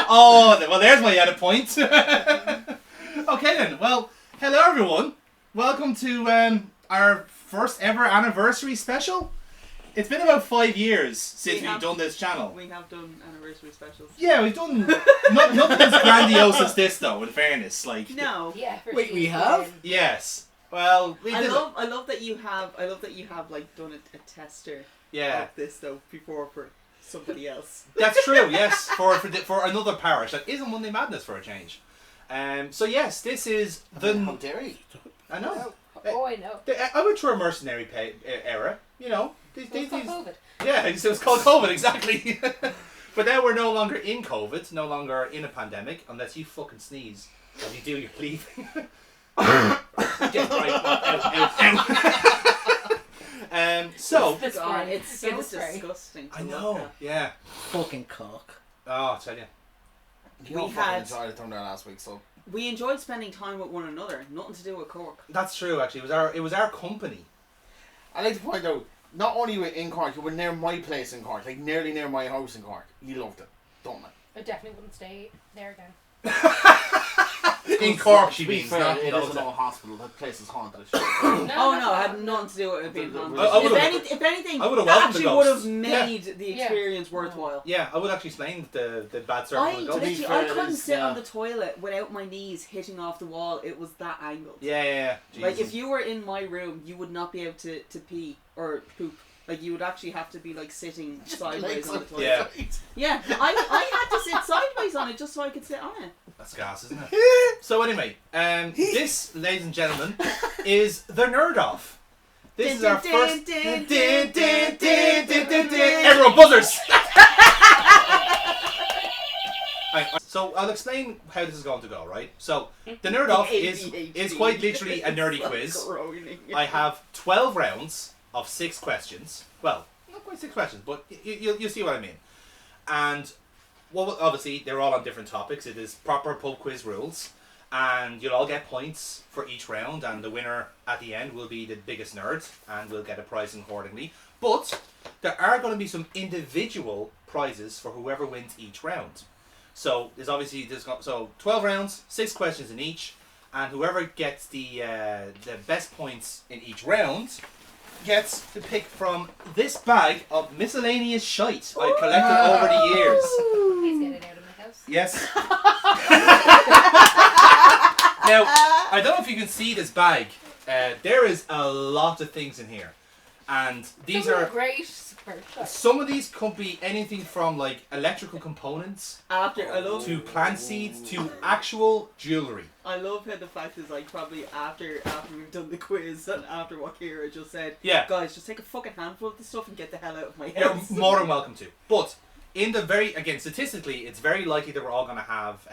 Oh, well, there's my edit point. Okay then. Well, hello everyone. Welcome to our first ever anniversary special. It's been about 5 years since we've done this channel. We have done anniversary specials. Yeah, we've done nothing as grandiose as this, though. In fairness, like no. Yeah. Wait, we have? Yes. Well, we did. I love that you have like done a tester. Yeah. Of this though before for somebody else. That's true. Yes, for another parish that isn't Monday Madness for a change. So yes, this is the. How dare you? I know. Oh, I know. I went through a mercenary era. You know. It's called COVID. Yeah, it was called COVID, exactly. But now we're no longer in COVID, no longer in a pandemic, unless you fucking sneeze. When you do, you're leaving. Get right, out. So... God, it's so disgusting. I know, yeah. Fucking cock. Oh, I'll tell you. You all fucking enjoyed it down there last week, so... We enjoyed spending time with one another. Nothing to do with Cork. That's true, actually. It was our company. I'd like to point out, not only were in Cork, you were near my place in Cork, like nearly near my house in Cork. You loved it, don't you? I definitely wouldn't stay there again. In Cork, she to be means. fair, Not it in isn't Ulster. a hospital. That place is haunted. Oh no, it had nothing to do with it being haunted. If anything, I would've that welcomed actually the would ghosts. have made the experience worthwhile. Yeah, I would actually explain the bad circle of ghosts. I couldn't sit on the toilet without my knees hitting off the wall. It was that angled. Yeah. Like if you were in my room, you would not be able to pee or poop. Like you would actually have to be like sitting sideways on the toilet. Yeah. Yeah, I had to sit sideways on it just so I could sit on it. That's gas, isn't it? So anyway, this, ladies and gentlemen, is the Nerd Off. This is our first... Everyone, buzzers! So I'll explain how this is going to go, right? So the Nerd Off is quite literally a nerdy quiz. I have 12 rounds of 6 questions. Well, not quite 6 questions, but you'll see what I mean. And well, obviously they're all on different topics. It is proper pub quiz rules, and you'll all get points for each round. And the winner at the end will be the biggest nerd, and will get a prize accordingly. But there are going to be some individual prizes for whoever wins each round. So there's obviously 12 rounds, 6 questions in each, and whoever gets the best points in each round gets to pick from this bag of miscellaneous shite I collected over the years. Please get it out of my house. Yes. Now, I don't know if you can see this bag. There is a lot of things in here. And these are great. some of these could be anything from like electrical components to plant seeds to actual jewellery. I love how the fact is like probably after we've done the quiz and after what Kira just said, Yeah. guys, just take a fucking handful of this stuff and get the hell out of my You're house. more than welcome to. But statistically, it's very likely that we're all going to have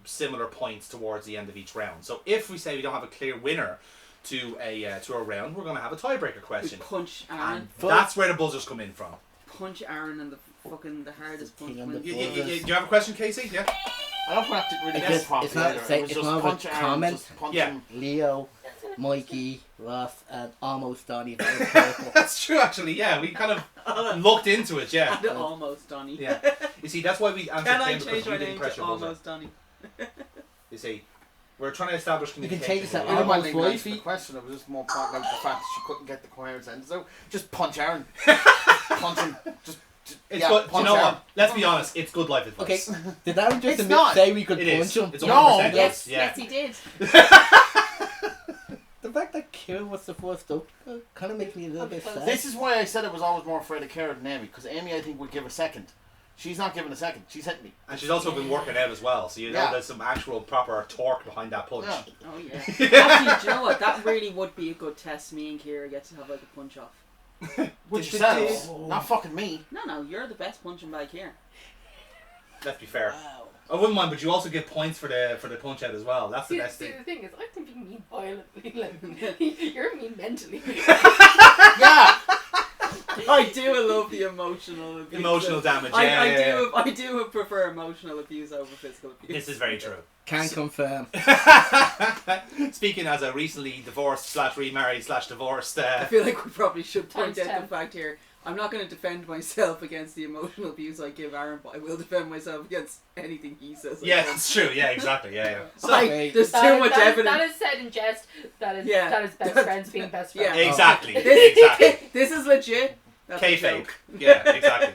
similar points towards the end of each round. So if we say we don't have a clear winner to a round, we're going to have a tiebreaker question. Punch Aaron. And that's where the buzzers come in from. Punch Aaron and the hardest punch. on the Do you have a question, Casey? Yeah. I don't want to really get properly It's not, either. say, It was it's just not punch a Aaron, comment. just punch Yeah. him. Leo, Mikey, Ross, and almost Donnie. That's true, actually. Yeah, we kind of looked into it. Yeah. And almost Donnie. Yeah. You see, that's why we answered Can I them, because change you my didn't name press to your buzzer. almost Donnie? You see, we're trying to establish You can communication. change that here. I almost wasn't even wifey. the question. It was just more pointing out the fact that she couldn't get the coherent sentence out. Just punch Aaron. Punch him. Just It's yeah, good. You punch know Aaron. what? Let's be honest. It's good life Okay, advice. did Aaron just It's admit, not. say we could It punch is. him? It's No. 100%. Yes, Yeah. yes, he did. The fact that Kira was the first up kind of makes me a little bit sad. This is why I said I was always more afraid of Kara than Amy, because Amy I think would give a second. She's not giving a second. She's hitting me. And she's also been working out as well, so you know Yeah. there's some actual proper torque behind that punch. Yeah. Oh yeah. Actually, do you know what? That really would be a good test. Me and Kira get to have like a punch off. With Did- yourselves, did- not fucking me. No, you're the best punching bag here. Let's be fair. Wow. I wouldn't mind, but you also get points for the punch out as well. That's the See, best see, thing. the thing is, I think you mean violently. Like, you're mean mentally. Yeah. I do love the emotional abuse. Emotional damage. I Yeah. I do prefer emotional abuse over physical abuse. This is very true. Can confirm. Speaking as a recently divorced / remarried / divorced. I feel like we probably should point Times out 10. the fact here. I'm not going to defend myself against the emotional abuse I give Aaron, but I will defend myself against anything he says. Yeah, that's true. Yeah, exactly. Yeah. So there's too much evidence. That is said in jest. That is best friends being best friends. Yeah. exactly. This is legit. That's a Kayfabe. joke. Yeah, exactly.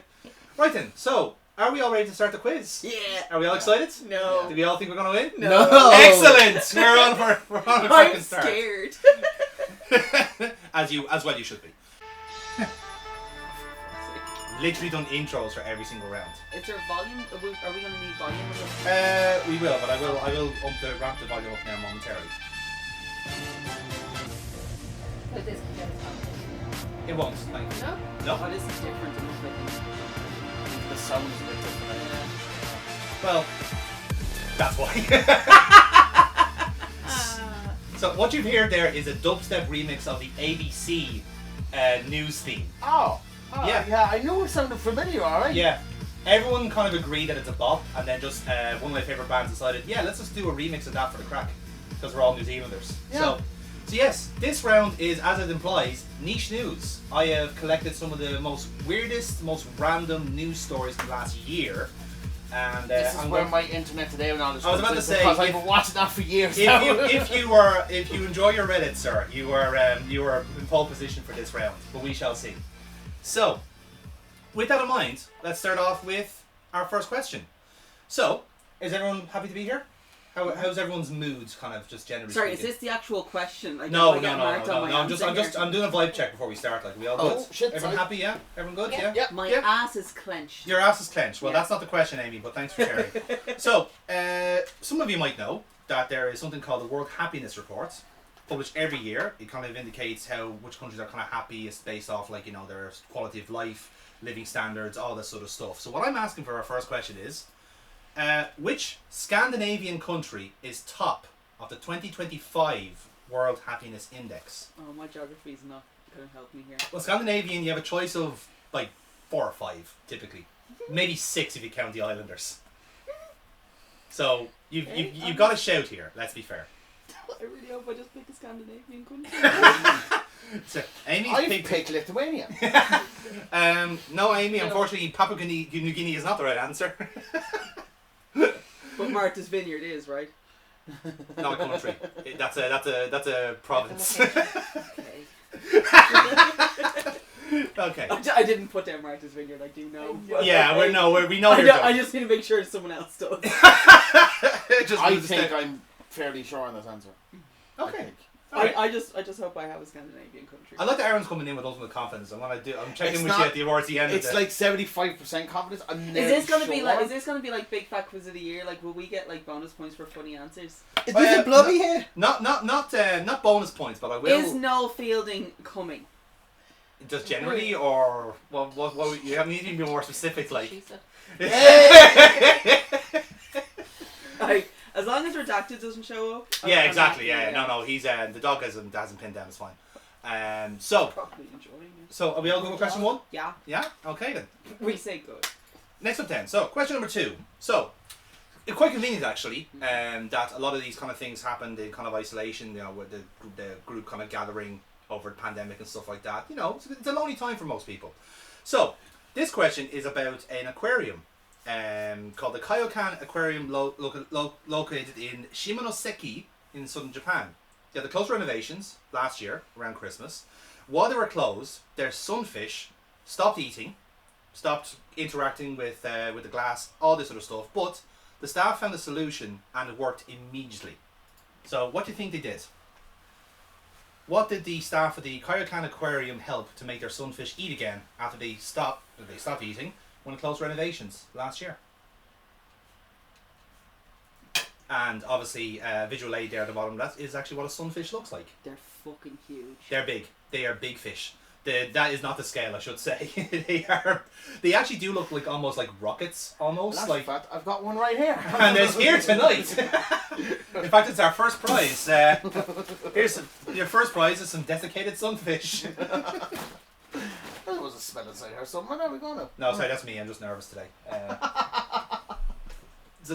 Right then. So, are we all ready to start the quiz? Yeah. Are we all excited? No. Do we all think we're gonna win? No. Excellent. We're on a I'm fucking start. scared. as well you should be. Literally done intros for every single round. Is there volume? Are we going to need volume? With this? We will, but I will ramp the volume up now momentarily. But this can get us on. It won't. Thank you. No? No. Oh, this is different enough, I think. The sound is a bit different. Well, that's why. So what you've heard there is a dubstep remix of the ABC news theme. Oh. Yeah. Yeah, I knew it sounded familiar, alright? Yeah. Everyone kind of agreed that it's a bop, and then just one of my favourite bands decided, yeah, let's just do a remix of that for the crack, because we're all New Zealanders. Yeah. So yes, this round is, as it implies, niche news. I have collected some of the most weirdest, most random news stories from last year. And This is where my internet today and all this I was about to say, because I've been watching that for years now. if you enjoy your Reddit, sir, you are in pole position for this round, but we shall see. So, with that in mind, let's start off with our first question. So, is everyone happy to be here? How's everyone's moods, kind of just generally? Sorry, speaking? is this the actual question? Like, No. am I getting marked on my I'm answer doing a vibe check before we start. Like, we all Oh, good? shit, Everyone sorry. happy? Yeah. Everyone good? Yeah. Yeah. My Yeah. ass is clenched. Your ass is clenched. Well, Yeah. that's not the question, Amy, but thanks for sharing. So, some of you might know that there is something called the World Happiness Report, published every year. It kind of indicates which countries are kind of happiest based off, like, their quality of life, living standards, all this sort of stuff. So what I'm asking for our first question is, which Scandinavian country is top of the 2025 World Happiness Index? Oh, my geography is not going to help me here. Well, Scandinavian, you have a choice of like 4 or 5, typically. Maybe 6 if you count the islanders. So you've got a shout here. Let's be fair. I really hope I just pick a Scandinavian country. So Amy I picked. picked Lithuania. No, Amy. Unfortunately, Papua New Guinea is not the right answer. But Martha's Vineyard is, right? Not a country. That's a province. Okay. Okay. I didn't put down Martha's Vineyard, I do know. Yeah, we know I you're don't- I done. just need to make sure someone else does. Just I move the think step. I'm fairly sure on this answer. I Okay. think. Alright. I just hope I have a Scandinavian country. I like that Aaron's coming in with ultimate confidence. I'm checking It's with not- you at the awards the end. It's of the, like 75% confidence. I'm Is nearly this gonna be sure. like? Is this gonna be like Big Fat Quiz of the Year? Like, will we get like bonus points for funny answers? Is this a blobby here? not bonus points, but I will. Is Noel Fielding coming? Just generally, or what you need to be more specific, like. She said. Like, as long as Redacted doesn't show up. Yeah, I'm exactly. happy, Yeah, no, he's the dog hasn't pinned down. It's fine. So Probably enjoying it. are we all good with question 1? Yeah, Yeah. Okay then. we say good. Next up then. So question number 2. So it's quite convenient actually, that a lot of these kind of things happened in kind of isolation. With the group kind of gathering over the pandemic and stuff like that. It's a lonely time for most people. So this question is about an aquarium. Called the Kaiokan Aquarium located in Shimonoseki in southern Japan. They had the close renovations last year around Christmas. While they were closed, their sunfish stopped eating, stopped interacting with the glass, all this sort of stuff. But the staff found a solution and it worked immediately. So what do you think they did? What did the staff of the Kaiokan Aquarium help to make their sunfish eat again after they stopped eating when it closed renovations last year? And obviously, visual aid there at the bottom, that is actually what a sunfish looks like. They're fucking huge. They're big. They are big fish. That is not the scale, I should say. They actually do look like almost like rockets, almost. That's like. fat. I've got one right here. And it's here tonight. In fact, it's our first prize. Your first prize is some desiccated sunfish. There was a smell inside here somewhere. There we go now. No, sorry, that's me. I'm just nervous today. It's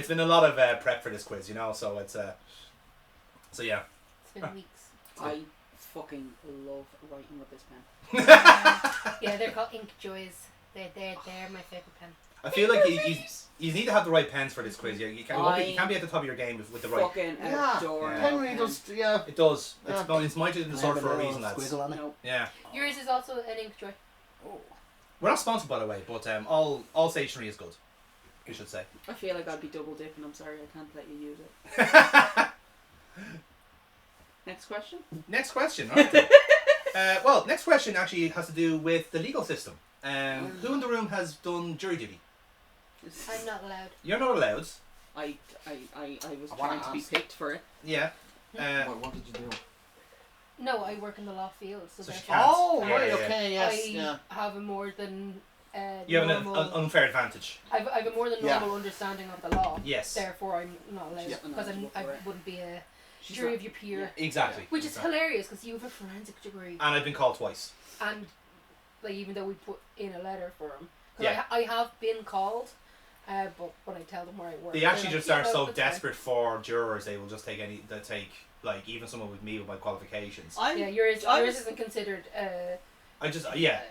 been a lot of prep for this quiz, So it's so yeah. It's been weeks. I fucking love writing with this pen. Yeah, they're called ink joys. They're my favourite pen. I feel like you need to have the right pens for this quiz. You can't be at the top of your game with the right. Fucking adore Yeah. Pen really does, yeah. It does. Yeah. It's mighty in the sword for a reason, lads. Squizzle on it. No. Yeah. Yours is also an ink joy. We're not sponsored, by the way, but all stationery is good. We should say. I feel like I'd be double dipping. I'm sorry, I can't let you use it. Next question. Next question. All right, then. Well, next question actually has to do with the legal system. Who in the room has done jury duty? I'm not allowed. You're not allowed. I was I trying wanna to be ask. picked for it. Yeah. What did you do? No, I work in the law field, so So she therefore can't. Oh, Yeah, right, yeah, yeah. okay, yes, I yeah. have a more than You have an normal. unfair advantage. I've a more than Yeah. normal understanding of the law. Yes. Therefore, I'm not allowed She's because eligible I for it. wouldn't be a She's jury not- of your peer. Exactly. Which is Exactly. hilarious because you have a forensic degree, And I've been called twice. and like even though we put in a letter for him, Yeah. I have been called, but when I tell them where I work, They they're actually like, just "Yeah, are no, so that's fine." desperate for jurors, they will just take like even someone with me with my qualifications. Yeah, yours I yours was- isn't considered. I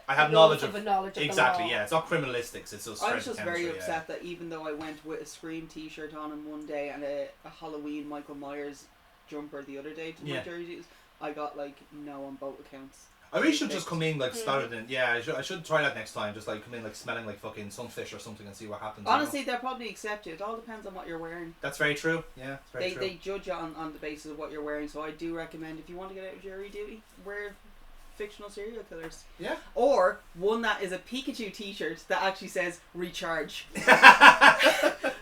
have enough knowledge of a knowledge of exactly. the law. Yeah, it's not criminalistics. It's just. I was strength just very chemistry, upset that even though I went with a Scream t-shirt on one day and a Halloween Michael Myers jumper the other day to Yeah. my jury duties, I got like no on both accounts. I really should just Picked. come in like started in. Yeah, I should try that next time. Just like come in like smelling like fucking sunfish or something and see what happens. you know? Honestly, they'll probably accept it. It all depends on what you're wearing. That's very true. Yeah, it's very true. They judge you on the basis of what you're wearing. So I do recommend if you want to get out of jury duty, wear fictional serial killers. Yeah. Or one that is a Pikachu t-shirt that actually says recharge.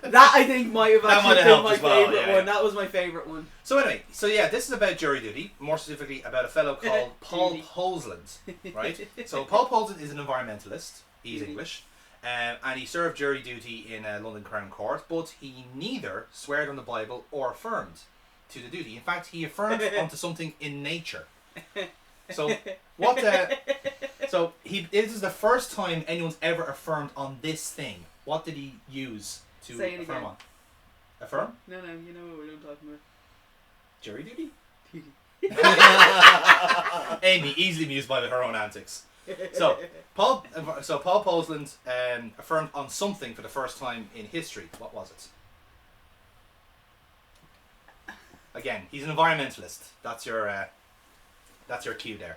That I think might have That actually might have been helped my as well, favourite yeah, one. yeah. That was my favourite one. So anyway, this is about jury duty, more specifically about a fellow called Paul Duty. Posland, right? So Paul Posland is an environmentalist. He's Duty. English, and he served jury duty in a London Crown Court, but he neither sweared on the Bible or affirmed to the duty. In fact, he affirmed onto something in nature. So what? This is the first time anyone's ever affirmed on this thing. What did he use to Say it affirm again. on? Affirm? No, you know what I'm talking about. Jury duty? Amy, easily amused by her own antics. So Paul Posland affirmed on something for the first time in history. What was it? Again, he's an environmentalist. That's your cue there.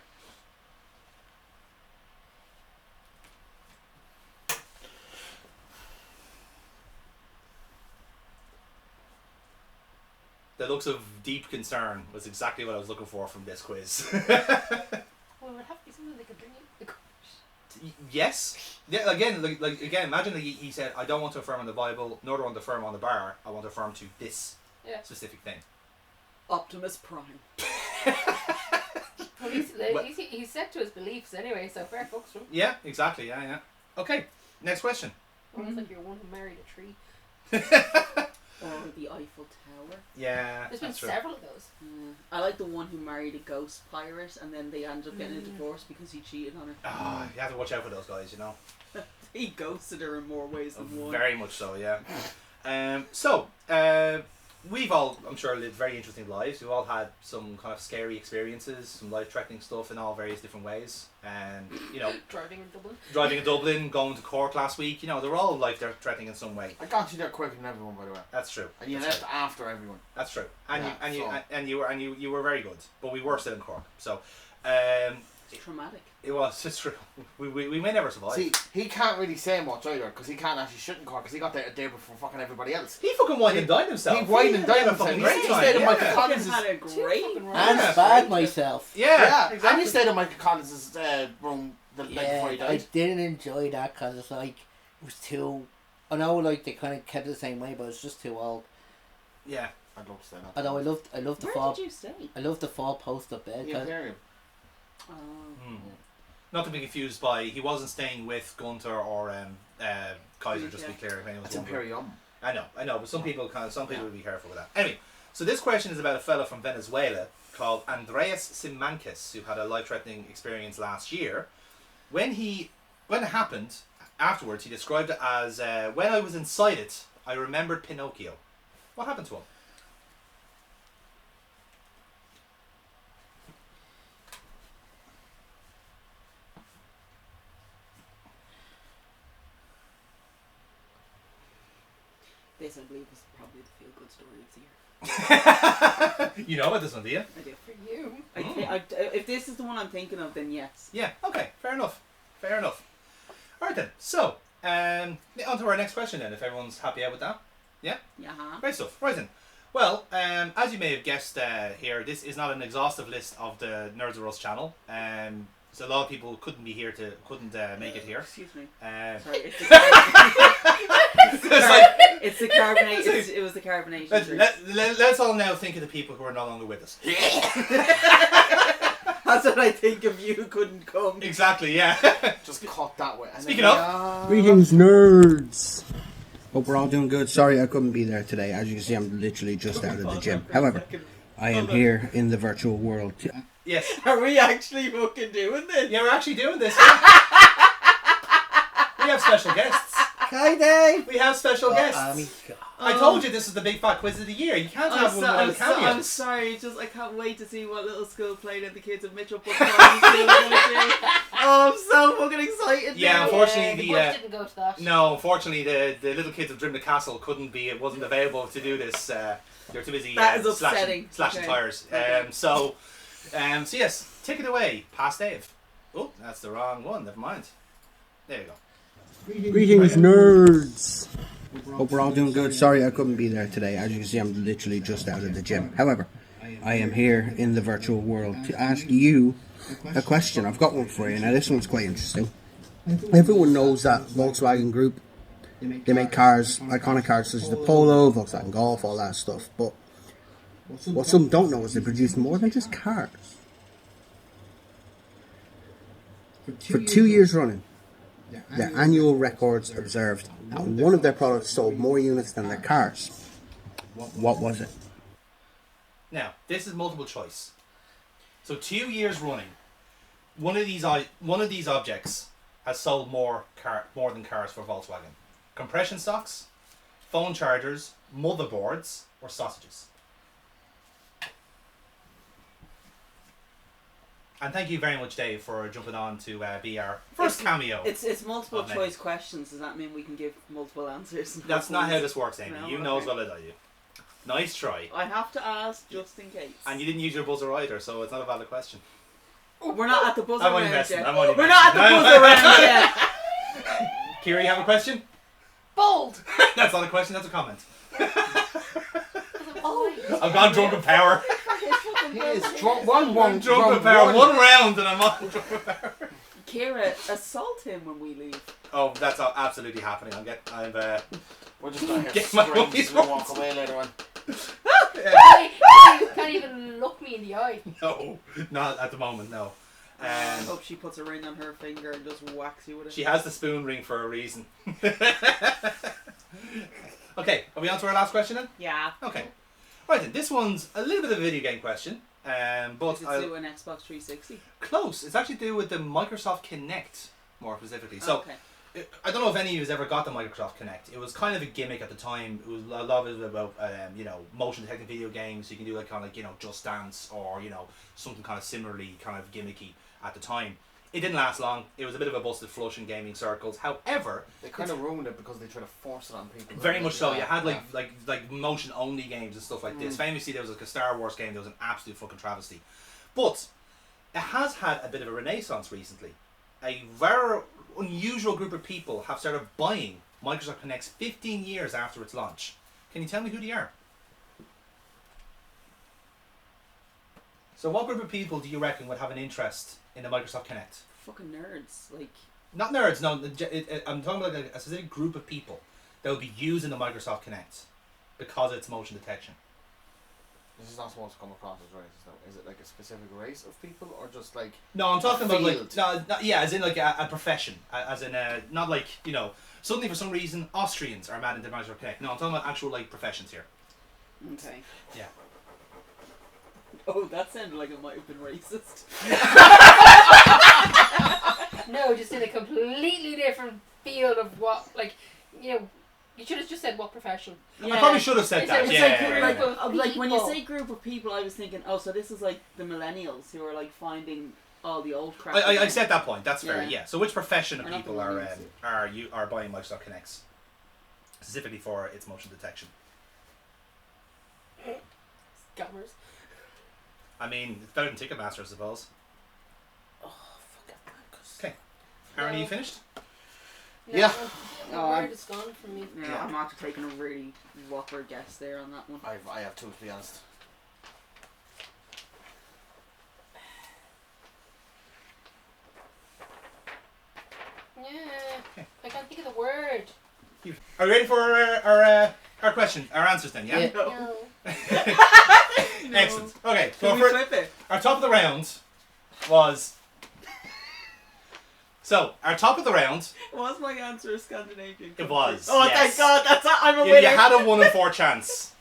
The looks of deep concern was exactly what I was looking for from this quiz. Well, it would have to be something they could bring you. Yes. Yeah. Again, again. Imagine that he said, "I don't want to affirm on the Bible, nor do I want to affirm on the bar. I want to affirm to this specific thing." Optimus Prime. Well, he's set to his beliefs anyway, so fair fucks from him. Yeah. Exactly. Yeah. Okay. Next question. Almost like you're one who married a tree. Or the Eiffel Tower. Yeah. There's been that's true. several of those. I like the one who married a ghost pirate and then they ended up getting a divorce because he cheated on her. Ah, you have to watch out for those guys, you know. He ghosted her in more ways than one. Very much so, yeah. We've all, I'm sure, lived very interesting lives. We've all had some kind of scary experiences, some life-threatening stuff in all various different ways. And, you know, Driving in Dublin. driving in Dublin, going to Cork last week, you know, they're all life-threatening in some way. I got you there quicker than everyone, by the way. That's true. And you That's left after everyone. That's true. And Yeah, you were very good. But we were still in Cork. So It's traumatic. it was, it's true. We may never survive. See, he can't really say much either, because he can't actually shit in Cork, because he got there a day before fucking everybody else. He fucking wined and dined himself. He wined and dined had a himself. fucking He great stayed time. in Michael Yeah. Collins' Had a great. Fucking right. And Yeah. bad myself. Yeah. And Exactly. he stayed in Michael Collins' room the night before he Yeah, I died. didn't enjoy that because it's like it was too. I know, like they kind of kept it the same way, but it's just too old. Yeah. I'd love to stay in that. Although I loved the Where fall. did you stay? I loved the fall post up bed. The 'cause- Imperium. Oh. Not to be confused by, he wasn't staying with Gunter or Kaiser, just to be clear. If anyone's That's wondering. Imperium. I know, but some people would be careful with that. Anyway, so this question is about a fellow from Venezuela called Andreas Simankis, who had a life-threatening experience last year. When it happened, afterwards, he described it as, when I was inside it, I remembered Pinocchio. What happened to him? This, I believe, is probably the feel-good story of the year. You know about this one, do you? I do. For you. If this is the one I'm thinking of, then yes. Yeah, okay, fair enough. Alright then, so, on to our next question then, if everyone's happy out with that. Yeah? Yeah. Great stuff. Right then. Well, as you may have guessed here, this is not an exhaustive list of the Nerds of Us channel. So a lot of people couldn't make it here. Excuse me. Sorry, it's the carbonation. It was the carbonation. Let's all now think of the people who are no longer with us. That's what I think of you who couldn't come. Exactly, yeah. Just cut that way. Speaking of... Greetings, nerds! Hope we're all doing good. Sorry I couldn't be there today. As you can see, I'm literally just out of the gym. However, I am here in the virtual world. Yes. Are we actually fucking doing this? Yeah, we're actually doing this. Yeah. We have special guests. Hi, Dave! We have special guests. I told you this is the big fat quiz of the year. You can't have one without a cameo. I'm sorry, I can't wait to see what little school play that the kids of Mitchell Book are going to do. Oh, I'm so fucking excited. Yeah, now. unfortunately the bus didn't go to that. No, unfortunately the little kids of Drimna Castle it wasn't available to do this. They're too busy that is upsetting. slashing tires. Okay. So yes, take it away, past Dave. Oh, that's the wrong one. Never mind. There you go. Greetings, nerds! Hope we're all doing good. Sorry I couldn't be there today. As you can see, I'm literally just out of the gym. However, I am here in the virtual world to ask you a question. I've got one for you. Now, this one's quite interesting. Everyone knows that Volkswagen Group, they make cars, iconic cars such as the Polo, Volkswagen Golf, all that stuff. But what some don't know is they produce more than just cars. For 2 years running, their annual records observed, and one of their products sold more units than their cars. What was it? Now, this is multiple choice. So 2 years running, one of these objects has sold more than cars for Volkswagen. Compression stocks, phone chargers, motherboards, or sausages. And thank you very much, Dave, for jumping on to be our first cameo. It's multiple choice questions. Does that mean we can give multiple answers? That's not how this works, Amy. No, You know as well as I do. Nice try. I have to ask just in case. And you didn't use your buzzer either, so it's not a valid question. We're not at the buzzer I'm only round messing. yet. I'm only We're not at the messing. buzzer round yet. Kira, you have a question? Bold! That's not a question, that's a comment. Oh, I've gone drunken power. He is drunk. One Drunken power. One round and I'm on drunken power. Kira, assault him when we leave. Oh, that's absolutely happening. We're just not here Get to my scream money's and walk away later on. you can't even look me in the eye. No, not at the moment, no. I hope she puts a ring on her finger and just whacks you with it. She has the spoon ring for a reason. Okay, are we on to our last question then? Yeah. Okay. Right then, this one's a little bit of a video game question. But Is it to an Xbox 360? close. It's actually to do with the Microsoft Kinect, more specifically. So, Okay. I don't know if any of you has ever got the Microsoft Kinect. It was kind of a gimmick at the time. It was a lot of it about motion detecting video games. You can do like kind of like Just Dance or something kind of similarly kind of gimmicky at the time. It didn't last long. It was a bit of a busted flush in gaming circles. However, They kind of ruined it because they tried to force it on people. very much so. You had like motion only games and stuff like this. Famously, there was like a Star Wars game that was an absolute fucking travesty. But it has had a bit of a renaissance recently. A very unusual group of people have started buying Microsoft Kinects 15 years after its launch. Can you tell me who they are? So what group of people do you reckon would have an interest in the Microsoft Kinect? Fucking nerds. Like, Not nerds, no. I'm talking about like a specific group of people that would be using the Microsoft Kinect because of its motion detection. This is not supposed to come across as racist, though. Is it like a specific race of people, or just like? No, I'm talking about like field? as in like a profession, as in not like suddenly for some reason Austrians are mad into Microsoft Kinect. No, I'm talking about actual like professions here. okay. Yeah. Oh, that sounded like it might have been racist. No, just in a completely different field of what, you should have just said what profession. I probably should have said It's that. like- Yeah, it's like yeah, group yeah. of Like when you people. say group of people, I was thinking, oh, so this is like the millennials who are like finding all the old crap. I again. said that point. That's fair. Yeah. Yeah. So which profession of Or not people the are millennials. are buying Microsoft Kinects? specifically for its motion detection. Scammers. I mean, it's better than Ticketmaster, I suppose. Oh, fuck it. Okay. Aaron, are you finished? Yeah. The Oh, word is gone from me. Yeah, I'm after taking a really whopper guess there on that one. I have two, to be honest. Yeah. I can't think of the word. Are you ready for our question, our answers then? Yeah. Yeah. No. Excellent. Okay. So Can we for flip it? our top of the round was. So our top of the round. Was my answer Scandinavian? It was. Oh, yes. thank God! I'm a You winner. had a 1 in 4 chance.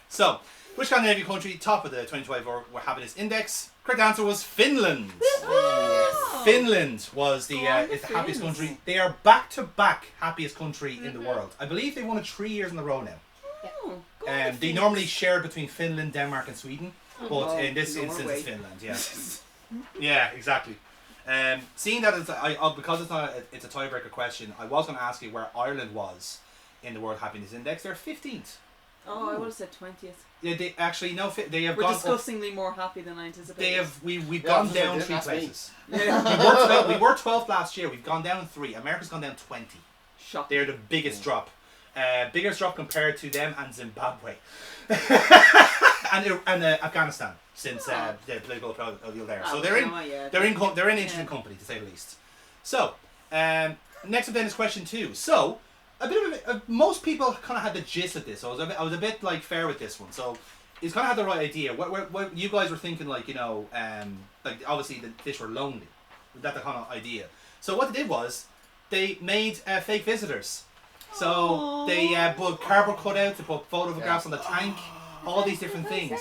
So, which Scandinavian country top of the 2012 World Happiness Index? Correct answer was Finland. Oh. Finland was the Oh, is the the happiest Finns. country. They are back to back happiest country in the world. I believe they won it 3 years in a row now. Oh, go on, They Finns. normally share between Finland, Denmark, and Sweden, but Oh, in this Norway. instance, it's Finland. Yeah, yeah, exactly. Seeing that because it's a tiebreaker question, I was going to ask you where Ireland was in the World Happiness Index. They're 15th. Oh, I would have said 20th. Yeah, they actually no. They have We're gone. Up, disgustingly more happy than I anticipated. they have. We've Yeah, I gone was gonna down say, 3 that's me. places. Yeah. We were 12th last year. We've gone down 3. America's gone down 20. Shocking. They're the biggest drop. Biggest drop compared to them and Zimbabwe and Afghanistan since the political upheaval there. So they're in. They're in interesting company, to say the least. So, next up then is question 2. So, a bit of most people kind of had the gist of this. So I was a bit like fair with this one. So, he's kind of had the right idea. What you guys were thinking, like like obviously the fish were lonely. That the kind of idea. So what they did was they made fake visitors. So they put cardboard cutouts, they put photographs on the tank, all these different things.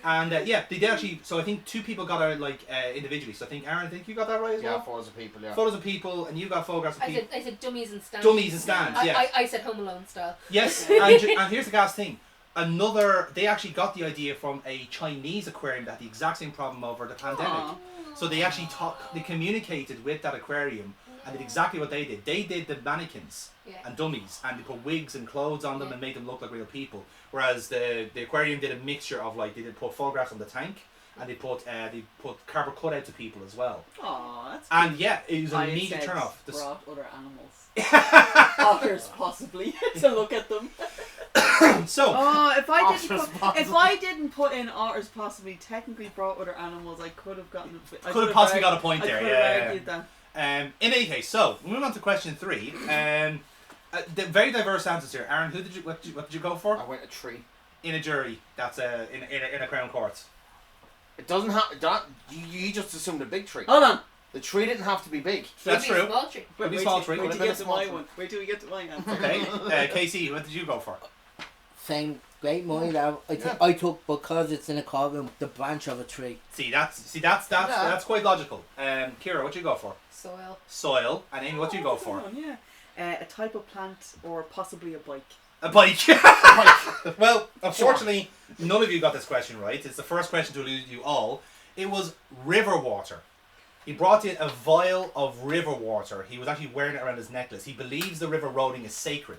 And they did actually. So I think 2 people got out individually. So I think Aaron, you got that right as well. Yeah, photos of people. Yeah. Photos of people, and you got photographs of people. I said dummies and stands. Dummies and stands. Yeah. I said Home Alone style. Yes, and here's the gas thing. They actually got the idea from a Chinese aquarium that had the exact same problem over the pandemic. Aw. So they actually they communicated with that aquarium and did exactly what they did. They did the mannequins and dummies, and they put wigs and clothes on them and made them look like real people. Whereas the aquarium did a mixture of they did put photographs on the tank, and they put cardboard cutouts of people as well. Aw, that's And it was an I immediate said turn off. brought other animals. Otters possibly to look at them. So Oh, if Otters I didn't put in otters possibly technically brought other animals, I could have gotten. could have possibly got a point I there. could Yeah. have yeah. argued that. In any case, so moving on to question 3. The very diverse answers here. Aaron, what did you go for? I went a tree. In a jury, that's in a crown court. It doesn't have that. You just assumed a big tree. Hold on. The tree didn't have to be big. That's Maybe a true. small tree. Maybe small tree. Wait What till you about get a to my small one. Wait till you get to my answer. Okay, Casey, what did you go for? Same great mind. Yeah. I took, because it's in a carbon, the branch of a tree. That's quite logical. Kira, what you go for? Soil. Soil. And Amy, what you go for? Come on, yeah. A type of plant or possibly a bike. A bike. Well, unfortunately, none of you got this question right. It's the first question to elude you all. It was river water. He brought in a vial of river water. He was actually wearing it around his necklace. He believes the river roding is sacred.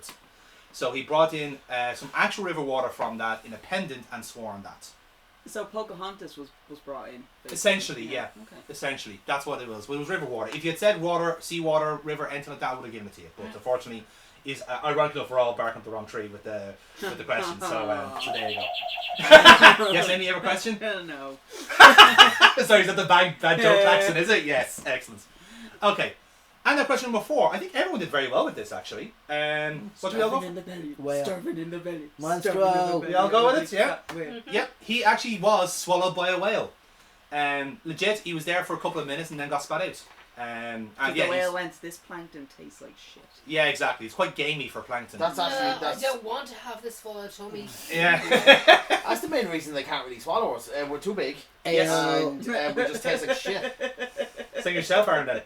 So he brought in some actual river water from that in a pendant and swore on that. So Pocahontas was brought in. basically. Essentially, yeah. Okay. Essentially, that's what it was. Well, it was river water. If you had said water, seawater, river, anything like that, I would have given it to you. But unfortunately, is ironically enough, we're all barking up the wrong tree with the question. So there you go. Yes, Amy, you have a question? No. Sorry, is that the bad joke accent, is it? Yes, excellent. Okay. And then question number 4. I think everyone did very well with this, actually. What do we all go for? in the belly. Well, Starving in the belly. Monstro. Starving in the belly. We all go with it, yeah? Wait. Yep, he actually was swallowed by a whale. Legit, he was there for a couple of minutes and then got spat out. And The yeah, whale went, this plankton tastes like shit. yeah, exactly. It's quite gamey for plankton. That's actually I don't want to have this full of tummy. Yeah. that's the main reason they can't really swallow us. We're too big. Yes. And we just taste like shit. Sing yourself, Aaron, then.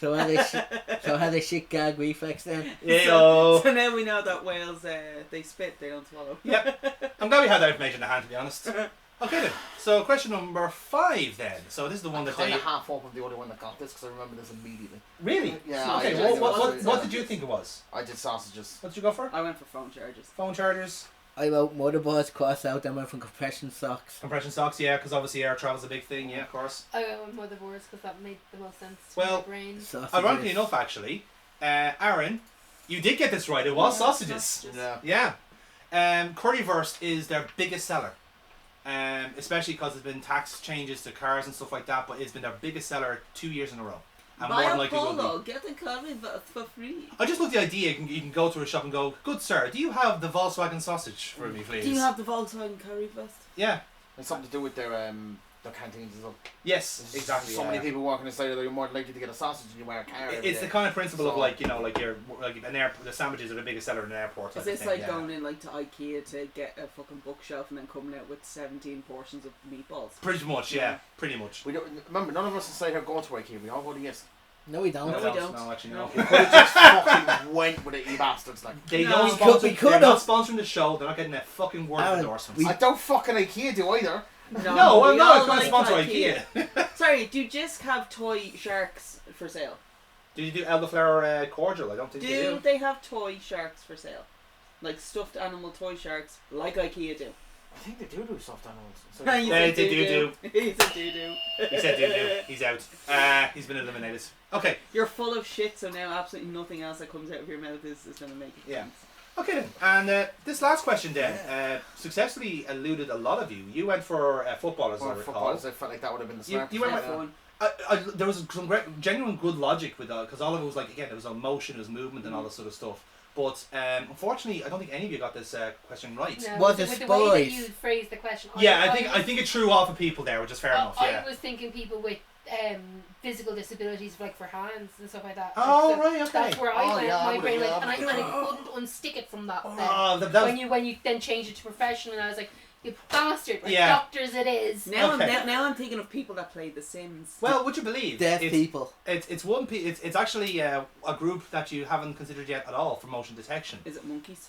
So had they shit gag reflex then? Yeah. So now we know that whales, they spit, they don't swallow. Yep. I'm glad we had that information in hand, to be honest. Okay then. So question number 5 then. So this is the one I'm that kind they... of half open the other one that got this because I remember this immediately. Really? Yeah. Okay, I what did you think it was? I did sausages. What did you go for? I went for phone chargers. Phone chargers? I wrote motherboards, cross out, then went from compression socks. Compression socks, yeah, because obviously air travel's a big thing, yeah, of course. I went with motherboards because that made the most sense to Well, my brain. Sausages. Ironically enough, actually, Aaron, you did get this right. It was sausages. Yeah. Yeah. Currywurst is their biggest seller. Especially because there's been tax changes to cars and stuff like that, but it's been their biggest seller 2 years in a row. And Buy more than a likely will be. polo, get the currywurst for free. I just love the idea. You can go to a shop and go, "Good sir, do you have the Volkswagen sausage for me, please?" Do you have the Volkswagen currywurst? Yeah. It's something to do with their canteens as well. Yes. There's Exactly. So yeah. many people walking inside that you're more likely to get a sausage than you are a car. every It's the day. kind of principle of So- like the sandwiches are the biggest seller in an airport. Is type of this thing, like yeah. going in like to IKEA to get a fucking bookshelf and then coming out with 17 portions of meatballs? Pretty much, yeah. Pretty much. We don't remember. None of us inside here going to IKEA. We all go to Yes. No, we don't. No, we don't. No, actually, No. no. We could have just fucking went with it, you bastards. Like They No. don't We sponsor. we could They're not have. sponsoring the show. They're not getting a fucking word of Aaron, endorsements. I don't fucking IKEA do either. No, I'm we not all going to like sponsor IKEA. Sorry, do you just have toy sharks for sale? Did you do elderflower cordial? I don't think they Do do. they have toy sharks for sale? Like stuffed animal toy sharks, like IKEA do. I think they do stuffed animals. So He They said do. He said do. He said do. He's out. He's been eliminated. Okay. You're full of shit, so now absolutely nothing else that comes out of your mouth is going to make it. Yeah. Okay then. And this last question then successfully eluded a lot of you. You went for football, as I recall. footballers, I felt like that would have been the smart. you went Have with fun. there was some genuine good logic with that, because all of it was like, again, there was emotion, there was movement and all this sort of stuff. But unfortunately, I don't think any of you got this question right. No, Was with it the way that spies? you phrased the question. Yeah, I think it threw off of people there, which is fair enough. Yeah. I was thinking people with physical disabilities, like for hands and stuff like that. Oh, So right, okay. That's where I went. yeah, I My would've brain went, loved and I it. couldn't unstick it from that. Oh, that was, when you then changed it to professional, and I was like, you bastard! Like Yeah. doctors, it is. Now, Okay. now I'm thinking of people that played The Sims. well, would you believe Deaf it's, people. it's actually a group that you haven't considered yet at all for motion detection. Is it monkeys?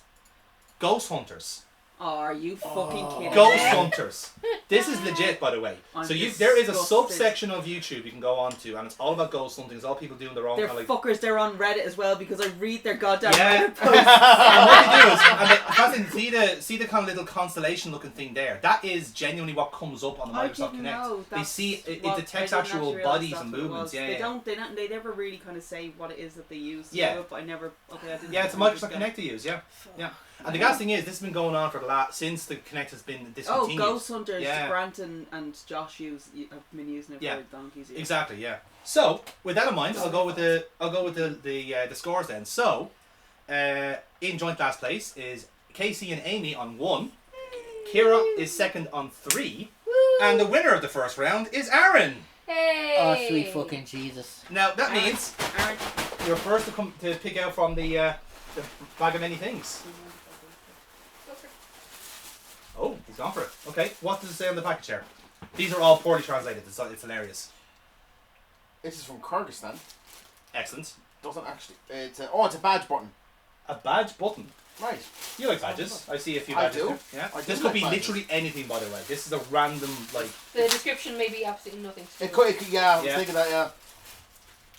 Ghost hunters. Oh, are you fucking kidding Ghost me? hunters. This is legit, by the way. I'm So there is a disgusted. subsection of YouTube you can go on to, and it's all about ghost hunting. It's all people doing their own They're kind of like. fuckers. They're on Reddit as well because I read their goddamn Yeah. Reddit posts. And what they do is, see the kind of little constellation looking thing there. That is genuinely what comes up on the I Microsoft didn't Connect. know. They That's see it what- detects I didn't actual actually realise bodies that's and what it movements. was. Yeah, They never really kind of say what it is that they use. to Yeah. do it, but I never. Okay, I didn't. yeah, it's a Microsoft Connect to use. Yeah, yeah. And the gas thing is, this has been going on for the last since the Connect has been Oh, discontinued. Ghost Hunters. Yeah. Grant and Josh have been using it Yeah. for donkeys. Yeah. Exactly, yeah. So, with that in mind, I'll go with the scores then. So, in joint last place is Casey and Amy on 1. Kira is second on 3. And the winner of the first round is Aaron. Hey! Oh, sweet fucking Jesus. Now, that means Aaron, you're first to pick out from the bag of many things. Oh, he's gone for it. Okay, what does it say on the package here? These are all poorly translated. It's hilarious. This is from Kyrgyzstan. Excellent. Doesn't actually. It's a badge button. A badge button. Right. You like badges? I see a few I badges do. there. Yeah. I do This could like be badges. literally anything, by the way. This is a random like. The description may be absolutely nothing. to It do. could. Yeah, I was Yeah. thinking that. Yeah.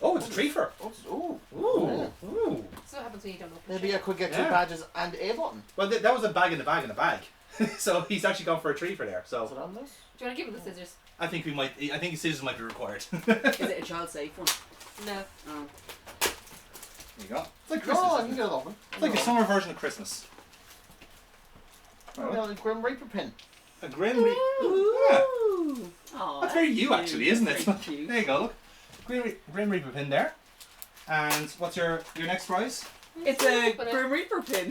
Oh, it's a treefer. Ooh. Ooh. Ooh. That's what happens when you don't open Maybe I shit. could get Yeah. 2 badges and a button. Well, that was a bag in a bag in a bag. So he's actually gone for a treefer there. Is So it on this? Do you want to give him the scissors? I think we might. I think scissors might be required. is it a child safe one? No. Oh. There you go. It's like No, Christmas. I isn't can it? get it open. It's like a summer version of Christmas. Oh, the Grim Reaper pin. A grim. Yeah. Ooh. Aw, That's very you, cute. actually, isn't it? Very cute. There you go. Look, Grim Reaper pin there. And what's your next prize? It's a But, Grim Reaper pin.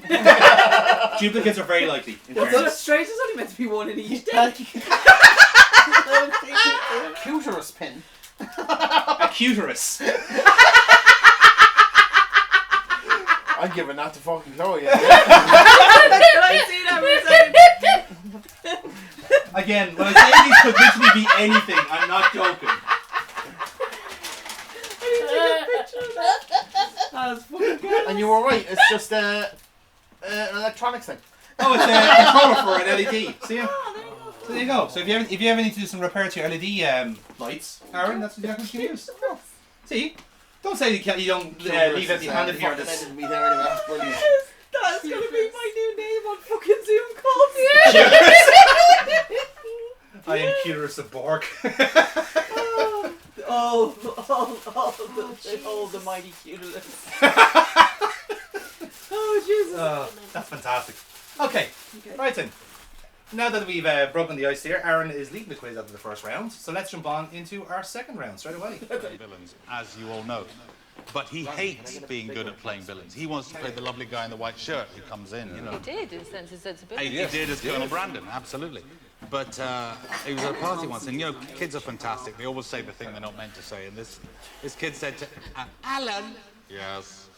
Duplicates are very likely. In It's fairness. not straight. It's only meant to be one in each deck. Cuterus pin. A cuterus. I'm giving that to fucking Chloe. Can I see that for a second? Again, when I say these could literally be anything, I'm not joking. That's fucking good. And you were right. It's just an electronics thing. Oh, it's a controller for an LED. See ya? Oh, there you go. So there you go. So if you ever need to do some repair to your LED lights, Aaron, that's exactly what you can use. See, don't say you don't leave it handed here. That's gonna be my new name on fucking Zoom calls. I am curious of Borg. The mighty Cutulus. Oh Jesus! That's fantastic. Okay, right then. Now that we've broken the ice here, Aaron is leading the quiz after the first round, so let's jump on into our second round straight away. Villains, as you all know. But he hates being good at playing villains. He wants to play the lovely guy in the white shirt who comes in, you know. He did, in the sense of sensibility. He did as Colonel Brandon, absolutely. But he was at a party once, and you know, kids are fantastic. They always say the thing they're not meant to say. And this kid said to Alan, yes.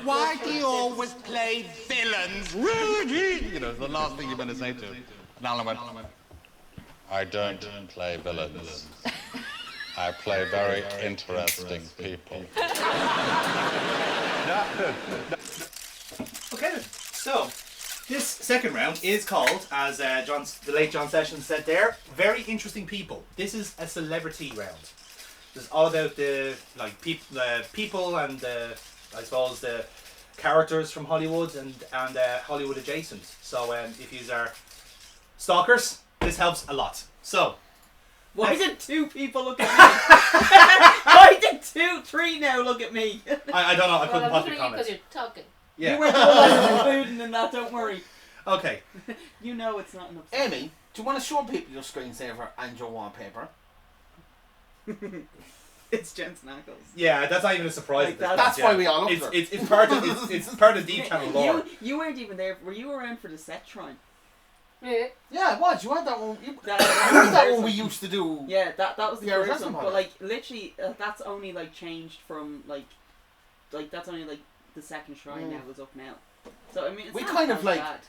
Why do you always play villains? You know, the last thing you're going to say to him. And Alan went, I don't play villains. I play very interesting people. Okay then. So, this second round is called, as the late John Sessions said there, very interesting people. This is a celebrity round. It's all about the people and I suppose the characters from Hollywood and Hollywood adjacent. So if you are stalkers, this helps a lot. So. Why did two people look at me? Why did three now look at me? I don't know. I couldn't I'm possibly looking at you comment. because you're talking. Yeah. You were the one including in that. Don't worry. Okay. You know it's not enough. Amy, do you want to show people your screensaver and your wallpaper? It's Jensen Ackles. Yeah, that's not even a surprise. Like That's why we all looked at it's part of it's part of the channel lore. You weren't even there. Were you around for the set shrine? Yeah. Yeah, it was. You had that one. That That one we used to do. Yeah, that was the Yeah, first that's one. not But bad. like literally, that's only like changed from like that's only like the second shrine now was up now. So I mean, it's We not kind that of like bad.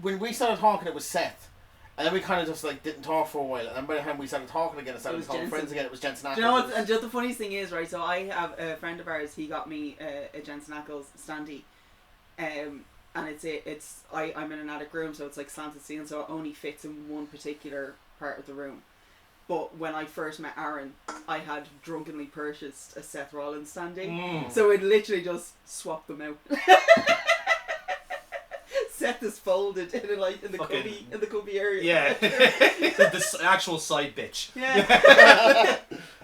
when we started talking, it was Seth, and then we kind of just like didn't talk for a while, and then by the time we started talking again and started was becoming Jensen. friends again, it was Jensen Ackles. Do you know what? And just the funniest thing is, right? So I have a friend of ours. He got me a Jensen Ackles standee, and I'm in an attic room, so it's like slanted ceiling, so it only fits in one particular part of the room. But when I first met Aaron, I had drunkenly purchased a Seth Rollins standee, so it literally just swapped them out. Seth is folded in the cubby area. Yeah, the actual side bitch. Yeah.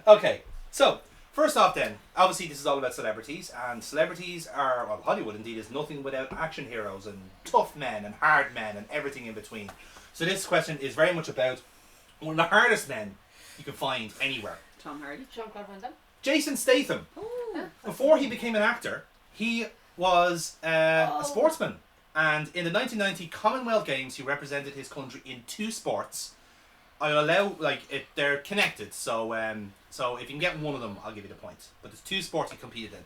Okay, so first off, then obviously this is all about celebrities, and celebrities are Hollywood indeed is nothing without action heroes and tough men and hard men and everything in between. So this question is very much about one of the hardest men you can find anywhere. Tom Hardy. Jean-Claude Van Damme. Jason Statham. Oh. Before he became an actor, he was a sportsman. And in the 1990 Commonwealth Games, he represented his country in 2 sports. I'll allow, they're connected, so if you can get one of them, I'll give you the point. But there's 2 sports he competed in.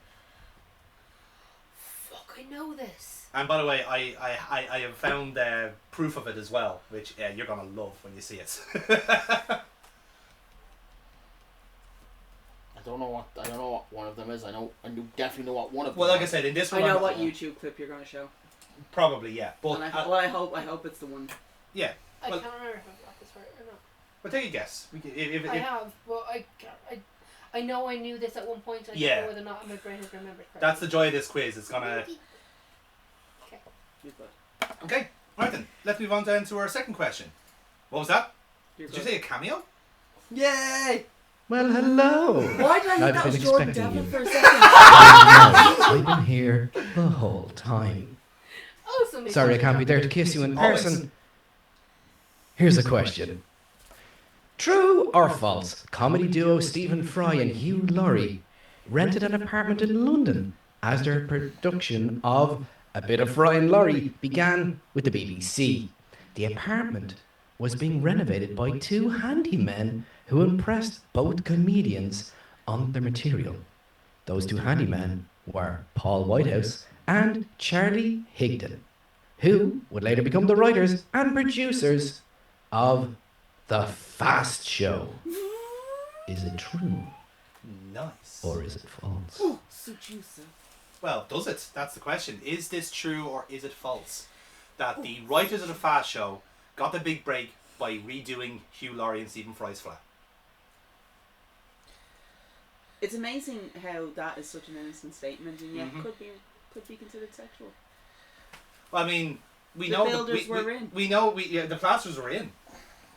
Fuck, I know this. And by the way, I have found proof of it as well, which you're gonna love when you see it. I don't know what one of them is. I definitely know what one of them. Well, like I said, in this one, I know what YouTube clip you're going to show. probably yeah. But And I hope it's the one. yeah. I Well, can't remember if I've got this right or not. But take a guess. If I have, but I know I knew this at one point. I don't Yeah. know whether or not my brain has remembered correctly. that's the joy of this quiz. It's gonna. Okay. You're good. Okay, right then. Let's move on then to our second question. What was that? You're Did you good. say a cameo? Yay! Well, hello. Why did I think I've that been was Jordan expecting Devlin you. for a second? I've been here the whole time. Oh, somebody. Sorry I can't be there to kiss you in Always. person. Here's a question. True or false, comedy duo Stephen Fry and Hugh Laurie rented an apartment in London as their production of A Bit of Fry and Laurie began with the BBC. The apartment was being renovated by 2 handymen who impressed both comedians on their material. Those 2 handymen were Paul Whitehouse and Charlie Higdon, who would later become the writers and producers of The Fast Show. Is it true Nice. or is it false? Suit you, sir. Well, does it? That's the question. Is this true or is it false? that the writers of the Fast Show got the big break by redoing Hugh Laurie and Stephen Fry's flat? It's amazing how that is such an innocent statement, and yet Mhm. could be considered sexual. Well, I mean, we The know builders were in. We know the plasters were in,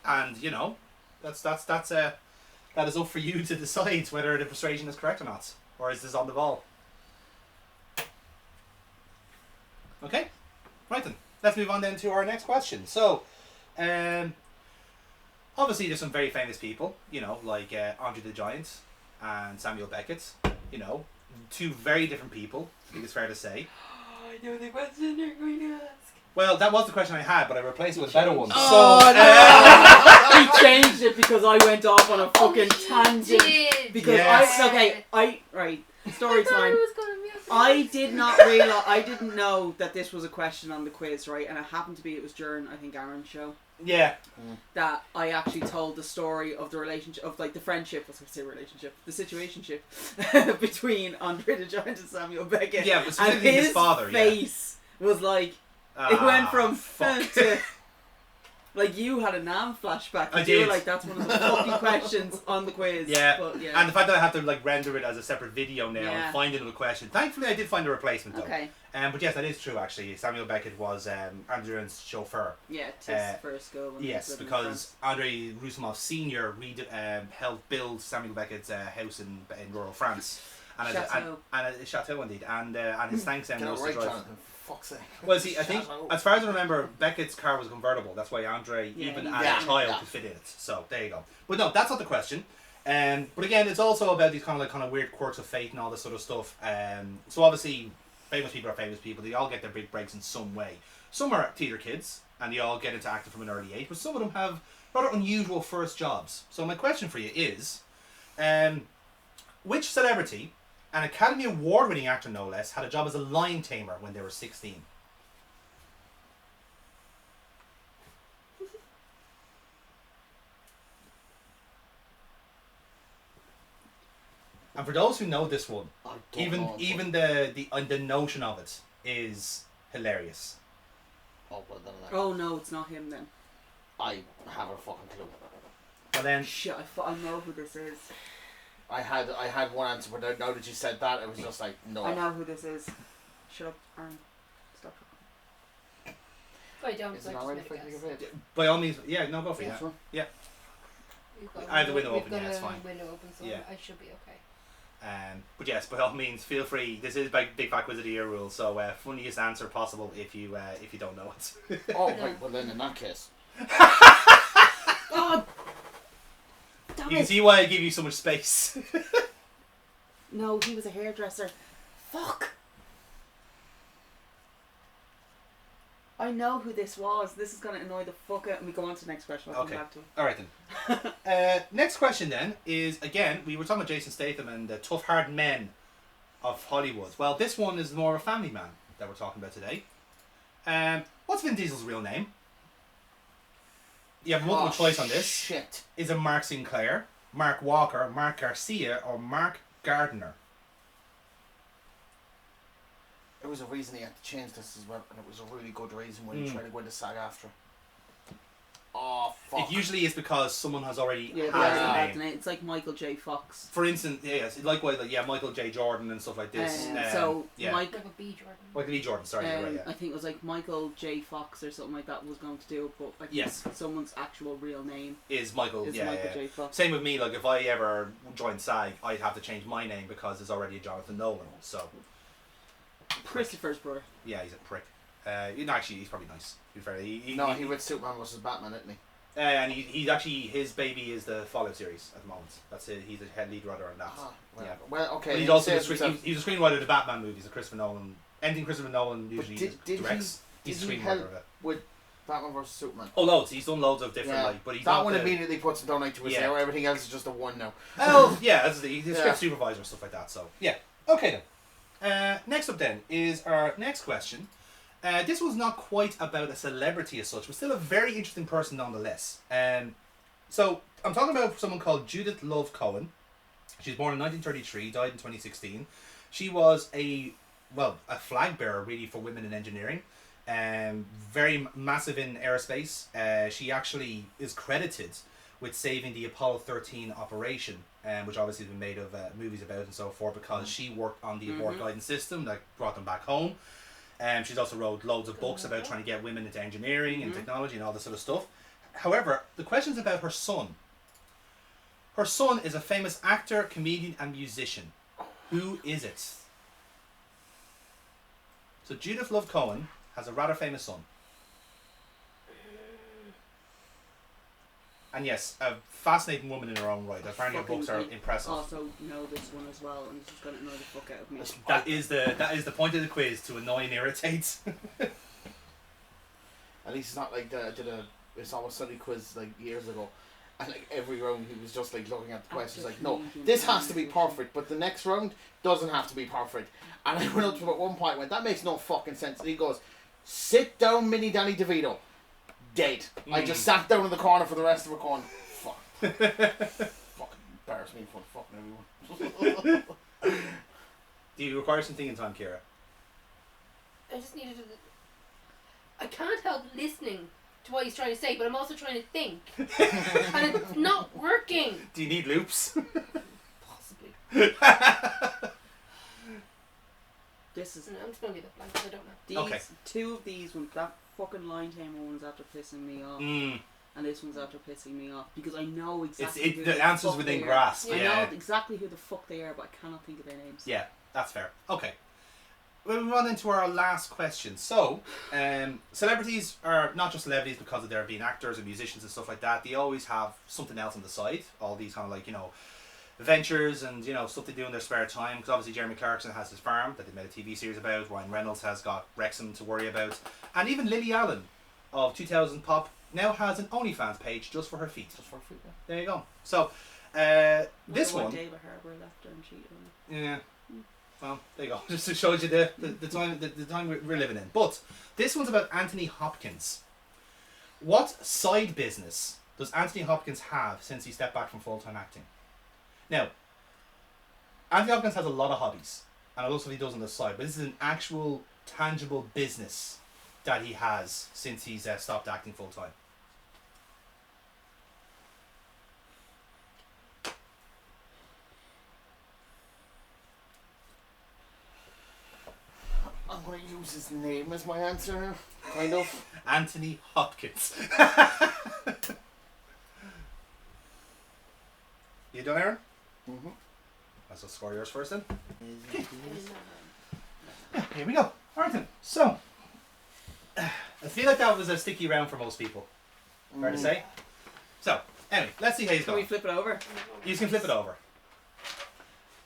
and you know, that is up for you to decide whether the persuasion is correct or not, or is this on the ball? Okay, right then. Let's move on then to our next question. So, obviously there's some very famous people, you know, like Andre the Giant and Samuel Beckett. You know, two very different people. I think it's fair to say. I know the question you're going to ask. Well, that was the question I had, but I replaced it with a better one. Oh, So, he changed it because I went off on a fucking tangent. Because Yes. right. Story time. was going to be a I did not realize. I didn't know that this was a question on the quiz, right? And it happened to be it was during I think Aaron's show yeah. that I actually told the story of the relationship of like the friendship. I was going to say relationship, the situationship between Andre the Giant and Samuel Beckett. Yeah, but and specifically his father, yeah. face was like it went from fuck. to. Like you had a Nam flashback. I And you were did. like, that's one of the fucking questions on the quiz. Yeah. But, yeah. And the fact that I have to like render it as a separate video now Yeah. and find another question. Thankfully, I did find a replacement though. Okay. But yes, that is true actually. Samuel Beckett was Andrew's chauffeur. Yeah, to his Uh, first school. when he was Yes, living in because Andrei Rusumov Senior helped build Samuel Beckett's house in rural France. And Chateau. a chateau indeed. And his thanks Get it was to right, drive. Jonathan. For fuck's sake. Well, see, I think, Chateau. as far as I remember, Beckett's car was convertible. That's why Andre, Yeah, even he as did. a child, Yeah. could fit in it. So, there you go. But no, that's not the question. But again, it's also about these kind of weird quirks of fate and all this sort of stuff. So obviously, famous people are famous people. They all get their big breaks in some way. Some are theatre kids, and they all get into acting from an early age. But some of them have rather unusual first jobs. So my question for you is, which celebrity, an Academy Award-winning actor no less, had a job as a lion tamer when they were 16? And for those who know this one, I don't know. even the notion of it is hilarious. Oh, well, then Oh no, it's not him then. I have a fucking clue. But then, Shit, I know who this is. I had one answer, but now that you said that, it was just like, no. I know who this is. Shut up, Aaron. Stop. I don't. Is so it I already just made a think guess. of it? by all means, yeah, no, go for it. Yeah, sure. We've got I have the window we've open, got yeah, it's a fine. window open, so Yeah. I should be okay. But yes, by all means, feel free. This is big fat quiz of the year rule, so funniest answer possible if you don't know it. Oh, right, well then in that case. Oh! Damn You can it! see why I give you so much space. No, he was a hairdresser. Fuck! I know who this was. This is gonna annoy the fuck out of me. Go on to the next question. I'll Okay. come back to it. All right then. Next question then is, again, we were talking about Jason Statham and the tough, hard men of Hollywood. Well, this one is more of a family man that we're talking about today. What's Vin Diesel's real name? You have multiple choice on this. Shit. Is it Mark Sinclair, Mark Walker, Mark Garcia, or Mark Gardner? There was a reason he had to change this as well, and it was a really good reason when he tried to go into SAG after. Oh, fuck. It usually is because someone has already Yeah, has that's the name. It's like Michael J. Fox. For instance, yes, likewise, like Michael J. Jordan and stuff like this. So yeah, Mike, Like a B Jordan. Michael E. Jordan. Sorry, you're right, yeah. I think it was like Michael J. Fox or something like that was going to do it, but I think Yes. someone's actual real name Is Michael? is yeah, Michael yeah. J. Fox. Same with me. Like if I ever joined SAG, I'd have to change my name because there's already a Jonathan Nolan. So Christopher's brother. yeah, he's a prick. Actually, he's probably nice. To be fair, No, he was Superman versus Batman, isn't he? and he's actually, his baby is the Fallout series at the moment. That's it. He's a head lead writer on that. Ah, well, Yeah. well, okay. But he's he also saves the himself. he's a screenwriter of the Batman movies, the Christopher Nolan. Anything Christopher Nolan usually did directs. he- He's a did he screenwriter help of it. with Batman versus Superman? Oh, loads. He's done loads of different, Yeah. like, but he's That not one the, immediately puts him down like to a Yeah. 0. Everything else is just a 1 now. Oh, yeah, that's he's a Yeah. script supervisor and stuff like that. So yeah, okay then. Next up then is our next question. This was not quite about a celebrity as such, but still a very interesting person nonetheless. So I'm talking about someone called Judith Love Cohen. She was born in 1933, died in 2016. She was a flag bearer really for women in engineering. very massive in aerospace. She actually is credited with saving the Apollo 13 operation, which obviously has been made of movies about and so forth, because she worked on the abort guidance system that brought them back home. She's also wrote loads of books about trying to get women into engineering and technology and all this sort of stuff. However, the question's about her son. Her son is a famous actor, comedian, and musician. Who is it? So Judith Love Cohen has a rather famous son. And yes, a fascinating woman in her own right. Apparently her books are impressive. Also know this one as well, and this is going to annoy the fuck out of me. That is the point of the quiz, to annoy and irritate. At least it's not like did a It's Always Sunny quiz like years ago, and like every round he was just like looking at the questions like, no, this has to be perfect, but the next round doesn't have to be perfect. And I went up to him at one point and went, that makes no fucking sense. And he goes, sit down, Mini Danny DeVito. Dead. I just sat down in the corner for the rest of the corner. Fuck. Fucking embarrass me in front of fucking everyone. Do you require some thinking time, Kira? I just needed to... I can't help listening to what he's trying to say, but I'm also trying to think. And it's not working. Do you need loops? Possibly. This is... No, I'm just going to leave it blank, I don't know. Two of these, when that fucking line tamer one's after pissing me off. And this one's after pissing me off. Because I know exactly who the answer's within grasp. I know exactly who the fuck they are, but I cannot think of their names. Yeah, that's fair. Okay. We'll move on into our last question. So, celebrities are not just celebrities because of their being actors and musicians and stuff like that. They always have something else on the side. All these kind of like, ventures and, stuff they do in their spare time. Because obviously Jeremy Clarkson has his farm that they made a TV series about. Ryan Reynolds has got Wrexham to worry about. And even Lily Allen of 2000 Pop now has an OnlyFans page just for her feet. Just for feet, yeah. There you go. So, this one... David Harbour left her and cheated on her. Yeah. Well, there you go. Just to show you the time we're living in. But this one's about Anthony Hopkins. What side business does Anthony Hopkins have since he stepped back from full-time acting? Now, Anthony Hopkins has a lot of hobbies, and a lot of stuff he does on the side, but this is an actual, tangible business that he has since he's stopped acting full-time. I'm going to use his name as my answer, kind of. Anthony Hopkins. You done, Aaron? Mm-hmm. Let's score yours first then. Yeah, here we go. Alright then. So, I feel like that was a sticky round for most people. Fair to say? So, anyway, let's see how he's Can going. we flip it over? You can flip it over.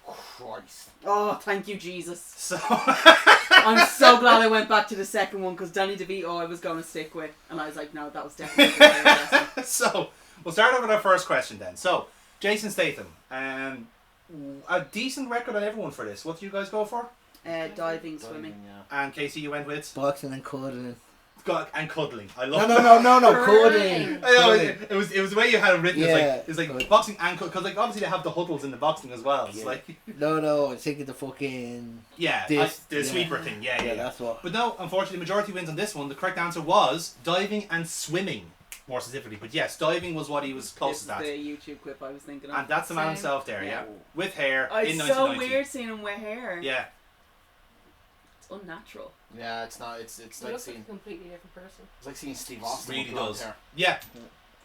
Christ. Oh, thank you, Jesus. So, I'm so glad I went back to the second one, because Danny DeVito I was going to stick with. And I was like, no, that was definitely the right answer. so, we'll start off with our first question then. So, Jason Statham. A decent record on everyone for this. What do you guys go for? Diving, swimming. Yeah. And Casey, you went with? Boxing and cuddling. And cuddling. I love No, cuddling. I know, it was the way you had it written. Yeah. It's like boxing and because like obviously they have the huddles in the boxing as well. It's like No, I'm thinking the fucking... the sweeper thing. Yeah. That's what... But no, unfortunately, the majority wins on this one. The correct answer was diving and swimming, more specifically. But yes, diving was what he was closest This at. is the YouTube clip I was thinking of. And that's the man himself there, yeah, with hair It's in so 1990. weird seeing him with hair. Yeah. It's unnatural. Yeah, it's not. It's He like looks like seeing. a completely different person. It's like seeing Steve Austin. Really with blonde does. hair. Yeah.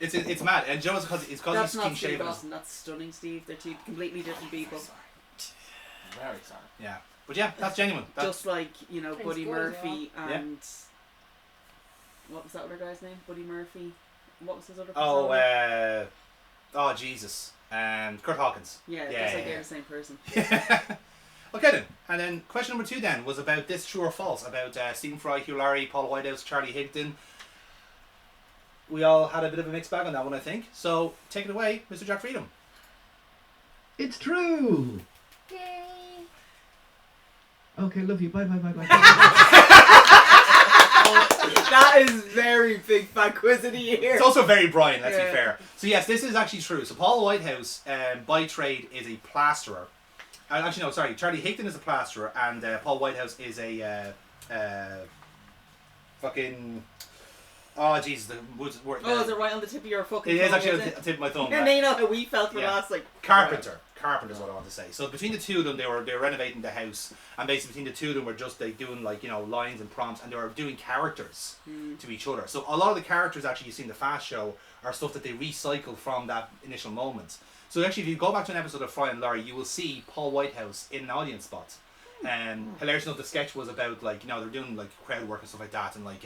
It's mad. And you know it's because That's he's not clean Steve shaven. Austin, that's Stunning Steve. They're two completely different people. Very sorry. Yeah. But yeah, that's genuine. That's, Just like, Prince Buddy Gold, Murphy yeah. and... What was that other guy's name? Buddy Murphy. What was his other oh Jesus. Kurt Hawkins. Yeah, Yeah, looks like yeah, they're yeah. the same person. Okay then. And then question number 2 then was about this true or false, about Stephen Fry, Hugh Laurie, Paul Whitehouse, Charlie Higdon. We all had a bit of a mixed bag on that one, I think. So take it away, Mr. Jack Freedom. It's true. Yay! Okay, love you. Bye. That is very big fat quizzity here. It's also very Brian, let's be Yeah. fair. So yes, this is actually true. So Paul Whitehouse, by trade, is a plasterer. Actually, no, sorry. Charlie Higdon is a plasterer, and Paul Whitehouse is a fucking. Oh Jesus, the woods word. Oh, is it right on the tip of your fucking It is tongue, actually on is the it? tip of my thumb. And you know how we felt for Yeah. last, like... Carpenter is what I want to say. So between the two of them, they were renovating the house, and basically between the two of them were just like doing like lines and prompts, and they were doing characters to each other. So a lot of the characters actually you see in the Fast Show are stuff that they recycled from that initial moment. So actually, if you go back to an episode of Fry and Laurie, you will see Paul Whitehouse in an audience spot. Hilarious enough, the sketch was about like they're doing like crowd work and stuff like that, and like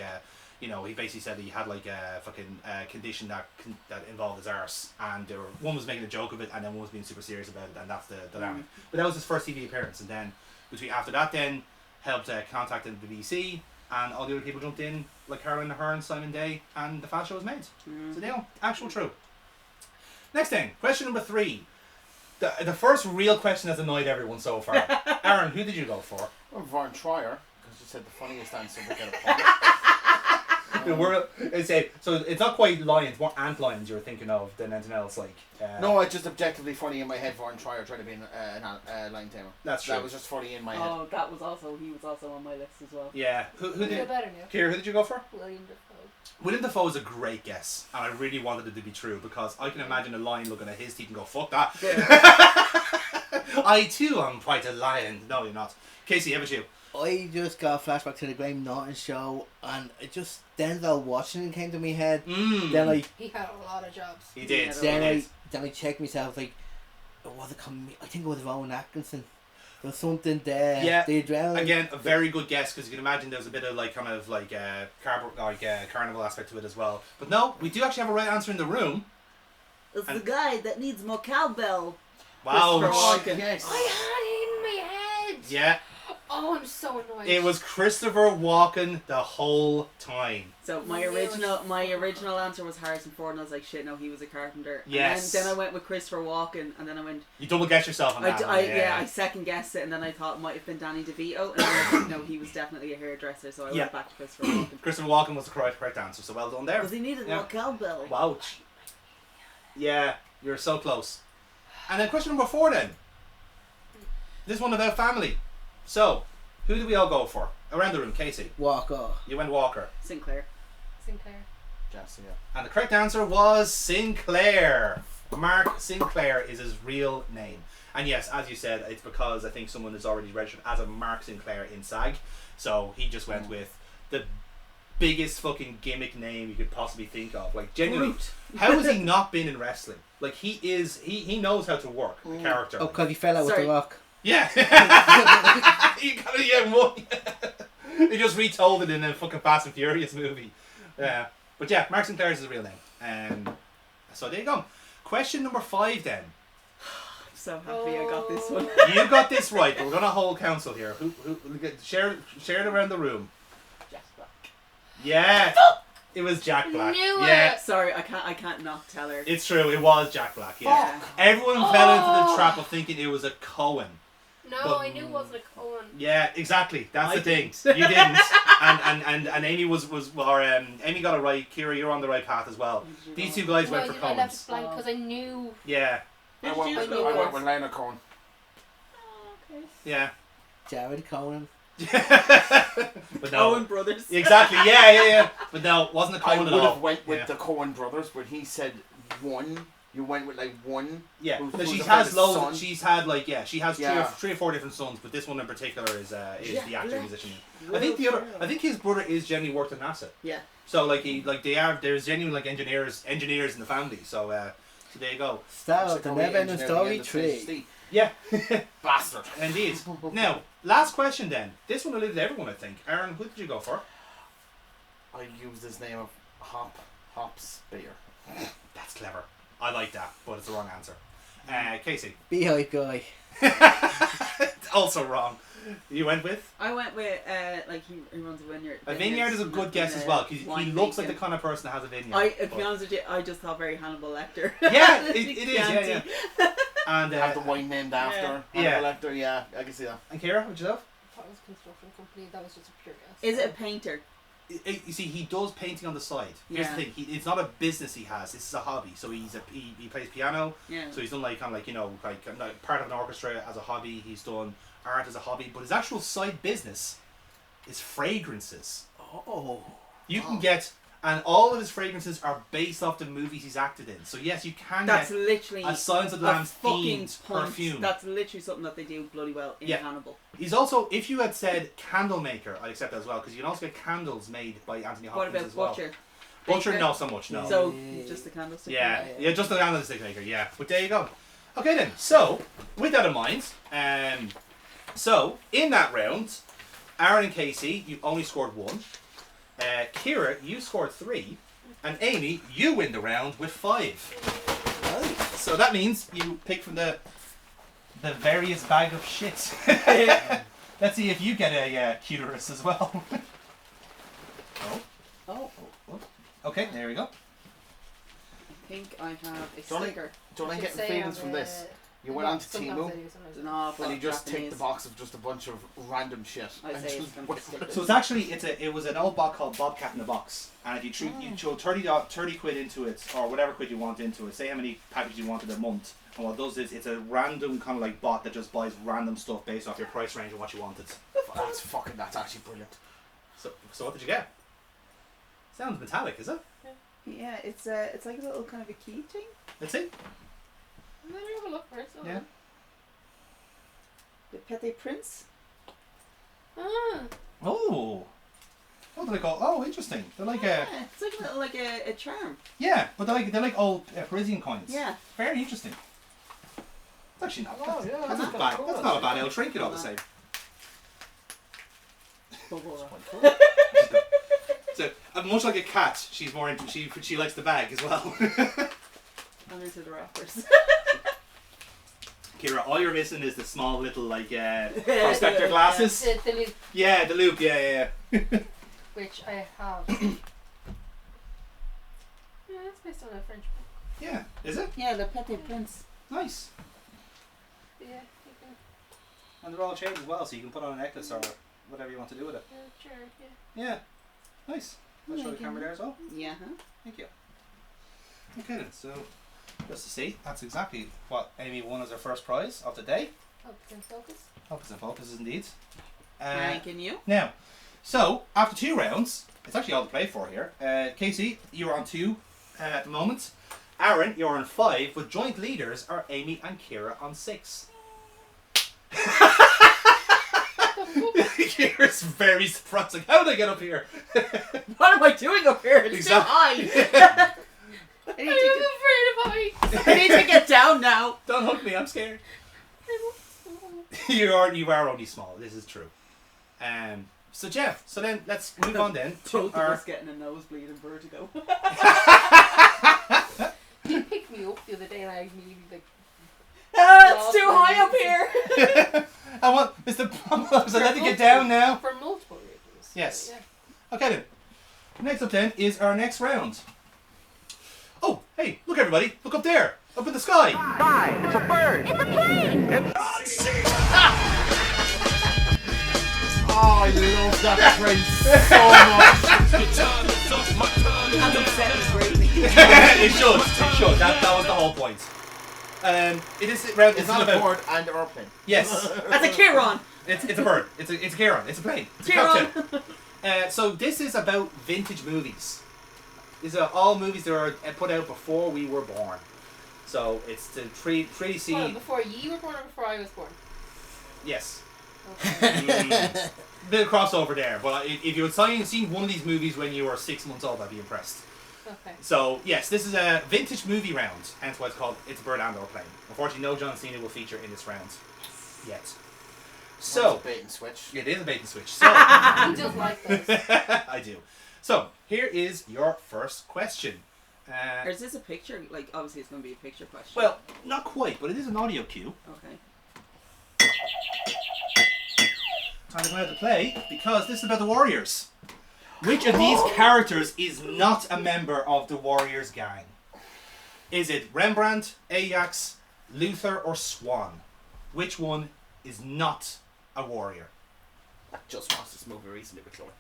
he basically said he had like a fucking condition that involved his arse, and one was making a joke of it, and then one was being super serious about it, and that's the dynamic. But that was his first TV appearance, and then after that, then helped contacted the VC, and all the other people jumped in, like Caroline Aherne, Simon Day, and the Fast Show was made. So actual true. Next thing, question number 3. The first real question that's annoyed everyone so far. Aaron, who did you go for? Well, Vaughn Trier, because you said the funniest answer would get a point. So it's not quite lions, more ant lions you were thinking of than anything else. Like no, it's just objectively funny in my head. Vaughn Trier trying to be a lion tamer. That's true. That was just funny in my head. Oh, he was also on my list as well. Yeah. Who Feel did? better now. Kira, who did you go for? William Dafoe. William Dafoe is a great guess, and I really wanted it to be true because I can imagine a lion looking at his teeth and go, "Fuck that." I too am quite a lion. No, you're not. Casey, how about you? I just got a flashback to the Graham Norton show, and it just Denzel Washington came to my head. Then He had a lot of jobs. He did. then I checked myself, like, was it I think it was Rowan Atkinson. There was something there. Yeah. The adrenaline. Again, a very good guess because you can imagine there's a bit of like kind of like carnival aspect to it as well. But no, we do actually have a right answer in the room. It's the guy that needs more cowbell. Wow. Christopher Walken. Yes. I had it in my head. Yeah. Oh, I'm so annoyed. It was Christopher Walken the whole time. So my original answer was Harrison Ford, and I was like, shit, no, he was a carpenter. Yes. And then I went with Christopher Walken, and then I went. You double guess yourself on that. I second guessed it, and then I thought it might have been Danny DeVito, and then I was like, no, he was definitely a hairdresser, so I went back to Christopher Walken. Christopher Walken was the correct answer, so well done there. Because he needed more cowbell. Wow. Yeah, you're so close. And then question number 4 then. This one about family. So, who did we all go for? Around the room, Casey. Walker. You went Walker. Sinclair. Jesse, yeah. And the correct answer was Sinclair. Mark Sinclair is his real name. And yes, as you said, it's because I think someone is already registered as a Mark Sinclair in SAG. So he just went with the biggest fucking gimmick name you could possibly think of. Like, genuinely, how has he not been in wrestling? Like, he knows how to work the character. Oh, because he fell out with The Rock. Yeah. He just retold it in a fucking Fast and Furious movie. Yeah. But yeah, Mark Sinclair is his real name. So there you go. Question number 5 then. I'm so happy I got this one. You got this right, but we're gonna hold council here. Who share it around the room. Jack Black. Yeah. It was Jack Black. Knew yeah. it. Sorry, I can't not tell her. It's true, it was Jack Black, yeah. Everyone fell into the trap of thinking it was a Cohen. No, But- I knew it wasn't a Cohen. Yeah, exactly. That's I the thing. didn't. You didn't. And Amy Amy got it right. Kira, you're on the right path as well. These two guys No, I went for did. I left Cohens. it blank because I knew. Yeah. I went with Leonard Cohen. Yeah. Jared Cohen. But no. Owen Brothers. Exactly. Yeah. But no, it wasn't a I Cohen would at all. have went with the Cohen brothers, but he said one. You went with like one. Yeah, who's no, she the has son. loads. She's had like she has three or four different sons, but this one in particular is the actor musician. I think his brother is genuinely worked at NASA. Yeah. So there's genuine like engineers in the family. So there you go. Star of the Never Ending Story 3. Yeah, Bastard. indeed. Now, last question then. This one alluded to everyone, I think. Aaron, who did you go for? I used his name of Hops Beer. That's clever. I like that, but it's the wrong answer. Casey. Beehive Guy. Also wrong. You went with? I went with he runs a vineyard. A vineyard is a good guess as well because he looks like the kind of person that has a vineyard. To be honest with you, I just thought very Hannibal Lecter. Yeah, it is. Yeah. And Have the wine named after. Yeah. Lecter, yeah, I can see that. And Kira, what'd you have? I thought it was a construction company. That was just a pure guess. Is it a painter? You see, he does painting on the side. Here's Yeah. the thing: it's not a business he has. This is a hobby. So he plays piano. Yeah. So he's done like part of an orchestra as a hobby. He's done art as a hobby, but his actual side business is fragrances. Oh, Oh. You can get, and all of his fragrances are based off the movies he's acted in. So yes, you can That's get literally a Silence of the a Lambs fucking themed point. perfume. That's literally something that they do bloody well in Yeah. Hannibal. He's also, if you had said candle maker, I'd accept that as well, because you can also get candles made by Anthony What Hopkins about as well. Butcher? Butcher, Baker? not so much, no. So, just the candlestick? Yeah, just the candlestick maker, yeah. But there you go. Okay then, so, with that in mind, so, in that round, Aaron and Casey, you only scored 1. Kira, you scored 3. And Amy, you win the round with 5. Nice. So that means you pick from the various bag of shit. Let's see if you get a cuterus as well. Oh. Okay, there we go. I think I have a Don't I- sticker. Don't I get the feelings from this? You went onto Temu There's an awful and lot you of just ticked the Japanese. box of just a bunch of random shit. I'd and say just it's from went- the stickers. So it's actually it was an old box called Bobcat in the Box, and if you you throw 30 quid into it, or whatever quid you want into it, say how many packages you wanted a month, and what it does is it's a random kind of like bot that just buys random stuff based off your price range and what you wanted. That's actually brilliant. So what did you get? Sounds metallic, is it? Yeah, it's like a little kind of a key thing. Let's see. Let me have a look first. Yeah. The Petit Prince. Ah. Oh, what do they call? Oh, interesting. They're like Yeah, it's like a little like a charm. but they're like old Parisian coins. Yeah. Very interesting. It's actually not. Oh, yeah, that's that's not bad. cool. That's not a bad old trinket all the same. So much like a cat, she's more into she likes the bag as well. I'm into the wrappers. Kira, all you're missing is the small little like prospector glasses. The loop, Yeah, the loop. Yeah. which I have. Yeah, it's based on a French book. Yeah, is it? Yeah, the Petit Prince. Nice. Yeah, you can. And they're all chains as well, so you can put on a necklace or whatever you want to do with it. Sure, yeah. Yeah, nice. I'll show the camera there as well. Yeah. Thank you. Okay then, so just to see, that's exactly what Amy won as her first prize of the day. Focus and focus. Focus and focus indeed. Thanking you. Now, so after 2 rounds, it's actually all to play for here. Casey, you're on 2 at the moment. Aaron, you're on 5, with joint leaders are Amy and Kira on 6. Kira's very surprised. Like, how did I get up here? What am I doing up here? It's too high. I I'm afraid of heights. I need to get down now. Don't hook me, I'm scared. you are only small, this is true. So Jeff, so then let's move on then to Both of our... us getting a nosebleed and vertigo. You picked me up the other day and I immediately like. It's too high up here. I want Mr. Pummels, I let you get down now. For multiple reasons. Yes. Yeah. Okay then. Next up then is our next round. Oh, hey, look everybody, look up there, up in the sky. It's a bird. It's a plane. Oh, I love that prince so much. I'm upset with Brady. It should. That was the whole point. It is round. It's not a about bird and an airplane. Yes. That's a Chiron. It's a bird. It's a Chiron. It's a plane. It's a Chiron. cocktail. So this is about vintage movies. These are all movies that are put out before we were born. So it's to really see. Well, before you were born or before I was born? Yes. Okay. Bit of crossover there, but if you had seen one of these movies when you were 6 months old, I'd be impressed. Okay. So yes, this is a vintage movie round, hence why it's called It's a Bird and or Plane. Unfortunately, no John Cena will feature in this round yet. So It's a bait and switch. it is a bait and switch. So He does like those. I do. So here is your first question. Or is this a picture? Like, obviously it's going to be a picture question. Well, not quite, but it is an audio cue. Okay. Time to go out to play because this is about the Warriors. Which of these characters is not a member of the Warriors gang? Is it Rembrandt, Ajax, Luther, or Swan? Which one is not a warrior? I just watched this movie recently with Chloe.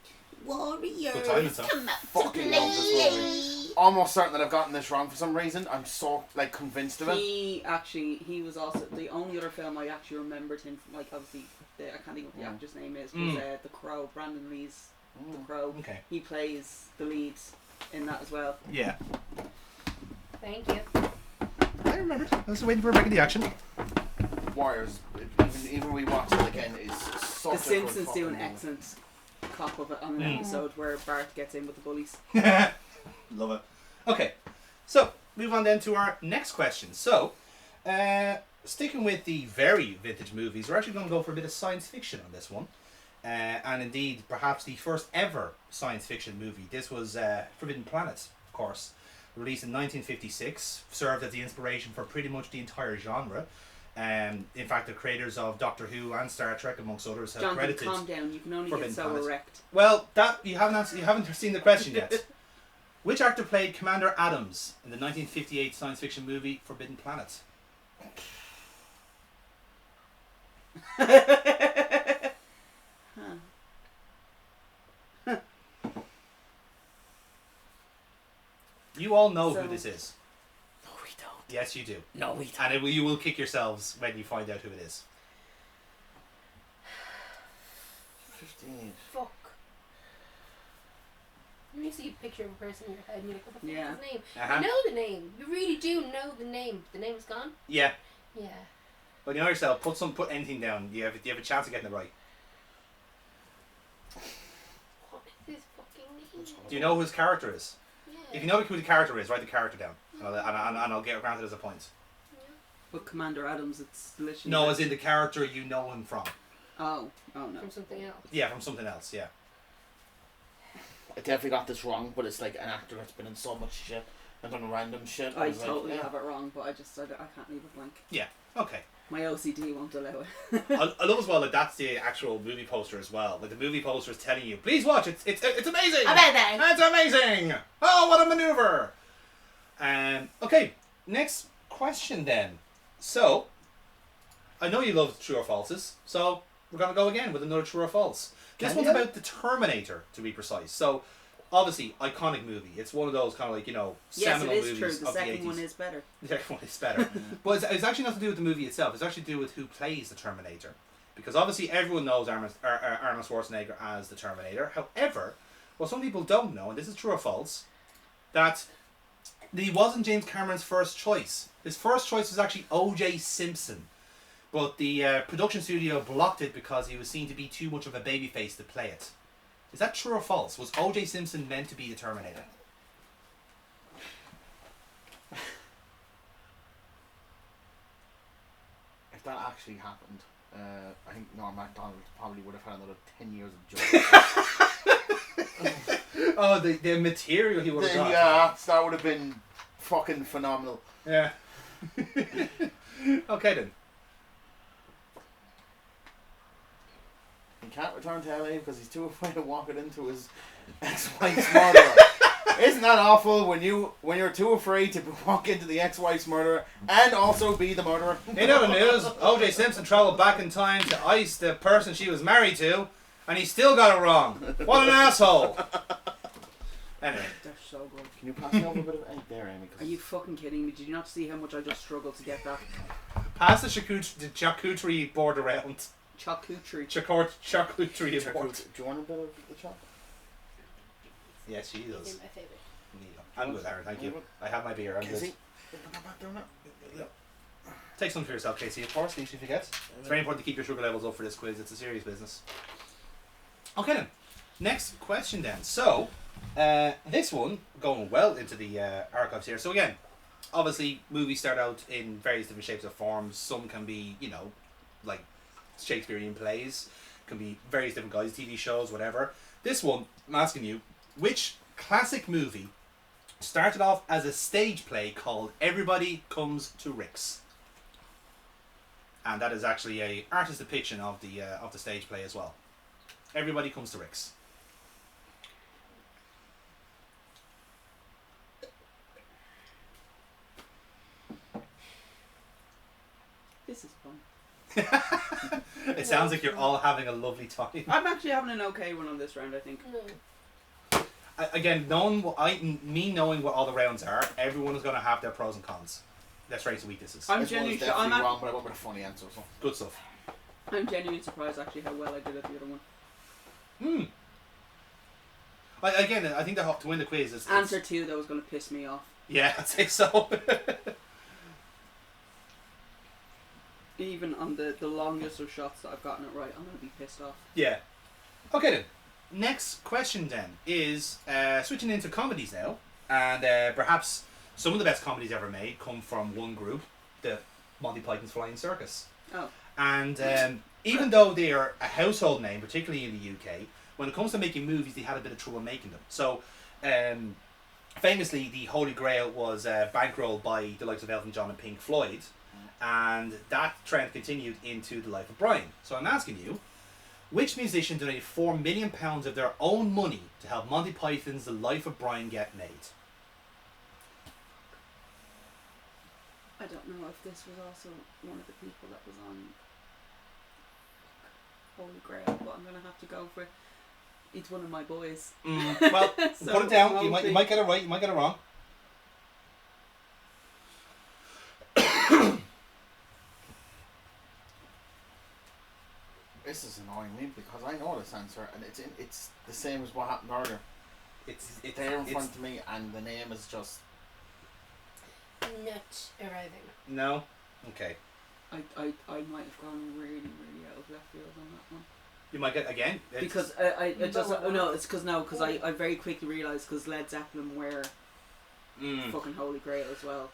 Warriors. Good timing, so. Fucking love this movie. Almost certain that I've gotten this wrong for some reason. I'm so convinced of it. He was also the only other film I actually remembered him from, like, obviously I can't think of what the actor's name is, was The Crow, Brandon Lee's The Crow. Okay. He plays the lead in that as well. Yeah. Thank you. I remembered. I was waiting for a break in the action. Warriors, even we watch it again, is such The a Simpsons good do an fucking excellent cop of it on an episode where Bart gets in with the bullies. Love it. Okay, so move on then to our next question. So, sticking with the very vintage movies, we're actually going to go for a bit of science fiction on this one. And indeed, perhaps the first ever science fiction movie. This was Forbidden Planet, of course, released in 1956, served as the inspiration for pretty much the entire genre. In fact, the creators of Doctor Who and Star Trek, amongst others, have Jonathan, credited. calm down. You can only Forbidden get so Planet. erect. Well, that you haven't seen the question yet. Which actor played Commander Adams in the 1958 science fiction movie Forbidden Planet? You all know who this is. No, we don't. Yes, you do. No, we don't. And you will kick yourselves when you find out who it is. 15. Fuck. When you see a picture of a person in your head and you're like, what the fuck Yeah. is his name? Uh-huh. You know the name. You really do know the name. The name is gone? Yeah. Yeah. When you know yourself, put anything down. You have a chance of getting it right. What is his fucking name? Do you know who his character is? Yeah. If you know who the character is, write the character down, and I'll get granted as a point. With Commander Adams, it's literally... No, as in the character you know him from. Oh no. From something else. Yeah, from something else. Yeah. I definitely got this wrong, but it's like an actor that's been in so much shit and done random shit. I was like, totally yeah. have it wrong, but I can't leave it blank. Yeah. Okay. My OCD won't allow it. I love as well that that's the actual movie poster as well. Like the movie poster is telling you, please watch. It's amazing. Amazing. It's amazing. Oh, what a maneuver. Okay. Next question then. So, I know you love true or falses, so we're gonna go again with another true or false. This one's about the Terminator, to be precise. So, obviously, iconic movie. It's one of those kind of like, Yes, seminal it is movies true. The of the second 80s. one is better. The second one is better. But it's actually not to do with the movie itself. It's actually to do with who plays the Terminator. Because obviously everyone knows Arnold Schwarzenegger as the Terminator. However, what some people don't know, and this is true or false, that he wasn't James Cameron's first choice. His first choice was actually O.J. Simpson. But the production studio blocked it because he was seen to be too much of a babyface to play it. Is that true or false? Was O.J. Simpson meant to be the Terminator? If that actually happened, I think Norm MacDonald probably would have had another 10 years of job. Oh, the material he would have got. Yeah, that would have been fucking phenomenal. Yeah. Okay then. He can't return to LA because he's too afraid of walking into his ex-wife's murderer. Isn't that awful when you're too afraid to walk into the ex-wife's murderer and also be the murderer? In other news, O.J. Simpson travelled back in time to ice the person she was married to, and he still got it wrong. What an asshole! Anyway. They're so good. Can you pass me over a bit of egg there, Amy? Are you fucking kidding me? Did you not see how much I just struggled to get that? Pass the charcuterie board around. Charcuterie. Charcuterie board. Do you want a bit of the chocolate? Yes, she They're does. my favourite. I'm good, Aaron, thank you. I have my beer, I'm good. Casey? Take some for yourself, Casey, of course, if you forget. It's very important to keep your sugar levels up for this quiz, it's a serious business. Okay then, next question then. So, this one, going well into the archives here. So again, obviously movies start out in various different shapes or forms. Some can be, like Shakespearean plays, can be various different guys, TV shows, whatever. This one, I'm asking you, which classic movie started off as a stage play called Everybody Comes to Rick's? And that is actually a artist depiction of the stage play as well. Everybody Comes to Rick's. This is fun. It sounds like you're all having a lovely time. I'm actually having an okay one on this round, I think. No. Again, knowing what all the rounds are, everyone is going to have their pros and cons. Their strengths and weaknesses. I'm This one's genuinely definitely wrong, but I went with a funny answer. So. Good stuff. I'm genuinely surprised actually how well I did at the other one. Again, I think to win the quiz is... Answer 2, though, was going to piss me off. Yeah, I'd say so. Even on the longest of shots that I've gotten it right, I'm going to be pissed off. Yeah. Okay then. Next question then is switching into comedies now, and perhaps some of the best comedies ever made come from one group, the Monty Python's Flying Circus. Oh. And even though they are a household name, particularly in the UK, when it comes to making movies, they had a bit of trouble making them. So, famously, the Holy Grail was bankrolled by the likes of Elton John and Pink Floyd, and that trend continued into The Life of Brian. So I'm asking you, which musician donated £4 million of their own money to help Monty Python's The Life of Brian get made? I don't know if this was also one of the people that was on Holy Grail, but I'm going to have to go for it. It's one of my boys. Well, So put it down. it You won't might get it right. You might get it wrong. This is annoying me because I know this answer and it's the same as what happened earlier. It's there in front of me and the name is just Not arriving. No? Okay. I might have gone really, really out of left field on that one. You might get again. Because I very quickly realised because Led Zeppelin were fucking Holy Grail as well.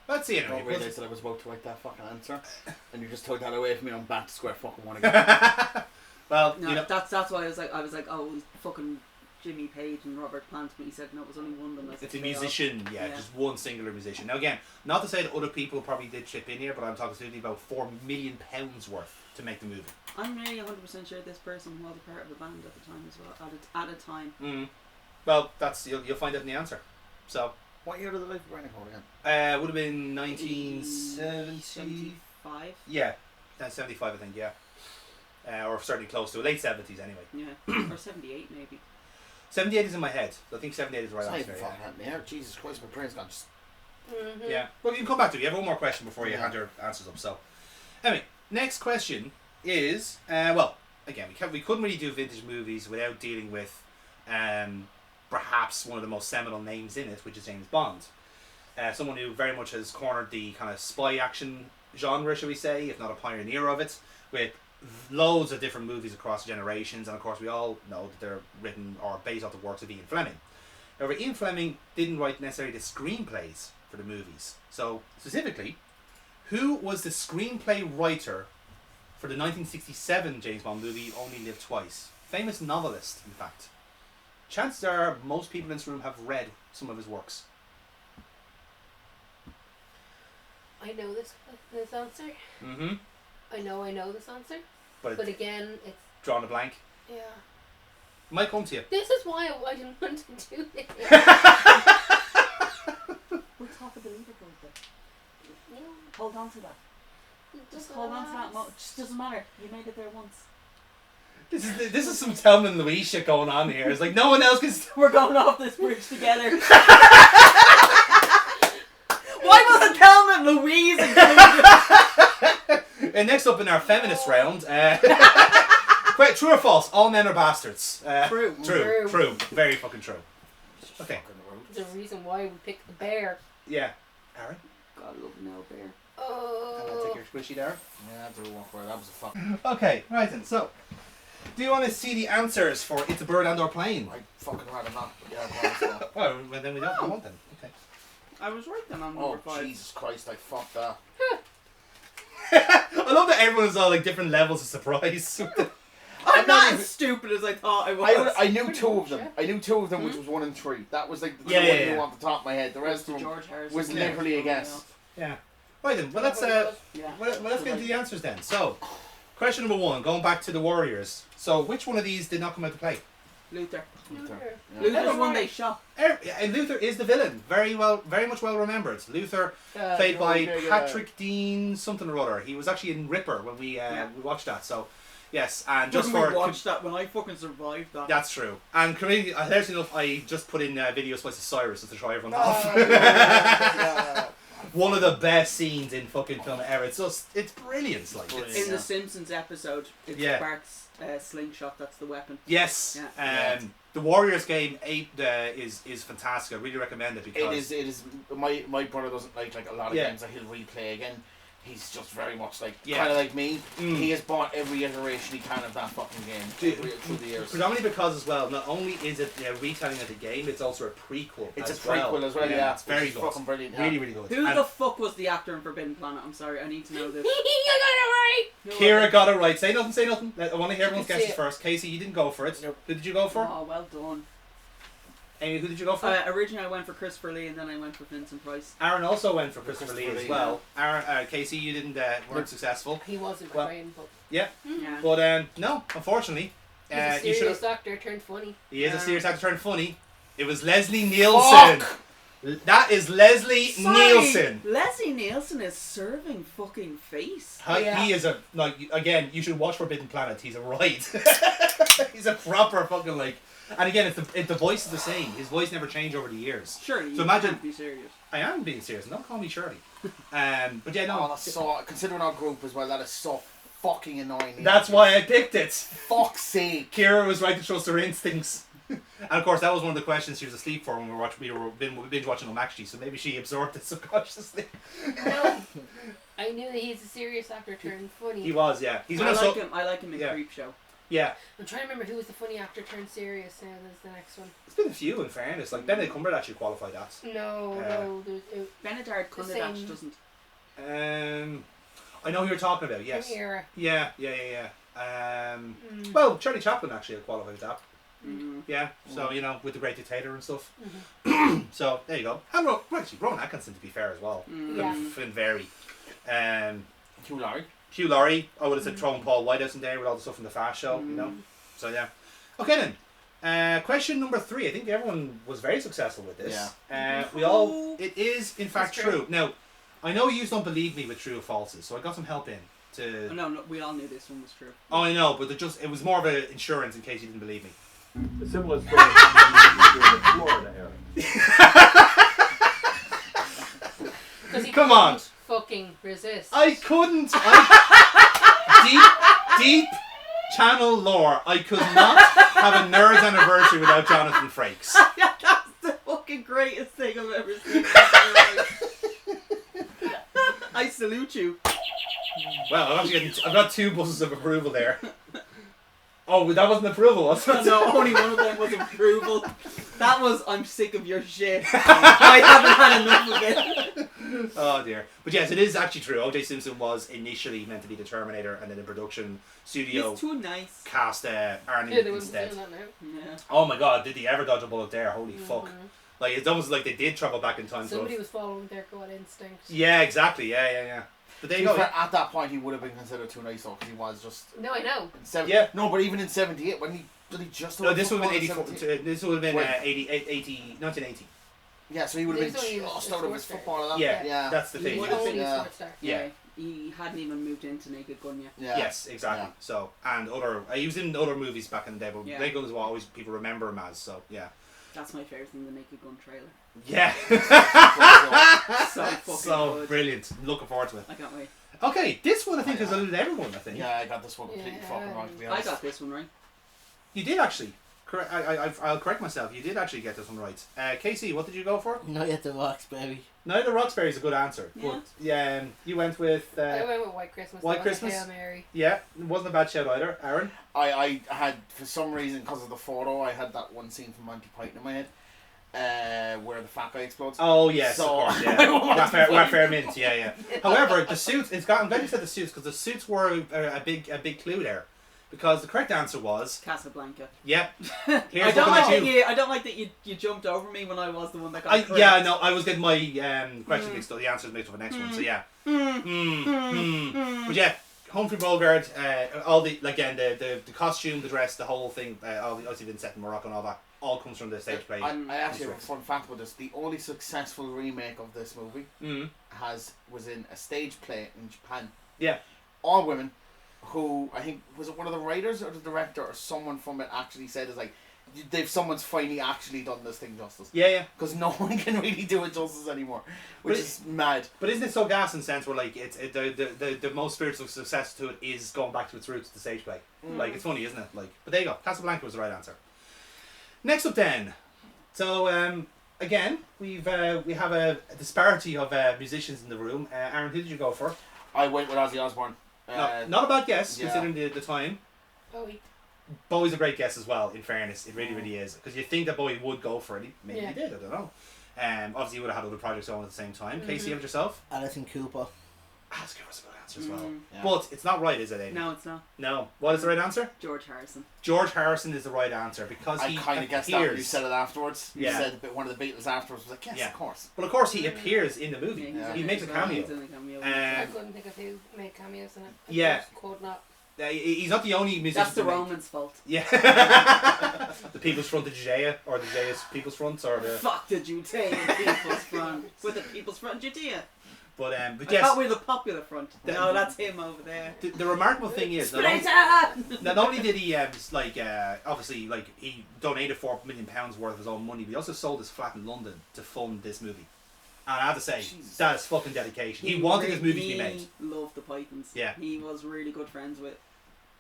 Let's see I anyway. didn't realise that I was about to write that fucking answer and you just took that away from me. I'm back to square fucking one again. Well, No, you know, that's why I was like, oh, it was fucking Jimmy Page and Robert Plant, but he said no, it was only one of them. it's a musician, yeah, just one singular musician. Now again, not to say that other people probably did chip in here, but I'm talking specifically about £4 million worth to make the movie. I'm really 100% sure this person was a part of a band at the time as well. At a time. Well, that's you'll find out in the answer. So, What year did The Life of Brian come again? would have been 1970. 75. Yeah, 1975, I think. Yeah, or certainly close to it. Late 70s, anyway. Yeah, or 78 maybe. 78 is in my head. I think 78 is the right It's not answer. even fucking happening here. Jesus Christ, my brain's gone just... Mm-hmm. Yeah. Well, you can come back to it. You have one more question before you Yeah. hand your answers up. So, anyway, next question is, well, again, we couldn't really do vintage movies without dealing with perhaps one of the most seminal names in it, which is James Bond. Someone who very much has cornered the kind of spy action genre, shall we say, if not a pioneer of it, with loads of different movies across generations, and of course we all know that they're written or based off the works of Ian Fleming. However, Ian Fleming didn't write necessarily the screenplays for the movies. So, specifically, who was the screenplay writer for the 1967 James Bond movie Only Live Twice? Famous novelist, in fact. Chances are most people in this room have read some of his works. I know this answer. Mm-hmm. I know this answer. But again, it's... drawn a blank. Yeah. Might come to you. This is why I didn't want to do this. We'll talk about the Liverpool bit. Yeah. Hold on to that. Just hold on to that. Just doesn't matter. You made it there once. This is some Thelma and Louise shit going on here. It's like no one else can... We're going off this bridge together. Why wasn't Thelma and Louise included? And next up in our feminist round, wait, true or false? All men are bastards. True. True. Very fucking true. Okay. The reason why we picked the bear. Yeah. Aaron? God, I love no bear. Can I Oh. take your squishy there? Yeah, I do walk away. That was a fucking... Okay, right then. So, do you want to see the answers for It's a Bird and or Plane? I fucking rather not. But yeah, go on, so. Well, then we don't want them. Okay. I was right then on Oh, number 5. Jesus Christ, I fucked that. I love that everyone's all like different levels of surprise. I'm not as stupid as I thought I was. I knew two of them. I knew two of them, which was 1 and 3. That was like the two I knew off the top of my head. The rest of them George Harrison was literally a guess. Yeah. Right then. Well, let's let's get into the answers then. So, question number 1, going back to the Warriors. So, which one of these did not come out to play? Luther. Yeah. Luther's one they shot. And Luther is the villain. Very much well remembered. Luther, played by Patrick Dean something or other. He was actually in Ripper when we watched that. So, yes, and just When for we watched that when I fucking survived that. that's true. And hilarious enough, I just put in Video Slice of Cyrus just to try everyone off. One of the best scenes in fucking film ever. It's brilliant. Like In the Simpsons episode, it's Yeah. Bart's slingshot. That's the weapon. Yes. Yeah. The Warriors game is fantastic. I really recommend it because it is. My brother doesn't like a lot of games that he'll replay again. He's just very much like kind of like me. He has bought every iteration he can of that fucking game through the years. Predominantly because as well, not only is it a retelling of the game, it's also a prequel. It's a prequel as well. Yeah, it's very good. Fucking brilliant. Really, really good. Who the fuck was the actor in Forbidden Planet? I'm sorry, I need to know this. I got it right. Kira got it right. Say nothing. Say nothing. I want to hear everyone's guesses first. Casey, you didn't go for it. Nope. Who did you go for? Oh, well done. Amy, who did you go for? Originally, I went for Christopher Lee, and then I went for Vincent Price. Aaron also went for Christopher Lee as well. Aaron, Casey, you didn't weren't successful. He wasn't crying, but yeah. Yeah. But no, unfortunately, he's a serious actor turned funny. He is a serious actor turned funny. It was Leslie Nielsen. That is Leslie Nielsen. Leslie Nielsen is serving fucking face. He is a again. You should watch Forbidden Planet. He's a right. He's a proper fucking like. And again, if the voice is the same, his voice never changed over the years. Surely, so imagine. Can't be serious. I am being serious. Don't call me Shirley. But yeah, no. Oh, that's so considering our group as well. That is so fucking annoying. That's why I picked it. Fuck's sake. Kira was right to trust her instincts. And of course, that was one of the questions she was asleep for when we were binge watching them actually. So maybe she absorbed it subconsciously. No, I knew that he's a serious actor turned funny. He was, yeah. I like him in Creep Show. Yeah. I'm trying to remember who was the funny actor turned serious. Now there's the next one. There's been a few, in fairness. Like Benedict Cumberbatch actually qualified that. No. Benedict Cumberbatch doesn't. I know who you're talking about. Yes. Era. Yeah. Well, Charlie Chaplin actually qualified that. Mm-hmm. Yeah. So with the Great Dictator and stuff. So there you go. And Rowan Atkinson, to be fair, as well. Can vary. Hugh Laurie, I would have said throwing Paul Whitehouse in there with all the stuff from the Fast Show, So yeah. Okay then. Question number 3. I think everyone was very successful with this. Yeah. It is in fact true. Now, I know you don't believe me with true or falses, so I got some help in to. No, we all knew this one was true. Oh, I know, but it was more of an insurance in case you didn't believe me. The simplest story is the Florida area. Because he Come on. Fucking resist. I couldn't. Deep channel lore. I could not have a nerd's anniversary without Jonathan Frakes. That's the fucking greatest thing I've ever seen. I salute you. Well, I've got 2 buses of approval there. Oh, that wasn't approval, was it? No, only one of them was approval. That was, I'm sick of your shit. I haven't had enough of it. Oh dear. But yes, it is actually true. O.J. Simpson was initially meant to be the Terminator, and then the production studio He's too nice. cast Arnie instead. Doing that now. Yeah. Oh my god, did he ever dodge a bullet there? Holy fuck. Like, it's almost like they did travel back in time. Somebody was following their gut instinct. Yeah, exactly. Yeah. But there you go. At that point, he would have been considered too nice, though, because he was just. No, I know. No, but even in '78, when did he just? No, this would have been 84. This would have been 1980. Yeah, so he would have been just out of his football. And yeah, that's the thing. He was only a sports star. Yeah. He hadn't even moved into Naked Gun yet. Yeah. Yes, exactly. Yeah. So, and he was in other movies back in the day, but Naked Gun is what always people remember him as. So, yeah. That's my favourite thing, the Naked Gun trailer. Yeah. So fucking good. Brilliant. Looking forward to it. I can't wait. Okay, this one I think has eluded everyone, I think. Yeah, I got this one completely fucking wrong, to be honest. I got this one right. You did actually. Correct. I'll correct myself. You did actually get this one right. Casey, what did you go for? Not yet the Roxbury. No, the Roxbury is a good answer. Yeah. But yeah, you went with. I went with White Christmas. White Christmas. Hail Mary. Yeah, it wasn't a bad shout either. Aaron. I had, for some reason, because of the photo, I had that one scene from Monty Python in my head. Where the fat guy explodes. Oh yes, of course, yeah. Wayfair Mint, yeah. However, the suits. I'm glad you said the suits because the suits were a big clue there, because the correct answer was Casablanca. Yeah. I don't like that you jumped over me when I was the one that got correct. Yeah, no, I was getting my question mixed up. The answers mixed up for the next one. So yeah. But yeah. Humphrey Bogart, all the the costume, the dress, the whole thing, obviously been set in Morocco and all that, all comes from the stage play. I actually have a fun fact about this. The only successful remake of this movie was in a stage play in Japan. Yeah. All women, who I think was it one of the writers or the director or someone from it actually said is like, someone's finally actually done this thing justice. Yeah. Because no one can really do it justice anymore, which is mad. But isn't it so gas in the sense where like the most spiritual success to it is going back to its roots, the stage play. Like it's funny, isn't it? Like, but there you go. Casablanca was the right answer. Next up then, so again we have a disparity of musicians in the room. Aaron, who did you go for? I went with Ozzy Osbourne. Not a bad guess yeah. considering the time. Bowie. Bowie's a great guess as well. In fairness, it really is, because you think that Bowie would go for it. Maybe he did. I don't know. Obviously, he would have had other projects on at the same time. Casey, have yourself? Alison Cooper. That's a good answer as well. Yeah. But it's not right, is it, Amy? No, it's not. No. What is the right answer? George Harrison. George Harrison is the right answer because I he kind of guessed that when you said it afterwards. You Yeah. said one of the Beatles afterwards. I was like, yes, of course. Well, of course, he appears in the movie. Yeah, He makes a cameo. He's in a cameo. I couldn't think of who made cameos in it. I Yeah. just could not. He's not the only musician. That's the Romans' fault. Yeah. The People's Front of Judea, or the Judea's People's Front, or the. Fuck the Judean People's Front. With the People's Front Judea. But I yes. thought we were the Popular Front. No, that's him over there. The remarkable thing is, not only did he obviously he donated £4 million worth of his own money, but he also sold his flat in London to fund this movie. And I have to say, that is fucking dedication. He wanted this movie to be made. He loved the Pythons. Yeah. He was really good friends with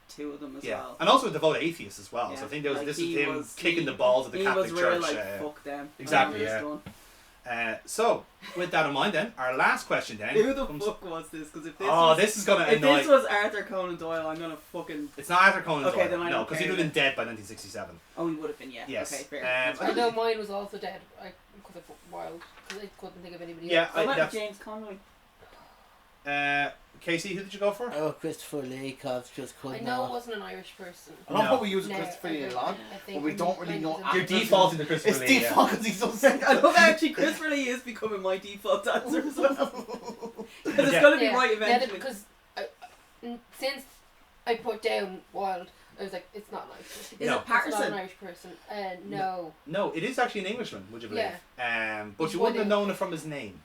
two of them as well. And also a devout atheist as well. Yeah. So I think this was he him was- kicking the balls of the Catholic He was Church. real fuck them. Exactly, I'm yeah. done. So, with that in mind then, our last question then. Who the fuck was this? Because if this this is going to if annoy... this was Arthur Conan Doyle, I'm going to fucking... It's not Arthur Conan Okay, Doyle. then I No, don't because he care would have been then. dead by 1967. Oh, he would have been, yeah. Yes. Okay, fair. I I know mine was also dead. Because I put wild. Because I couldn't think of anybody Yeah, else. What about that's- James Conroy? Casey, who did you go for? Oh, Christopher Lee, cause just I couldn't. know it wasn't an Irish person. I love No. how we use No, Christopher I Lee a don't- lot, I think but we don't really mine know was a- You're actors. defaulting to Christopher It's Lee. yeah. default because he's so sick. I love actually Christopher Lee is becoming my default answer as well. Because it's Yeah. going to be Yeah. right Yeah, eventually. because since I put down wild, I was like, it's not nice. Is No. it It's not Patterson? an Irish person. No. No, it is actually an Englishman, would you believe? But He's you wouldn't have one known it from his name.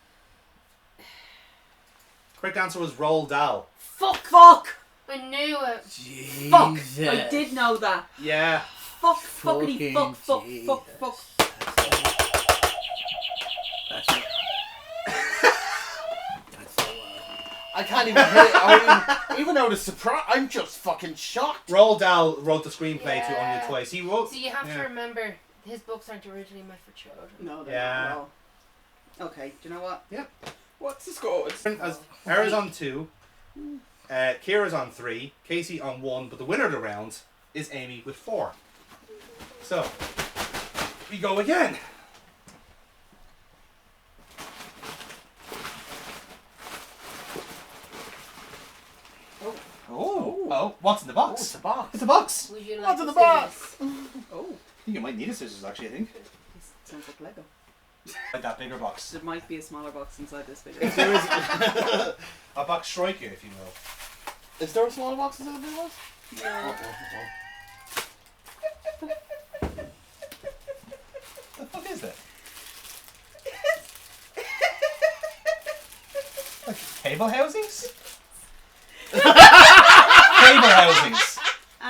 Correct answer was Roald Dahl. Fuck! I knew it. Jesus. Fuck! I did know that. Yeah. Fuck, fuckity, fuck, fuck, Jesus. fuck, fuck. I can't even hear it. I mean, even though the surprise, I'm just fucking shocked. Roald Dahl wrote the screenplay to Yeah. Onion Twice. He wrote. So you have yeah. to remember, his books aren't originally meant for children. No, they're Yeah. not at all. Okay, do you know what? Yeah. What's the score? As Aaron's on 2, Kira's on 3, Casey on 1, but the winner of the round is Amy with 4. So, we go again. Oh, what's in the box? Oh, it's a box. It's a box. Would you like What's in to the see box? this? Oh, I think you might need a scissors actually, I think. this sounds like Lego. Like that bigger box. There might be a smaller box inside this video. If there is, A box striker, if you will. is there a smaller box instead of the big box? No. The fuck is that? Like cable housings? Cable housings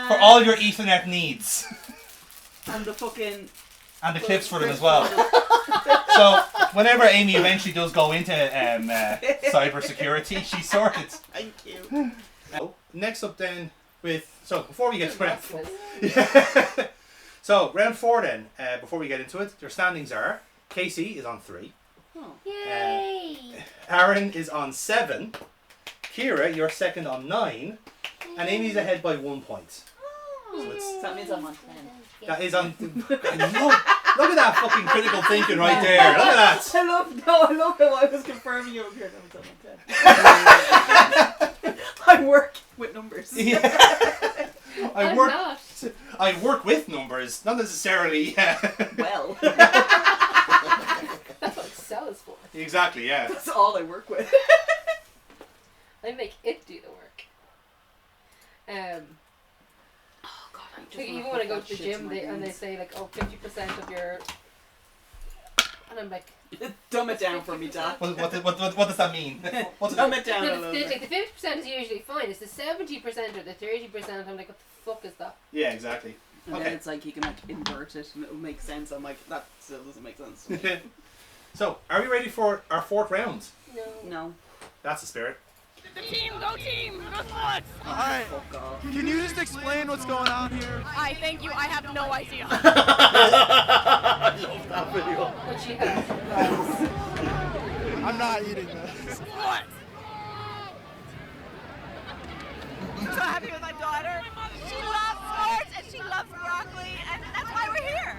for all your Ethernet needs, And the fucking... and the clips for them as well. So whenever Amy eventually does go into cyber security, she's sorted. Thank you. Next up then so before we get to round Maximus. so round 4 then, before we get into it, their standings are Casey is on 3, Oh. Yay! Aaron is on 7, Kira, you're second on 9, and Amy's ahead by 1 point. So it's, That means I'm on 10. that is on. Look at that fucking critical thinking right there. Look at that. I love how I was confirming you over here. That was on 10. I work with numbers. Yeah. I'm work. not. I work with numbers, not necessarily. Well, That's what Excel is for. Exactly. Yeah. that's all I work with. I make it do the work. Oh God, I just Like wanna even when I put go that to the shit gym my and they veins. say like, oh, 50% of your... And I'm like... Dumb it down for me, Dad. What does that mean? What's Dumb it down a No, little the bit. 50% is usually fine. It's the 70% or the 30%. I'm like, what the fuck is that? Yeah, exactly. And Okay. then it's like you can like invert it and it'll make sense. I'm like, that still doesn't make sense to me. So, are we ready for our fourth round? No. That's the spirit. Team, go team! Go sports! Alright, Fuck off. can you just explain what's going on here? I thank you, I have no idea. I love that video. But she has. I'm not eating this. What? I'm so happy with my daughter. She loves sports and she loves broccoli, and that's why we're here.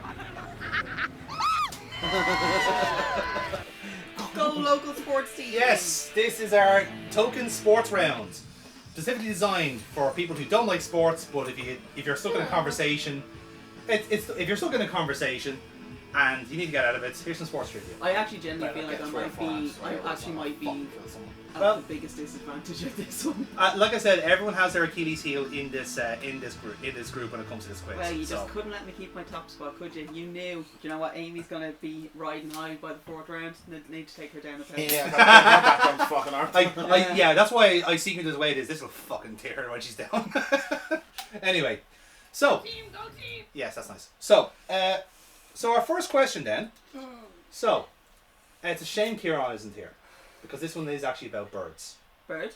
Go local sports team. Yes, this is our token sports round, specifically designed for people who don't like sports. But if you're stuck in a conversation, if you're stuck in a conversation and you need to get out of it, here's some sports trivia. I actually genuinely feel like I actually might be at the biggest disadvantage of this one. Like I said, everyone has their Achilles heel in this group when it comes to this quiz. Well, you just couldn't let me keep my top spot, could you? You knew. You know what? Amy's gonna be riding high by the fourth round. Need to take her down a peg. Yeah, that background's fucking hard. Yeah, that's why I see her this way. This will fucking tear her when she's down. Anyway, so Team, go team! yes, that's nice. So our first question then. So, it's a shame Kieran isn't here, because this one is actually about birds. Bird?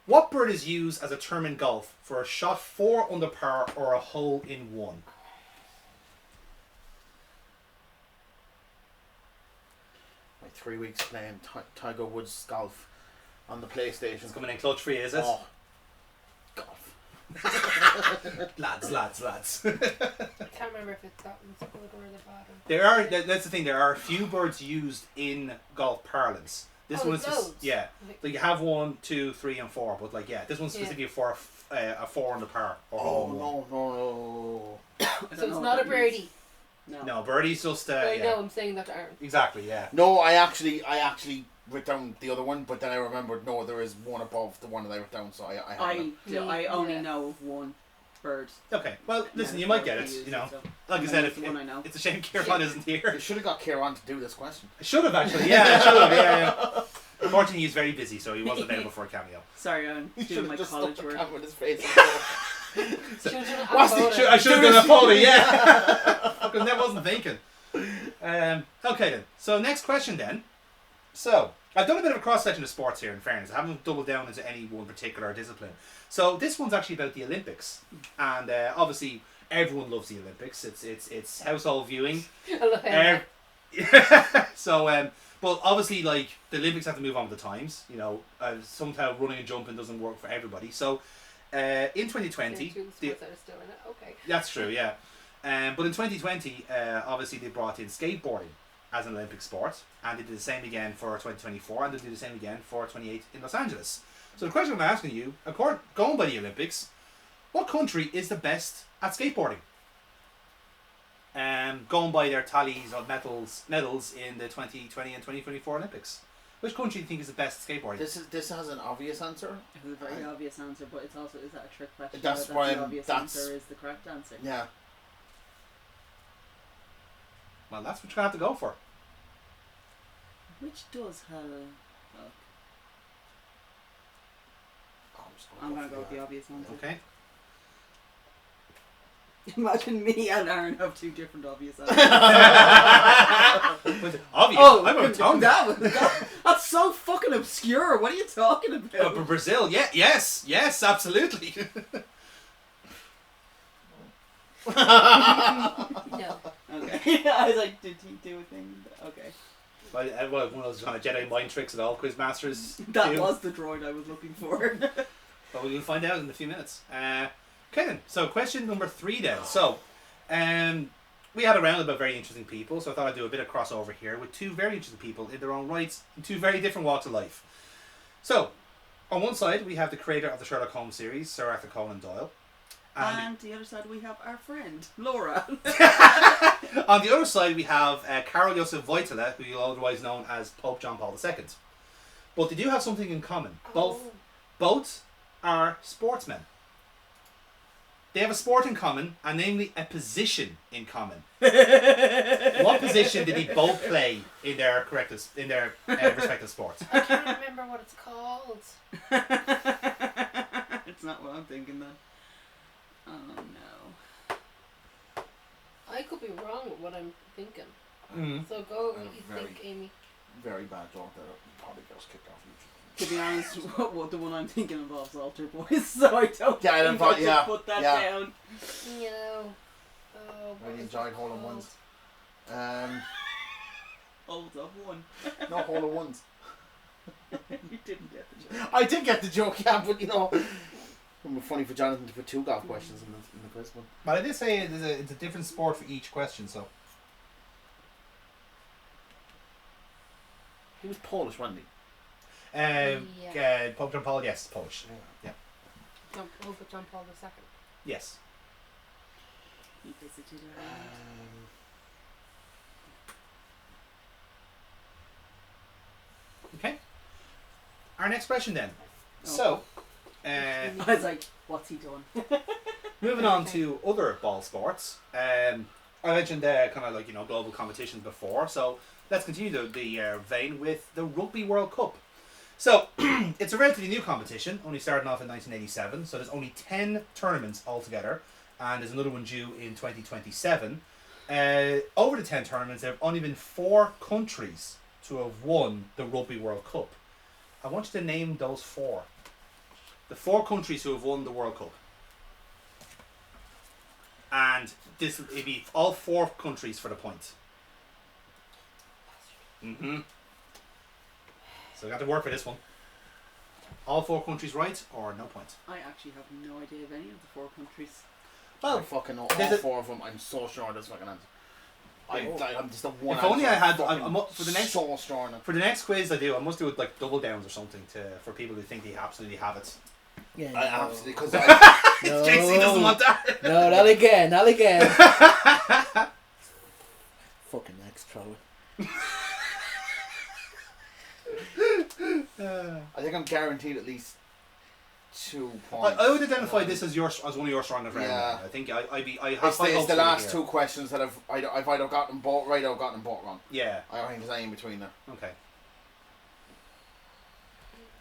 What bird is used as a term in golf for a shot 4 under par or a hole in 1? Like 3 weeks playing Tiger Woods golf on the PlayStation. It's coming in clutch for you, is it? Oh, golf. lads. I can't remember if it's gotten the good or the bad one. That's the thing. There are a few birds used in golf parlance. This one's loads. yeah. Like you have 1, 2, 3, and 4, but like this one's specifically for a 4 under par. Or a hole in 1. No. So it's not a birdie. No, birdie's just I yeah. know, I'm saying that to Aaron. Exactly, yeah. No, I actually wrote down the other one, but then I remembered no, there is one above the one that I wrote down, so I only know of one bird. Okay, well, listen, you might get it. You know, like I said, it's a shame Kieran isn't here. You should have got Kieran to do this question. I should have actually, yeah. Unfortunately, he's very busy, so he wasn't available for a cameo. Sorry, I'm doing my college work. In his face. I should have done a photo, yeah. Because I wasn't thinking. Okay then. So next question then. So I've done a bit of a cross section of sports here. In fairness, I haven't doubled down into any one particular discipline. So this one's actually about the Olympics, and obviously everyone loves the Olympics. It's household viewing. I love it. So but obviously like the Olympics have to move on with the times. You know, somehow running and jumping doesn't work for everybody. So. In 2020, okay. That's true, yeah. But in 2020, obviously they brought in skateboarding as an Olympic sport, and they did the same again for 2024, and they do the same again for 28 in Los Angeles. So the question I'm asking you, going by the Olympics, what country is the best at skateboarding? Going by their tallies of medals in the 2020 and 2024 Olympics. Which country do you think is the best at skateboarding? This has an obvious answer. It's a very obvious answer, but it's also, is that a trick question? That's why the obvious answer is the correct answer. Yeah. Well, that's what you're going to have to go for. Which does have... I'm going to go with the obvious answer. Okay. Imagine me and Aaron have two different obvious answers. Obvious? Oh, I'm going to tongue that's so fucking obscure. What are you talking about? Brazil, yeah, yes, absolutely. No. Okay. I was like, did he do a thing? Okay. Well, one of those kind of Jedi mind tricks at all, Quizmasters. That was the droid I was looking for. But we'll find out in a few minutes. Okay then, so question number 3 then. So, we had a round about very interesting people, so I thought I'd do a bit of crossover here with 2 very interesting people in their own rights, in 2 very different walks of life. So, on one side we have the creator of the Sherlock Holmes series, Sir Arthur Conan Doyle. And the other side we have our friend, Laura. On the other side we have Karol Josef Wojtyla, who you'll otherwise known as Pope John Paul II. But they do have something in common. Both are sportsmen. They have a sport in common, and namely a position in common. What position did they both play in their respective sports? I can't remember what it's called. It's not what I'm thinking then. Oh no. be wrong with what I'm thinking. Mm. So go with what you Very- think, Amy. Very bad joke that probably gets kicked off YouTube. To be honest, what the one I'm thinking involves altar boys, so I don't Yeah, I think thought- I should yeah, put that yeah. down. No. Oh, what Really is enjoyed it hole in called? ones. Hold up one. No hole in ones. You didn't get the joke. I did get the joke, yeah, but you know, it would be funny for Jonathan to put 2 golf questions in the quiz one. But I did say it's a different sport for each question, so. He was Polish, wasn't he? Pope John Paul, yes, Polish. Yeah. Over John Paul II. Yes. He visited Ireland. Okay. Our next question then. Oh. So, I was like, what's he done? moving on to other ball sports. I mentioned kind of like, global competitions before, so let's continue the vein with the Rugby World Cup. So, it's a relatively new competition, only starting off in 1987, so there's only 10 tournaments altogether, and there's another one due in 2027. Over the 10 tournaments, there have only been 4 countries to have won the Rugby World Cup. I want you to name those 4. The 4 countries who have won the World Cup. And this it'd be all 4 countries for the point. So we got to work for this one. All 4 countries right or no point? I actually have no idea of any of the 4 countries. Well, I fucking know all 4 of them. I'm so sure this fucking answer. I'm just the one. If only I had. I'm For the next so sure now. for the next quiz I do, I must do it like double downs or something for people who think they absolutely have it. Yeah, I absolutely because no. JC doesn't want that. No, not again, not again. Fucking next throw. I think I'm guaranteed at least 2 points. I would identify this as one of your strongest rounds. Yeah. I think I have It's the last 2 questions that I've either gotten them both right or gotten them both wrong. Yeah. I don't think there's any in between there. Okay.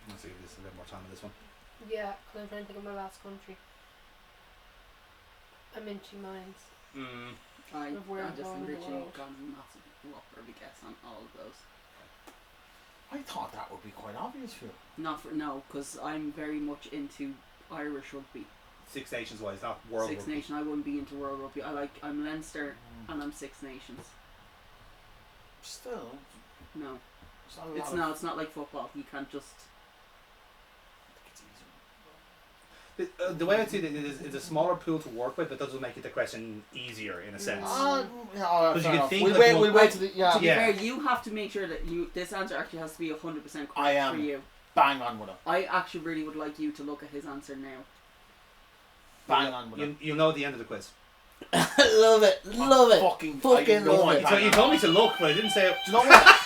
Let's see if there's a bit more time on this one. Yeah, because I'm trying to think of my last country. I'm in 2 minds. Of where I'm just going in the literally world. gone massive whopper guess on all of those. I thought that would be quite obvious for you. No, because I'm very much into Irish rugby. Six Nations wise, not World Six Rugby. Nations. I wouldn't be into World Rugby. I'm Leinster and I'm Six Nations. Still, No, it's not a lot of- It's not like football. You can't just. The way I see it is it's a smaller pool to work with, but that doesn't make it the question easier in a sense. Yeah, Because you can think we'll like wait. one- We'll wait to the To be Yeah. fair, you have to make sure that this answer actually has to be 100% correct I am. for you. bang on with it. I actually really would like you to look at his answer now. Bang on with it. You'll know at the end of the quiz. Love it, love it. Fucking Fucking know love I it. bang You on. told me to look, but I didn't say it. Do you know what?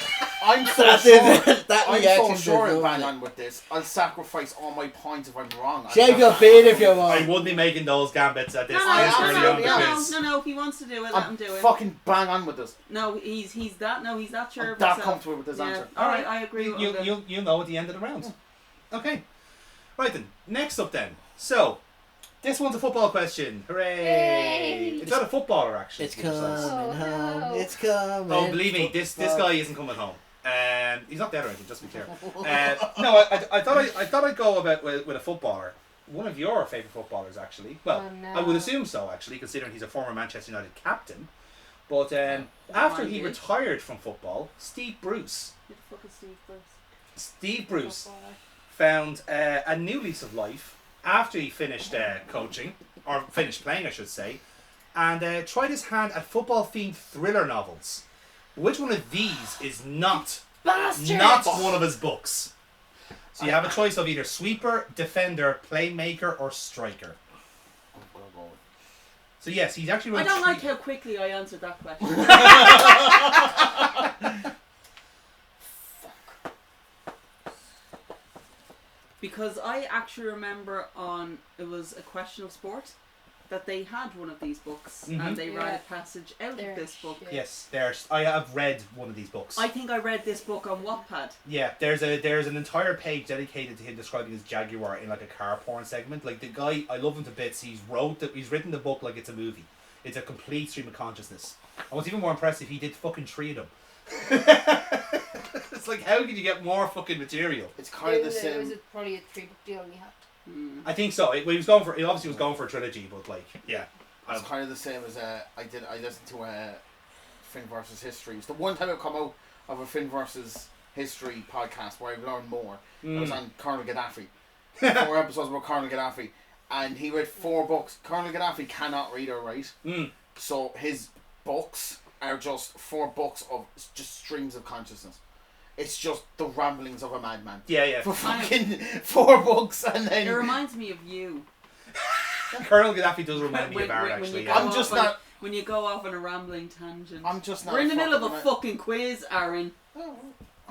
I'm so That sure. did- that I'm reaction so sure did I'm bang love on with this. I'll sacrifice all my points if I'm wrong. Shave your beard if you I want. wouldn't be making those gambits at this No, early on in the no, quiz. no. If he wants to do it, let him I'm do it. fucking bang on with this. No, he's that sure I'm of that himself. comfortable with this Yeah. answer. All right, I agree with him. You'll know at the end of the round. Okay. Right then. Next up then. So, this one's a football question. Hooray! Yay! It's not a footballer actually. It's to be precise. coming Oh, home. no. It's coming. Oh, believe me, this Football. guy isn't coming home. He's not dead or anything, just to be clear. No, I thought I'd go about with a footballer. One of your favourite footballers, actually. Well, Oh, no. I would assume so, actually, considering he's a former Manchester United captain. But after he did. retired from football, Steve Bruce. Who the fuck is Steve Bruce? Steve Bruce found a new lease of life after he finished coaching, or finished playing, I should say, and tried his hand at football-themed thriller novels. Which one of these is not one of his books? So you have a choice of either sweeper, defender, playmaker, or striker. So yes, he's actually. I don't like how quickly I answered that question. Because I actually remember it was A Question of Sport that they had one of these books and they read a passage out They're of this book. shit. Yes, I have read one of these books. I think I read this book on Wattpad. Yeah, there's an entire page dedicated to him describing his Jaguar in like a car porn segment. Like the guy, I love him to bits. He's written the book like it's a movie. It's a complete stream of consciousness. And what's even more impressive, he did fucking 3 of them. It's like, how could you get more fucking material? It's kind of the It same. was probably a 3-book deal and he had to. I think so. He obviously was going for a trilogy, but like, yeah. It's kind of the same as I listened to Finn versus History. It's the one time I've come out of a Finn versus History podcast where I've learned more. It was on Colonel Gaddafi. 4 episodes about Colonel Gaddafi, and he read 4 books. Colonel Gaddafi cannot read or write, so his books are just 4 books of just streams of consciousness. It's just the ramblings of a madman. Yeah. For fucking 4 books, and then It reminds me of you. Colonel Gaddafi does remind me of Aaron, actually. I'm just not. When you go off on a rambling tangent. I'm just not. We're in the middle of a fucking quiz, Aaron.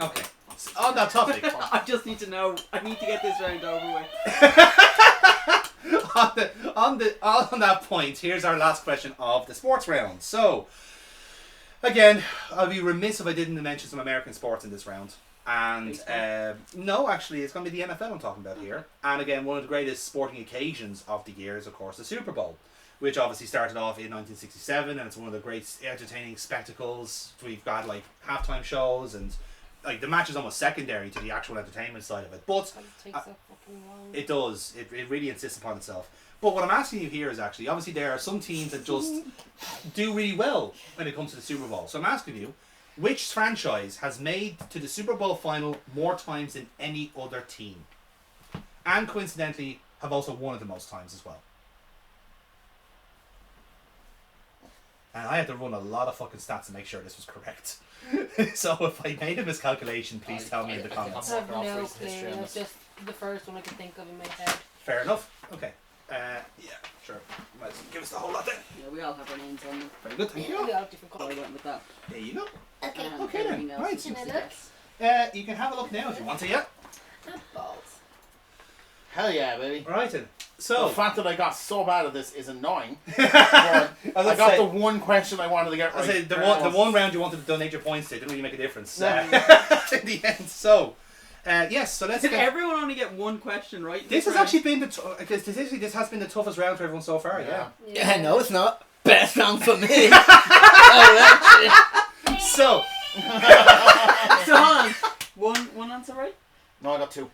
Okay. On that topic. I just need to know. I need to get this round over with. on that point, here's our last question of the sports round. So, again, I'd be remiss if I didn't mention some American sports in this round. And no, actually, it's going to be the NFL I'm talking about here. And again, one of the greatest sporting occasions of the year is, of course, the Super Bowl, which obviously started off in 1967, and it's one of the great entertaining spectacles. We've got like halftime shows, and like the match is almost secondary to the actual entertainment side of it. But It takes so fucking long. it does. It really insists upon itself. But what I'm asking you here is actually, obviously there are some teams that just do really well when it comes to the Super Bowl. So I'm asking you, which franchise has made to the Super Bowl final more times than any other team? And coincidentally, have also won it the most times as well. And I had to run a lot of fucking stats to make sure this was correct. So if I made a miscalculation, please tell me in the comments. I have no clue. It's just the first one I can think of in my head. Fair enough. Okay. Yeah, sure. Might as well give us the whole lot then. Yeah, we all have our names on them. Very good, thank We you. all have different So I colours. went with that. There you go. Okay. Okay then. Everything else Right. is just Can a I look? guess. You can have a look now if you want to, yeah. Balls. Hell yeah, baby. Alright then. The So, fact that I got so bad at this is annoying. I I got the one question I wanted to get right. say the one round you wanted to donate your points to didn't really make a difference No. in the end. So, yes. So let's Did get. everyone only get one question right? This has round? actually been because statistically this has been the toughest round for everyone so far. Yeah. Yeah, no, it's not. Best round for me. Oh, So, So hold on. One answer right? No, I got 2.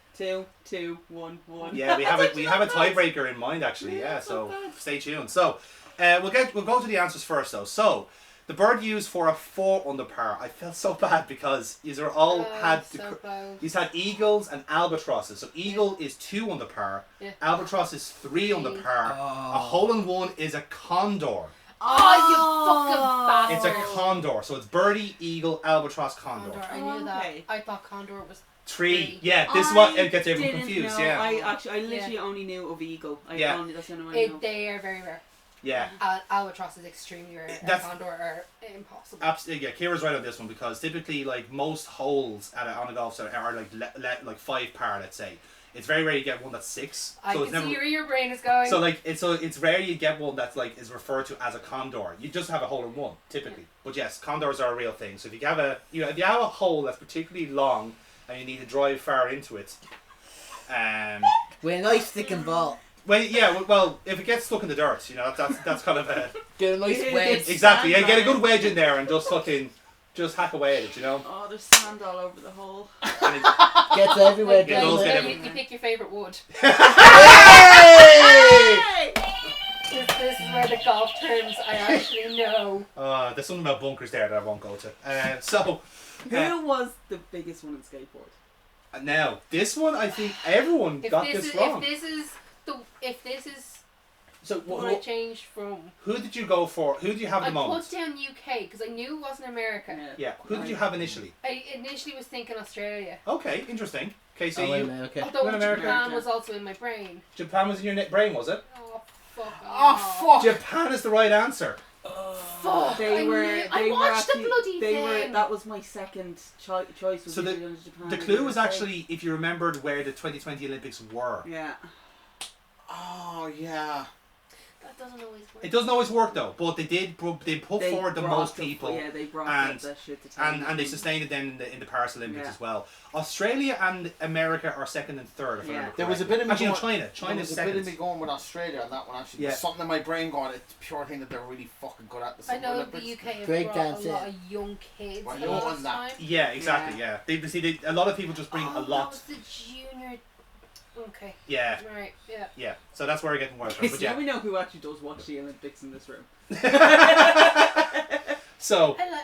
2, 1, 1. yeah, we have a tiebreaker in mind actually. Yeah. So stay tuned. So, we'll go to the answers first though. So, the bird used for a 4 under par. I felt so bad because these are all had So close. these had eagles and albatrosses. So eagle is 2 under par. Yeah. Albatross is 3 under par. Oh. A hole in one is a condor. Oh, you It's fucking a bastard. condor. So it's birdie, eagle, albatross, condor. Condor. I knew that. Okay. I thought Condor was 3. Yeah, this is what it gets everyone didn't confused. know. Yeah. I literally only knew of eagle. That's the only one I know. They are very rare. Yeah. Albatross is extremely rare. And That's- Condor are impossible. Absolutely, yeah. Kira's right on this one because typically, like most holes on a golf set are like 5 par. Let's say it's very rare you get one that's 6. I So can it's see never. where your brain is going. So it's rare you get one that's like is referred to as a condor. You just have a hole in one typically. But yes, condors are a real thing. So if you have a hole that's particularly long and you need to drive far into it, with a nice stick and ball. well, if it gets stuck in the dirt, that's kind of a Get a nice wedge. exactly. Yeah, get a good wedge in there and just hack away at it. Oh, there's sand all over the hole. And it- Gets everywhere. Yeah, those get you pick your favourite wood. Hey! This is where the golf terms I actually know. There's something about bunkers there that I won't go to. So, Who was the biggest one in skateboard? now this one I think everyone got this wrong. If this is So what I changed from, who did you go for? Who did you have I the most? put down UK because I knew it wasn't America. Yeah. Who did you have initially? I initially was thinking Australia. Okay, interesting. Okay, so wait a you minute, okay. Although Went America. Japan was also in my brain. Japan was in your brain, was it? Oh fuck! Oh, fuck! Japan is the right answer. Fuck! They were. I watched the bloody They thing. were. That was my second choice. Was So either going to Japan The or clue was USA. actually if you remembered where the 2020 Olympics were. Yeah. Oh, yeah. That doesn't always work. It doesn't always work though, but they put forward the most people. Yeah, they brought and that shit to town. and they sustained it then in the Paris Olympics Yeah. as well. Australia and America are second and third. If I remember There was a correctly. bit of me actually going, China there was is a bit second. of me going with Australia on that one actually. Yeah. There's something in my brain going, it's a pure thing that they're really fucking good at. The I know Summer the Olympics. UK have Break brought dance, a lot of young kids Well, a you lot want of that. time. Yeah, exactly. Yeah, a lot of people just bring a That lot. was the junior. Okay. Yeah, Right. Yeah. yeah. So that's where we're getting wild. Okay, But so now yeah. we know who actually does watch the Olympics in this room. So I like.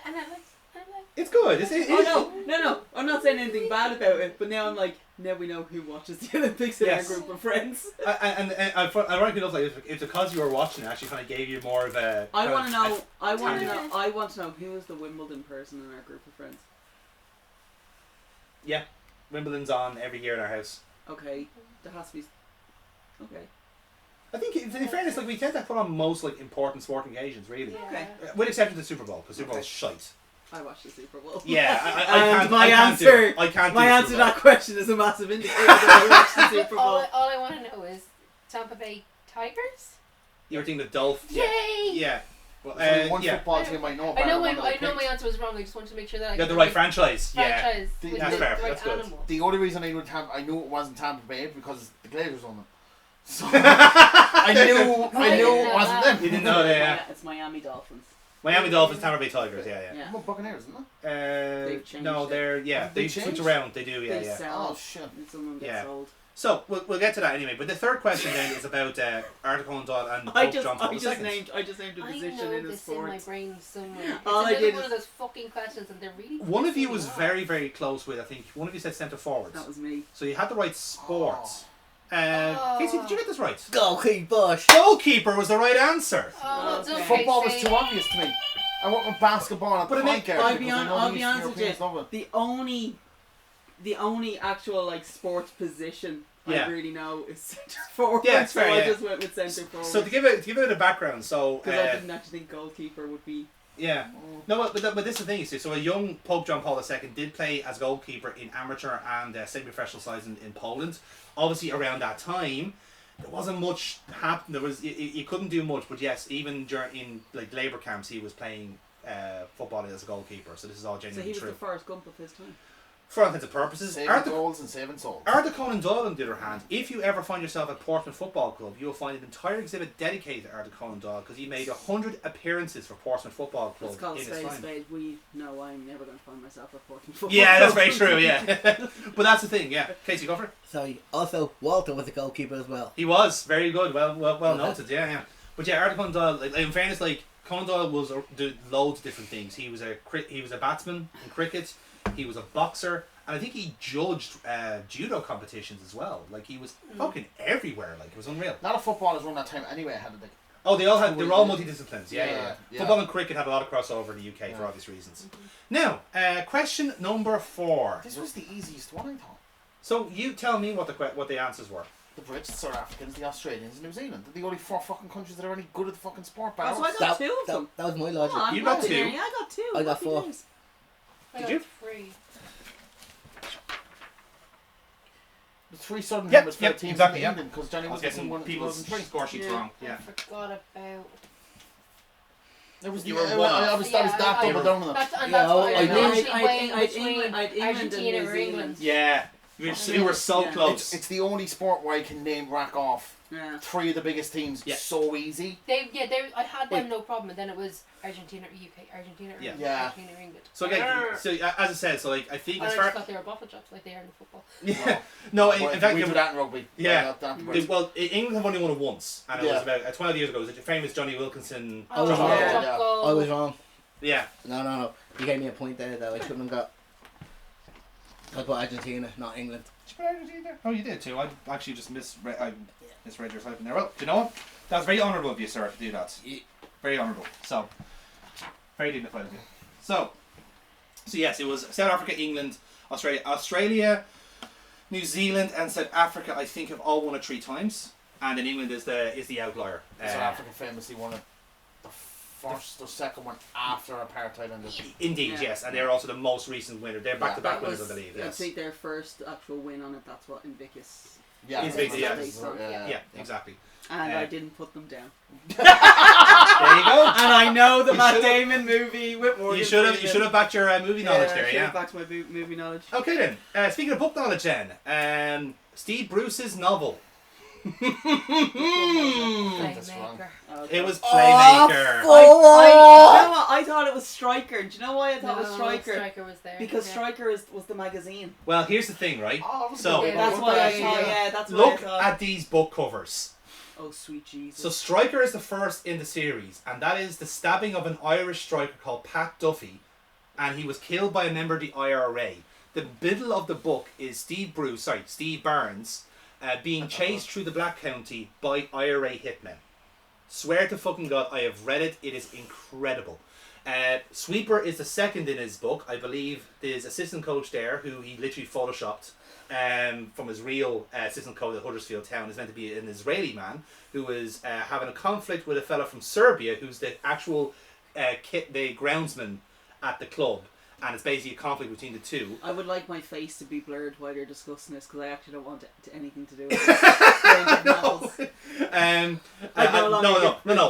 it's good. Oh no! I'm not saying anything bad about it, but now I'm like, now we know who watches the Olympics in Yes. our group of friends. and ironically enough, like it's because you were watching it, actually kind of gave you more of a. I kind want to of know. I want to tangent. know. I want to know who is the Wimbledon person in our group of friends. Yeah, Wimbledon's on every year in our house. Okay, there has to be. Okay. I think, in fairness, like we tend to put on most like important sporting occasions, really. Yeah. Okay. With exception of the Super Bowl, because Super Bowl's shite. I watched the Super Bowl. Yeah, I And can't. my I can't answer. Do it. I can't. My do answer to Super Bowl. that question is a massive indicator that I watched the Super Bowl. All I want to know is Tampa Bay Tigers. You were thinking the Dolphins. Yeah. Yay! Yeah. Well, There's only one yeah. football team I know I about. know one my that I picked. answer was wrong. I just wanted to make sure that I You got got the right franchise. Yeah. franchise The- with that's the fair, right that's good. animal. The only reason I knew I knew it wasn't Tampa Bay because the Glazers won it. So I knew it wasn't them. You didn't know that. Yeah. It's Miami Dolphins. Miami Dolphins, Tampa Bay Tigers. Yeah, Yeah. What Buccaneers, isn't it? They've changed No, it. they're They they switch changed? around. They do. Yeah, They yeah. sell. Oh shit. And someone gets Yeah. sold. So we'll get to that anyway. But the third question then is about Arthur Conan Doyle and I Pope just John Paul II. named a I position know in the this in my sport. brain somewhere. All I It's did another one is- of those fucking questions, and they're really. One of you pissing was me off. very, very close with. I think one of you said centre forwards. That was me. So you had the right sports. Casey, did you get this right? Goalkeeper. Goalkeeper was the right answer. Oh, Okay. okay. Football was too obvious to me. I went with basketball and But I point mean, guard I'll be because I know I'll the be Eastern honest with Europeans you. love it. The only actual like sports position Yeah. I really know is centre forward. Yeah, it's so fair, I yeah. just went with centre forward. So to give it a background, so because I didn't actually think goalkeeper would be. yeah, no, but this is the thing you see. So a young Pope John Paul II did play as goalkeeper in amateur and semi-professional sides in Poland. Obviously, around that time, there wasn't much happening. There was you couldn't do much, but yes, even in like labour camps, he was playing football as a goalkeeper. So this is all So he genuinely was true. the Forrest Gump of his time. For all intents and purposes, Saving goals and saving souls. Arthur Conan Doyle, on the other hand, if you ever find yourself at Portsmouth Football Club, you will find an entire exhibit dedicated to Arthur Conan Doyle because he made 100 appearances for Portsmouth Football Club It's called in his spade time. spade. We know I'm never going to find myself at Portland football. Yeah, that's Club. very true. Yeah, but that's the thing. Yeah, Casey, go for it. Sorry. Also, Walter was a goalkeeper as well. He was very good. Well noted. Yeah, yeah. But yeah, Arthur Conan Doyle. Like, in fairness, like Conan Doyle was did loads of different things. He was a batsman in cricket. He was a boxer. And I think he judged judo competitions as well. Like he was fucking everywhere. Like it was unreal. Not a footballers run that time anyway. I had it. Oh, they were all multidisciplines. Yeah. Yeah. Football and cricket had a lot of crossover in the UK for obvious reasons. Now, question number 4. This was the easiest one, I thought. So you tell me what the answers were. The Brits, the South Africans, the Australians, and New Zealand. They're the only 4 fucking countries that are any good at the fucking sport. Oh, so I Barrows. got 2 of them. That was my logic. Oh, You got 2. Yeah, I got 2. I got Happy 4. days. I Did got you? 3. The 3 Southern Yep, Hemisphere teams exactly, in yep. England because Johnny I was Wilkinson getting won in people's 2003. score sheets wrong. I Yeah. forgot about. It was You the, were I one was that double down on it. That's, and Yeah, that's why I I'm knew- actually I'd weighing England- between I'd England and Argentina New or Zealand. England. Yeah. We were so Yeah. close. It's the only sport where I can rack off Yeah. 3 of the biggest teams so easy. I had them no problem, and then it was Argentina or UK, Argentina or England, Yeah. Argentina or England. So again, as I said, so like I think And I as just far thought they were bottle jobs like they are in the football. yeah no in fact we do that in rugby. yeah That- well England have only won it once and it Yeah. was about 12 years ago. It was a famous Johnny Wilkinson. I was Oh, wrong. drop Yeah. goal. I was wrong. Yeah. No. You gave me a point there though. I shouldn't have got. I put Argentina, not England. Oh, you did too. I actually just misread your typing there. Well, do you know what? That's very honourable of you, sir, to do that. Very honourable. So, very dignified of you. So yes, it was South Africa, England, Australia, New Zealand, and South Africa. I think have all won it 3 times, and then England is the outlier. South Africa famously won it. The first or second one after apartheid ended. Indeed, Yeah. yes, and they're also the most recent winner. They're back-to-back That winners, was, I believe. I Yes. think their first actual win on it. That's what Invictus. Yeah, Invictus, yeah. yeah. Yeah, exactly. And I didn't put them down. There you go. And I know the Matt Damon movie with Morgan You should have backed your movie knowledge there, I should yeah. have backed my movie knowledge. Okay then. Speaking of book knowledge, then, Steve Bruce's novel. Playmaker. It was Playmaker. You know what? I thought it was Stryker. Do you know why I thought it was Stryker? Stryker was there. Because Stryker was the magazine. Well, here's the thing, right? So That's why I thought. Yeah, that's why I look thought. at these book covers. Oh, sweet Jesus. So Stryker is the first in the series, and that is the stabbing of an Irish striker called Pat Duffy, and he was killed by a member of the IRA. The middle of the book is Steve Barnes, being chased through the Black County by IRA hitmen. Swear to fucking God, I have read it. It is incredible. Sweeper is the second in his book. I believe his assistant coach there, who he literally photoshopped from his real assistant coach at Huddersfield Town, is meant to be an Israeli man who is having a conflict with a fella from Serbia who's the actual the groundsman at the club. And it's basically a conflict between the two. I would like my face to be blurred while you're discussing this because I actually don't want anything to do with it. No.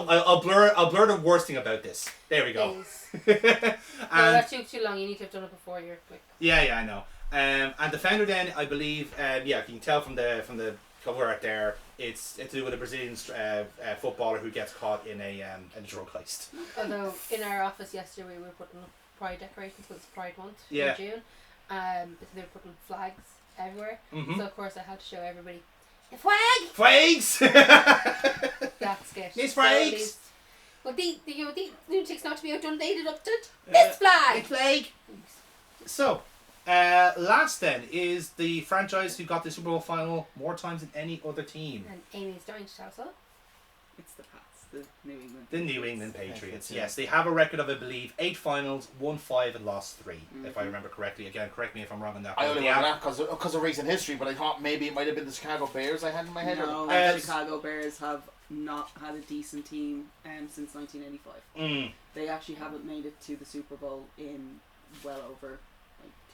I'll blur the worst thing about this. There we go. That took too long. You need to have done it before you're quick. Yeah, I know. And the founder then, I believe, you can tell from the cover art there, it's to do with a Brazilian footballer who gets caught in a drug heist. Although in our office yesterday we were putting up Pride decorations because it's Pride Month in June. So they were putting flags everywhere. Mm-hmm. So of course I had to show everybody the flag. Flags. That's good. These flags. Well, the lunatics not to be outdone. They deducted this flag. Flag. So, last then is the franchise who got the Super Bowl final more times than any other team. And Amy's dying to tell us all. It's the Pats. The New England Patriots. Yes, they have a record of, I believe, 8 finals, won 5 and lost 3, if I remember correctly. Again, correct me if I'm wrong on that. I only remember that because of recent history, but I thought maybe it might have been the Chicago Bears I had in my head. No, the Chicago Bears have not had a decent team since 1985. They actually haven't made it to the Super Bowl in well over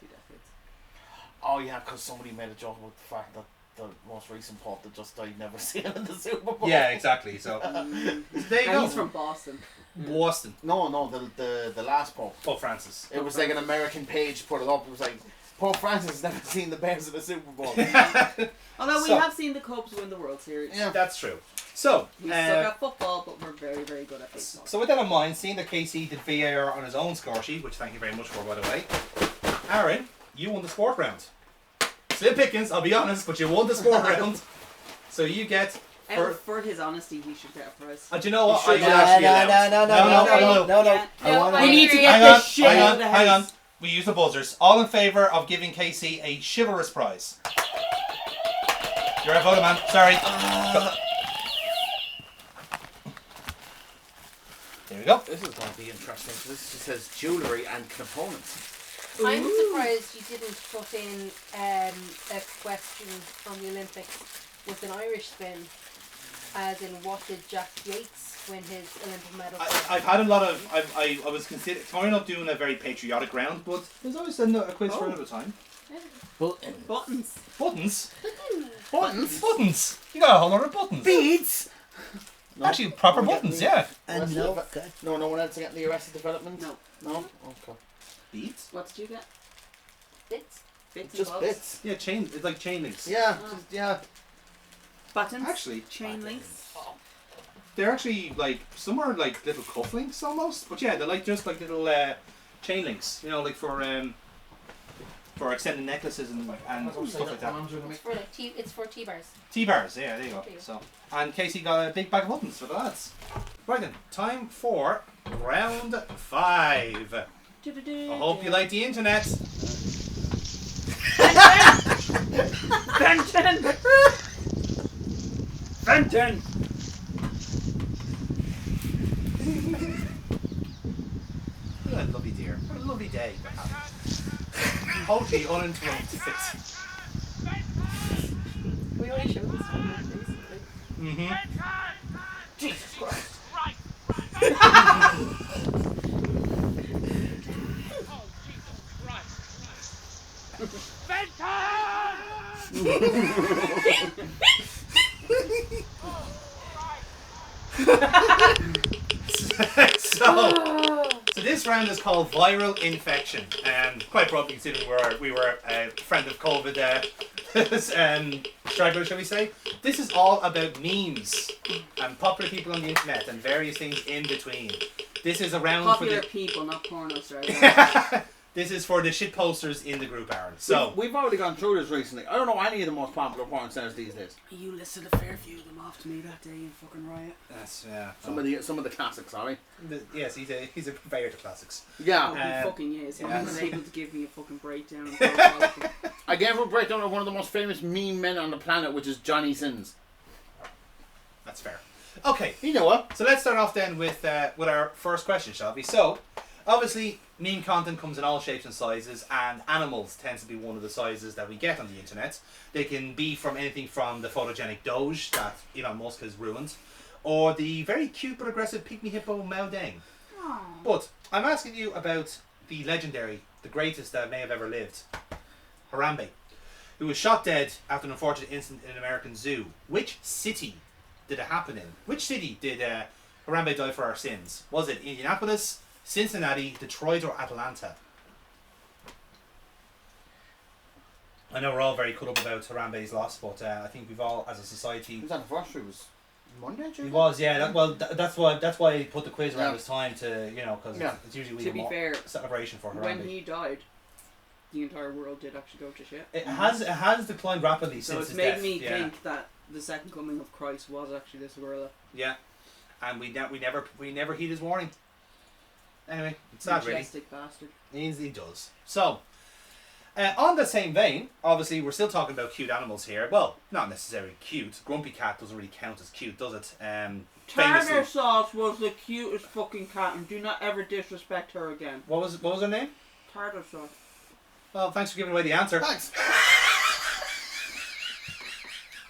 2 decades. Oh yeah, because somebody made a joke about the fact that the most recent Pope that just died never seen him in the Super Bowl. Yeah, exactly. So there you go. He's from Boston. Boston. No, the last Pope. Pope Francis. It was like an American page put it up. It was like Pope Francis has never seen the Bears in the Super Bowl. Although we have seen the Cubs win the World Series. Yeah, that's true. So we suck at football, but we're very, very good at baseball. So with that in mind, seeing that Casey did VAR on his own score sheet, which thank you very much for, by the way, Aaron, you won the sport round. Slim pickings, I'll be honest, but you won the sport round. So you get... For his honesty, he should get a prize. Do you know what? No. We need to get this shit out of the house. Hang on. We use the buzzers. All in favour of giving Casey a chivalrous prize. You're a voter, man. Sorry. There we go. This is going to be interesting. This just says jewellery and components. I'm surprised you didn't put in a question on the Olympics with an Irish spin, as in what did Jack Yates win his Olympic medal for? I've had a lot of... I was toying up doing a very patriotic round, but there's always a quiz for another time. Yeah. Buttons. Buttons. You got a whole lot of buttons. Beads. No, actually, proper buttons, yeah. And no one else getting the Arrested Development? No? Okay. Beads? What did you get? Bits? Just bits. Yeah, it's like chain links. Yeah, Buttons? Actually, chain links? They're actually like, some are like little cuff links almost, but yeah, they're like just like little chain links, you know, like for extending necklaces and stuff like that. It's for T-bars. T-bars, yeah, there you go. So, and Casey got a big bag of buttons for the lads. Right then, time for round 5. I hope you like the internet. Fenton! What a lovely dear. What a lovely day. Totally uninterrupted. We already showed this one recently. Jesus Christ. So this round is called viral infection, and quite probably considering we were a friend of COVID stragglers, shall we say. This is all about memes and popular people on the internet and various things in between. This is a round popular for people, not porno stars. This is for the shit posters in the group, Aaron. So we've already gone through this recently. I don't know any of the most popular porn stars these days. You listed a fair few of them off to me that day in fucking Riot. That's yeah. Some of the classics, sorry. Yes, he's a purveyor to classics. Yeah. Oh, he fucking is. He was able to give me a fucking breakdown. I gave her a breakdown of one of the most famous meme men on the planet, which is Johnny Sins. That's fair. Okay. You know what? So let's start off then with our first question, shall we? So, obviously, meme content comes in all shapes and sizes, and animals tends to be one of the sizes that we get on the internet. They can be from anything from the photogenic Doge that Elon Musk has ruined, or the very cute but aggressive pygmy hippo Mao Deng. Aww. But I'm asking you about the legendary, the greatest that may have ever lived, Harambe, who was shot dead after an unfortunate incident in an American zoo. Which city did it happen in? Which city did Harambe die for our sins? Was it Indianapolis, Cincinnati, Detroit, or Atlanta? I know we're all very cut up about Harambe's loss, but I think we've all, as a society... His anniversary was Monday, Tuesday? He was, yeah. That's why he put the quiz around his time to, because it's usually to be fair, celebration for Harambe. When he died, the entire world did actually go to shit. It has declined rapidly since his death. So it's made me think that the second coming of Christ was actually this gorilla. Yeah, and we never heed his warning. Anyway, it's sad, really. Majestic bastard. He does. So, on the same vein, obviously we're still talking about cute animals here. Well, not necessarily cute. Grumpy cat doesn't really count as cute, does it? Tartar Sauce was the cutest fucking cat, and do not ever disrespect her again. What was her name? Tartar Sauce. Well, thanks for giving away the answer. Thanks.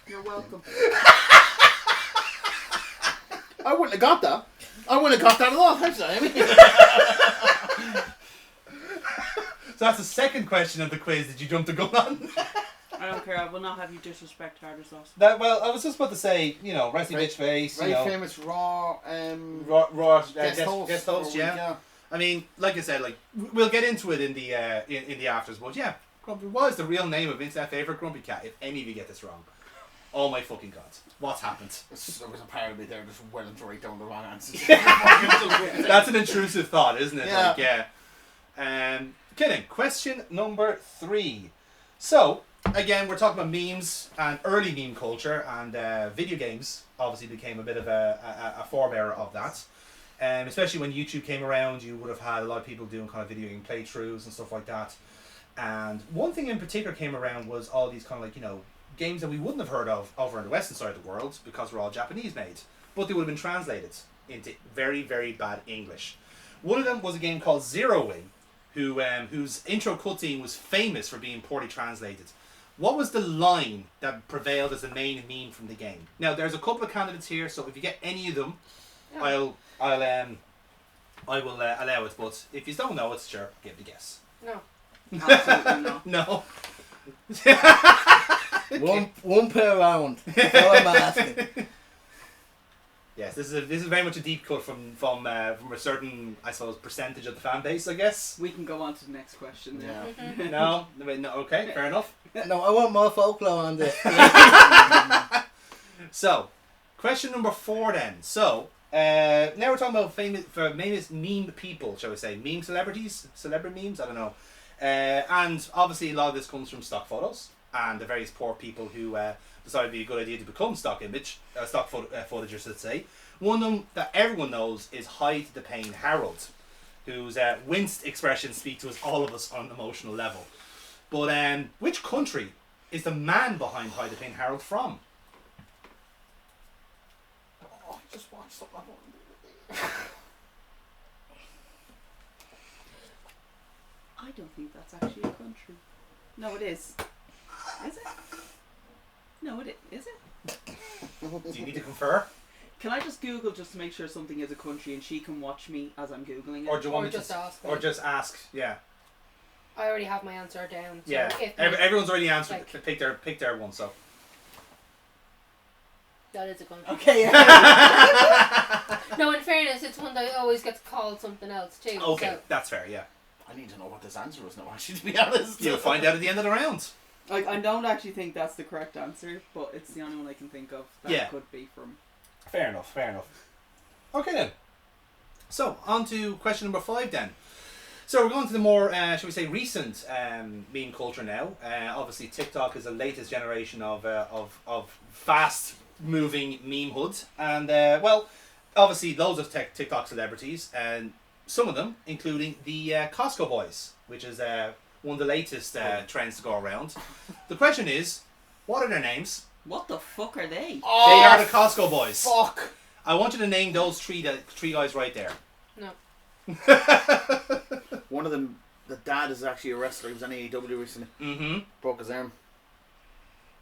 You're welcome. I wouldn't have got that. I wouldn't have got that at all. Thanks, Amy. So that's the second question of the quiz. Did you jump the gun on? I don't care. I will not have you disrespect Tartar Sauce. Well, I was just about to say, Rusty Bitch Face. Very famous Raw guest host. Yeah. I mean, like I said, we'll get into it in the in the afters, but yeah, Grumpy was the real name of internet favorite Grumpy Cat. If any of you get this wrong, oh my fucking god, what's happened? There was a part of me there just willing to write down the wrong answers. That's an intrusive thought, isn't it? Yeah. Okay then, question number 3. So again, we're talking about memes and early meme culture, and video games obviously became a bit of a forebearer of that. Especially when YouTube came around, you would have had a lot of people doing kind of video game playthroughs and stuff like that. And one thing in particular came around was all these kind of games that we wouldn't have heard of over in the western side of the world because we're all Japanese made, but they would have been translated into very, very bad English. One of them was a game called Zero Wing, whose intro cutscene was famous for being poorly translated. What was the line that prevailed as the main meme from the game? Now, there's a couple of candidates here, so if you get any of them, I will allow it. But if you don't know it, sure, give it a guess. No. Absolutely not. No. One per round. That's all I'm asking. Yes, this is very much a deep cut from a certain, I suppose, percentage of the fan base, I guess. We can go on to the next question then. Yeah. No, okay, fair enough. No, I want more folklore on this. So, question number 4 then. So, now we're talking about famous meme people, shall we say, meme celebrities, celebrity memes. I don't know. And obviously, a lot of this comes from stock photos and the various poor people who decided it'd be a good idea to become stock footage, I should say. One of them that everyone knows is Hide the Pain Harold, whose winced expressions speak to all of us on an emotional level. But which country is the man behind Hide the Pain Harold from? Oh, I just watched something. I don't think that's actually a country. No, it is. Is it? No, it is. Is it? Do you need to confer? Can I just Google just to make sure something is a country, and she can watch me as I'm Googling it? Or do you want Or me just to ask me. Or just ask? Yeah. I already have my answer down. So Yeah. if Everyone's already answered. like- Pick their one. So. That is a country. Okay. Yeah. No, in fairness, it's one that always gets called something else too. Okay, So. that's fair. Yeah. I need to know what this answer is now. Actually, to be honest, You'll find out at the end of the round. I don't actually think that's the correct answer, but it's the only one I can think of that could be from. Fair enough. Fair enough. Okay then. So on to question number 5 then. So we're going to the more, shall we say, recent meme culture now. Obviously, TikTok is the latest generation of fast-moving meme hoods, and well, obviously, loads of TikTok celebrities, and some of them, including the Costco boys, which is one of the latest trends to go around. The question is, what are their names? What the fuck are they? Oh, they are the Costco boys. Fuck! I want you to name those three guys right there. No. One of them, the dad is actually a wrestler. He was on AEW recently. Mm-hmm. Broke his arm.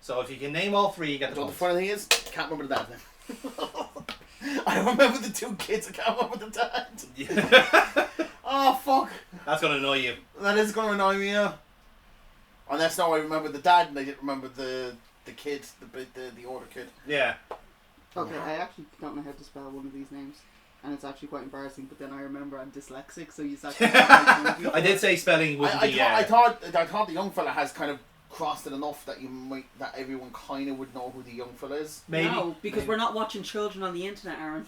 So if you can name all three, you get the So the point. funny thing is, can't remember the dad name. I remember the two kids. I can't remember the dad. Oh fuck! That's gonna annoy you. That is gonna annoy me. Yeah. Unless now I remember the dad and I didn't remember the kid, the older kid. Yeah. Okay, I actually don't know how to spell one of these names, and it's actually quite embarrassing. But then I remember I'm dyslexic, so you actually. I did say spelling would be. I thought the young fella has kind of crossed it enough that that everyone kind of would know who the young fella is. Maybe. No, because we're not watching children on the internet, Aaron.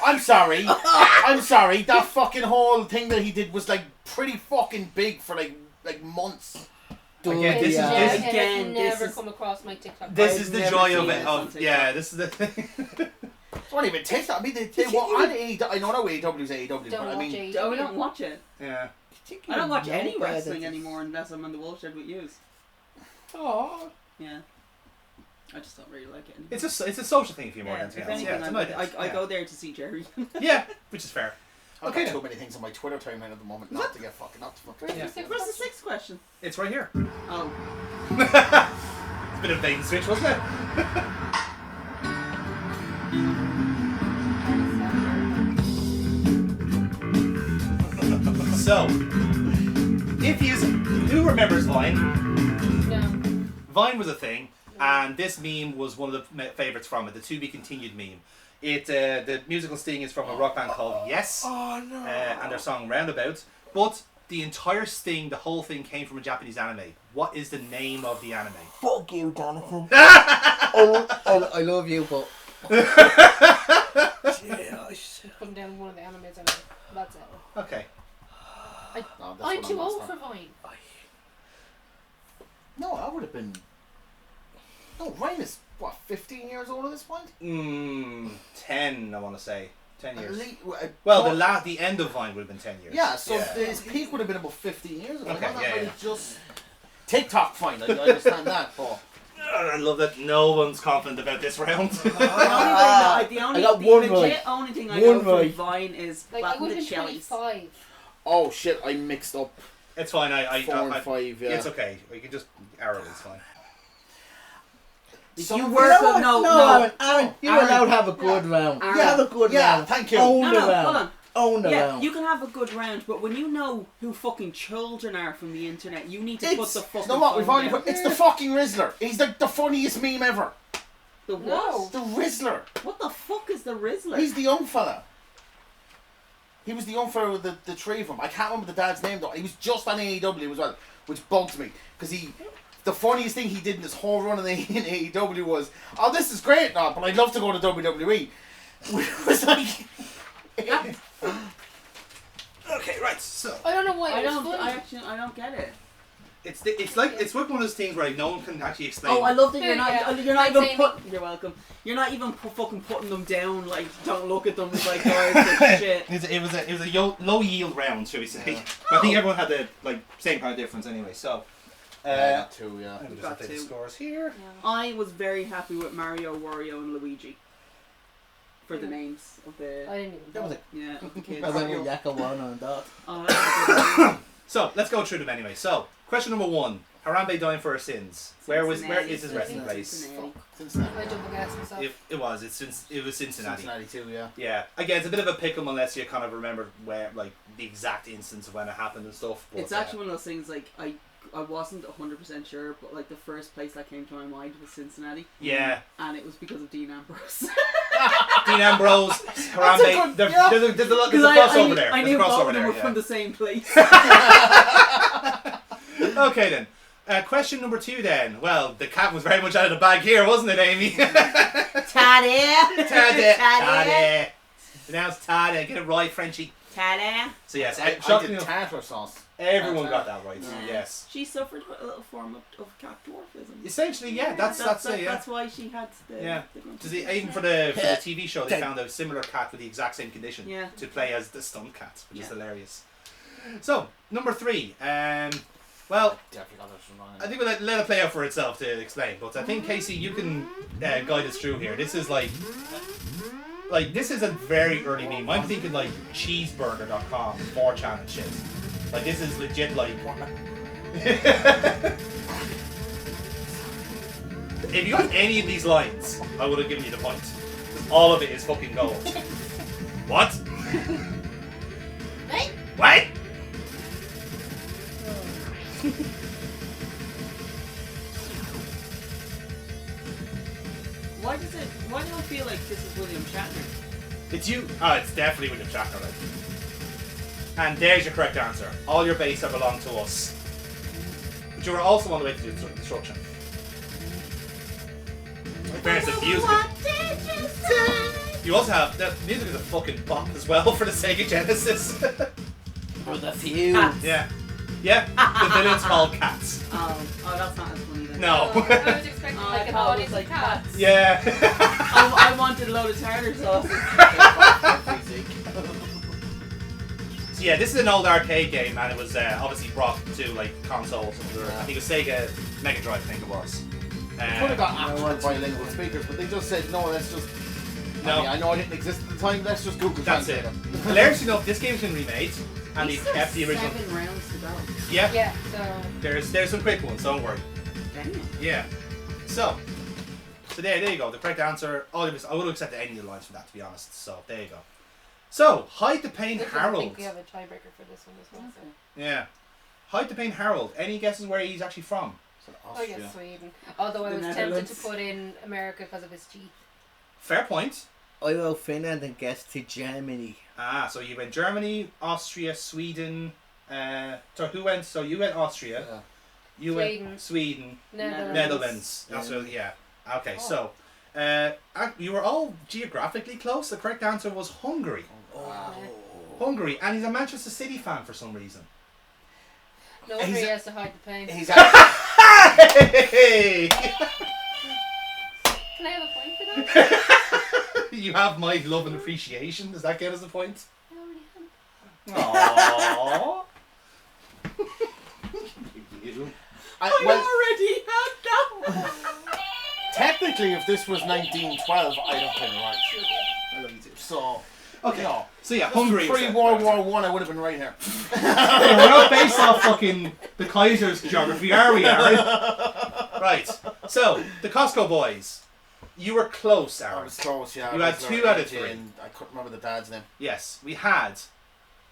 I'm sorry. I'm sorry. That fucking whole thing that he did was like pretty fucking big for like months. Again, this never come across my TikTok. This is the joy of it. This is the thing. It's not even TikTok. I mean, they want AEW. I know AEW is AEW, but I mean, we don't watch it. Yeah. I don't watch any wrestling anymore unless I'm on the Woolshed with yous. Oh. Yeah. I just don't really like it anymore. It's a social thing for you more than if anything else. anything, Yeah, I go there to see Jerry. Yeah, which is fair. I've got too many things on my Twitter timeline at the moment not to get fucking up to fucking. Where's the sixth question? It's right here. Oh. It's a bit of bait and switch, wasn't it? So, who remembers Vine? No. Vine was a thing, and this meme was one of the favourites from it, the To Be Continued meme. The musical sting is from a rock band called Yes, and their song Roundabout. But the entire sting, the whole thing came from a Japanese anime. What is the name of the anime? Fuck you, Jonathan. I love you, but... Putting down one of the animes I know. That's it. Okay. I'm too old for Vine. No, I would have been. No, Ryan is what, 15 years old at this point? 10, I want to say. 10 years. Well, the end of Vine would have been 10 years. Yeah, so his peak would have been about 15 years ago. Okay, Just TikTok, fine. I understand that, but. I love that no one's confident about this round. The only thing I know from Vine is like, I would have been 25. Oh shit! I mixed up. It's fine. 4 and 5. Yeah, it's okay. We can just arrow it. It's fine. You were Aaron, you're allowed to have a good round. Aaron, you have a good round. Thank you. Own the round. Hold on. Own the round. You can have a good round, but when you know who fucking children are from the internet, you need to put the fucking. You know what? We've phone already down. put. It's the fucking Rizzler. He's like the funniest meme ever. The what? The Rizzler. What the fuck is the Rizzler? He's the young fella. He was the young fella with the three of them. I can't remember the dad's name though. He was just on AEW as well, which bugs me because the funniest thing he did in his whole run in AEW was, oh, this is great now, but I'd love to go to WWE. It was like. Okay, right. So I don't know why. I don't get it. It's like one of those things where like, no one can actually explain. Oh, I love that you're not even putting. You're welcome. You're not even fucking putting them down. Like, don't look at them like guys. Shit. It was a low yield round, shall we say? Yeah. But I think everyone had the same kind of difference anyway. So. I got 2, yeah. Let me just update the scores here. Yeah. I was very happy with Mario, Wario, and Luigi. For the names of the. I didn't even know. Of the kids. I went with Yakka 1 on that. Oh, that's So let's go through them anyway. So question number 1: Harambe dying for her sins. Where is his resting place? Cincinnati. I double guessed myself. It was Cincinnati. Cincinnati too, yeah. Yeah. Again, it's a bit of a pickle unless you kind of remember where the exact instance of when it happened and stuff. But, it's actually one of those things like wasn't 100% sure, but like the first place that came to my mind was Cincinnati. Yeah. And it was because of Dean Ambrose. Dean Ambrose, Harambe. There's a crossover there. I knew There's a both crossover of them there. were from the same place. Okay then. Question number 2 then. Well, the cat was very much out of the bag here, wasn't it, Amy? Taddy. Taddy. Now it's Taddy. Get it right, Frenchie. Taddy. So yes, I shocking did enough, tartar sauce. everyone got that right. Yeah. Yes. She suffered with a little form of cat dwarfism. Essentially, yeah. That's it. Yeah. That's why she had the. Yeah. the Even for the TV show, they found a similar cat with the exact same condition Yeah. to play as the stunt cat, which is hilarious. So number 3. Well, Definitely got this one I think we'll let it play out for itself to explain. But I think Casey, you can guide us through here. This is like this is a very early meme. I'm thinking like cheeseburger.com, 4chan and shit. Like this is legit like. If you got any of these lines, I would have given you the point. All of it is fucking gold. What? What? Why do I feel like this is William Shatner? It's you. Oh, it's definitely William Shatner. Like. And there's your correct answer. All your base have belonged to us. But you were also on the way to do destruction. In fairness, the music. You also have the music is a fucking bop as well for the Sega Genesis. For the few. Yeah. Yeah. The villain's called Cats. Oh, that's not as funny then. No. I was expecting like an thought it audience was like of cats. Yeah. I wanted a load of tartar sauce. So yeah, this is an old arcade game, and it was obviously brought to like consoles. I think it was Sega Mega Drive. I think it was. Could have got actual bilingual speakers, but they just said no. Let's just. No. I know I didn't exist at the time. Let's just Google That's it. Translate Hilariously enough, this game's been remade, and they kept the original. 7 rounds to go. Yeah. Yeah, so. There's some quick ones. Don't worry. Damn. Yeah. So there you go. The correct answer. I would have accepted any of the lines from that, to be honest. So there you go. So Hide the Pain I Harold. think we have a tiebreaker for this one as well. So. Yeah. Hide the Pain Harold. Any guesses where he's actually from? I guess Sweden. Although I was tempted to put in America because of his teeth. Fair point. I will Finland and guess to Germany. Ah, so you went Germany, Austria, Sweden. So who went? So you went Austria. Yeah. You Sweden. went Sweden. Netherlands. That's yeah. Okay, so you were all geographically close. The correct answer was Hungary. Wow. Hungary, and he's a Manchester City fan for some reason. No wonder he has to hide the pain. He's Hey! Can I have a point for that? You have my love and appreciation. Does that get us a point? I already have. Aww. I already had that one. Technically, if this was 1912, I'd have been right. I love you too. So, Okay. no. So yeah, Hungary. Pre-World War One, I would have been right here. We're not based off fucking the Kaiser's geography, are we, Aaron? Right. So the Costco boys, you were close, I Aaron. was close, yeah. You had 2 out of 3. And I couldn't remember the dad's name. Yes, we had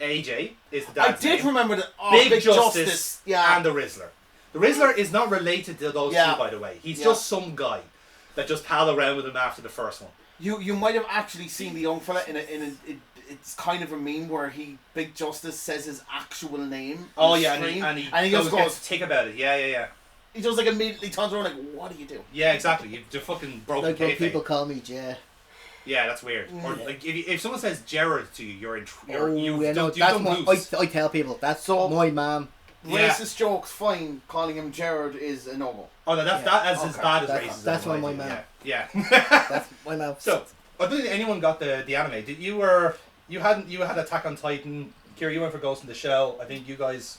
AJ is the I dad's did name. remember the Big Justice, Yeah. and the Rizzler. The Rizzler is not related to those Yeah. two, by the way. He's Yeah. just some guy that just pal around with him after the first one. You might have actually seen the young fella it's kind of a meme where Big Justice says his actual name. Oh on yeah, screen, and he just gets goes. tick about it. Yeah. He just like immediately turns around like, "What do you do?" Yeah, exactly. You just fucking broke Like the when kayfabe. people call me Jay. Yeah, that's weird. Or like if someone says Gerard to you, you've yeah, no, done that's moves. I tell people that's So- my mom. Yeah. Racist jokes, fine. Calling him Gerard is a no-go. Oh no, that's Yeah. as bad as That's- racism. that's in why my my view. man. Yeah. That's my mom. So I don't think anyone got the anime. You had Attack on Titan. Kira, you went for Ghost in the Shell. I think you guys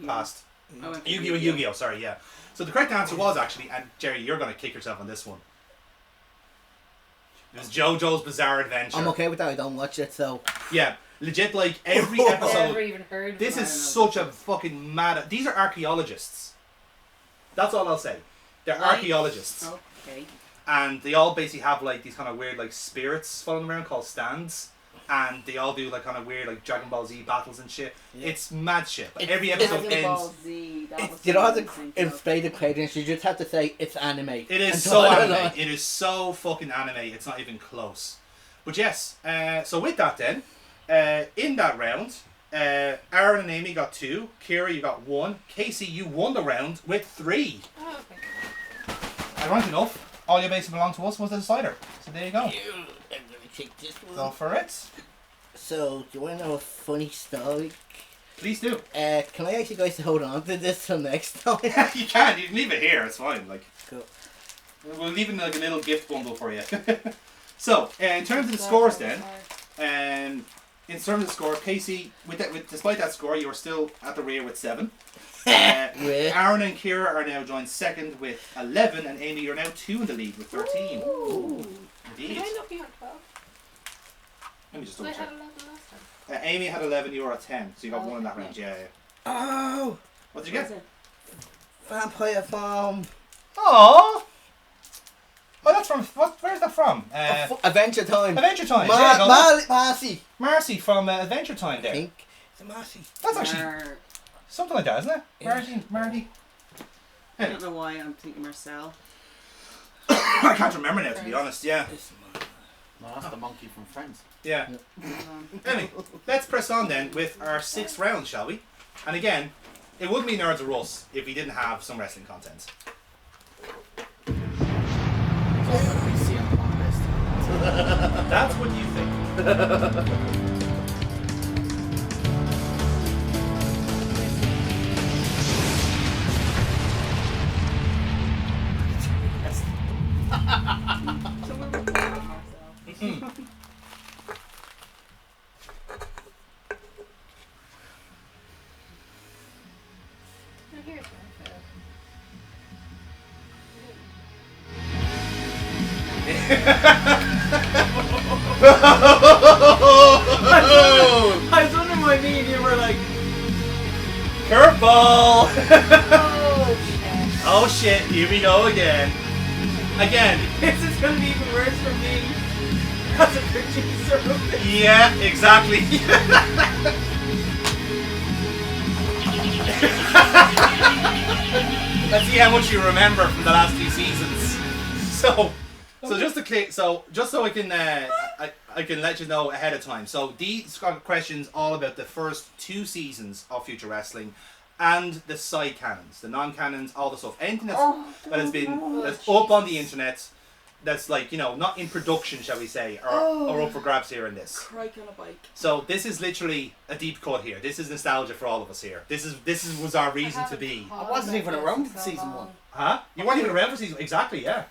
passed. I went for Yu-Gi-Oh! and Yu-Gi-Oh! Sorry, yeah. So the correct answer was actually, and Jerry, you're gonna kick yourself on this one. It was JoJo's Bizarre Adventure. I'm okay with that. I don't watch it, so Yeah, legit. Like every Never episode. even heard. This of is it. such a fucking mad. These are archaeologists. That's all I'll say. They're Right. archaeologists, Okay. and they all basically have like these kind of weird like spirits following around called stands. and they all do like kind of weird like Dragon Ball Z battles and shit. Yeah. It's mad shit. But every episode Dragon Ball ends. Z, that was You don't have amazing to stuff. explain the credits. You just have to say it's anime. It is And so draw the anime. line. It is so fucking anime. It's not even close. But yes. So with that then, in that round, Aaron and Amy got 2. Kira, you got 1. Casey, you won the round with 3. Oh, okay. Ironic enough, all your bases belong to us was the decider. So there you go. I'm gonna take this one. Go for it. So, do you want to know a funny story? Please do. Can I ask you guys to hold on to this till next time? You can. You can leave it here. It's fine. Like, Cool. we'll leave it in like a little gift bundle for you. So, in terms of the scores, then, in terms of the score, Casey, despite that score, you are still at the rear with 7. Aaron and Kira are now joined second with 11, and Amy, you're now 2 in the lead with 13. Ooh. Indeed. Did I not be on 12? Let me just I double had check. 11 last time. Amy had 11, you were at 10, so you got Oh, 1 in that okay. round. Yeah. Oh! What did you get? Vampire Farm. Aww! Oh, that's from. Where's that from? Adventure Time. Adventure Time. There you go. Marcy. Marcy from Adventure Time I there. think. It's a Marcy. That's actually something like that, isn't it? Yeah. Marty. I don't know why I'm thinking Marcel. I can't remember now, to be honest. Yeah. No, that's the monkey from Friends. Yeah. Anyway, let's press on then with our 6th round, shall we? And again, it wouldn't be Nerds or Us if we didn't have some wrestling content. That's what you think. Oh, here's one. I was wondering why me and you were like, Curveball! Oh, shit. Oh shit, here we go again. Again. this is going to be even worse for me as a producer of this. Yeah, exactly. Let's see how much you remember from the last 2 seasons. So just to click, just so I can I can let you know ahead of time. So these are questions all about the first 2 seasons of Future Wrestling, and the side canons, the non-canons, all the stuff, anything that has been that's up on the internet, that's like, you know, not in production, shall we say, or up for grabs here in this. Crike on a bike. So this is literally a deep cut here. This is nostalgia for all of us here. This was our reason to be. I wasn't even around for season 1. Huh? You weren't even around for season. Exactly. Yeah.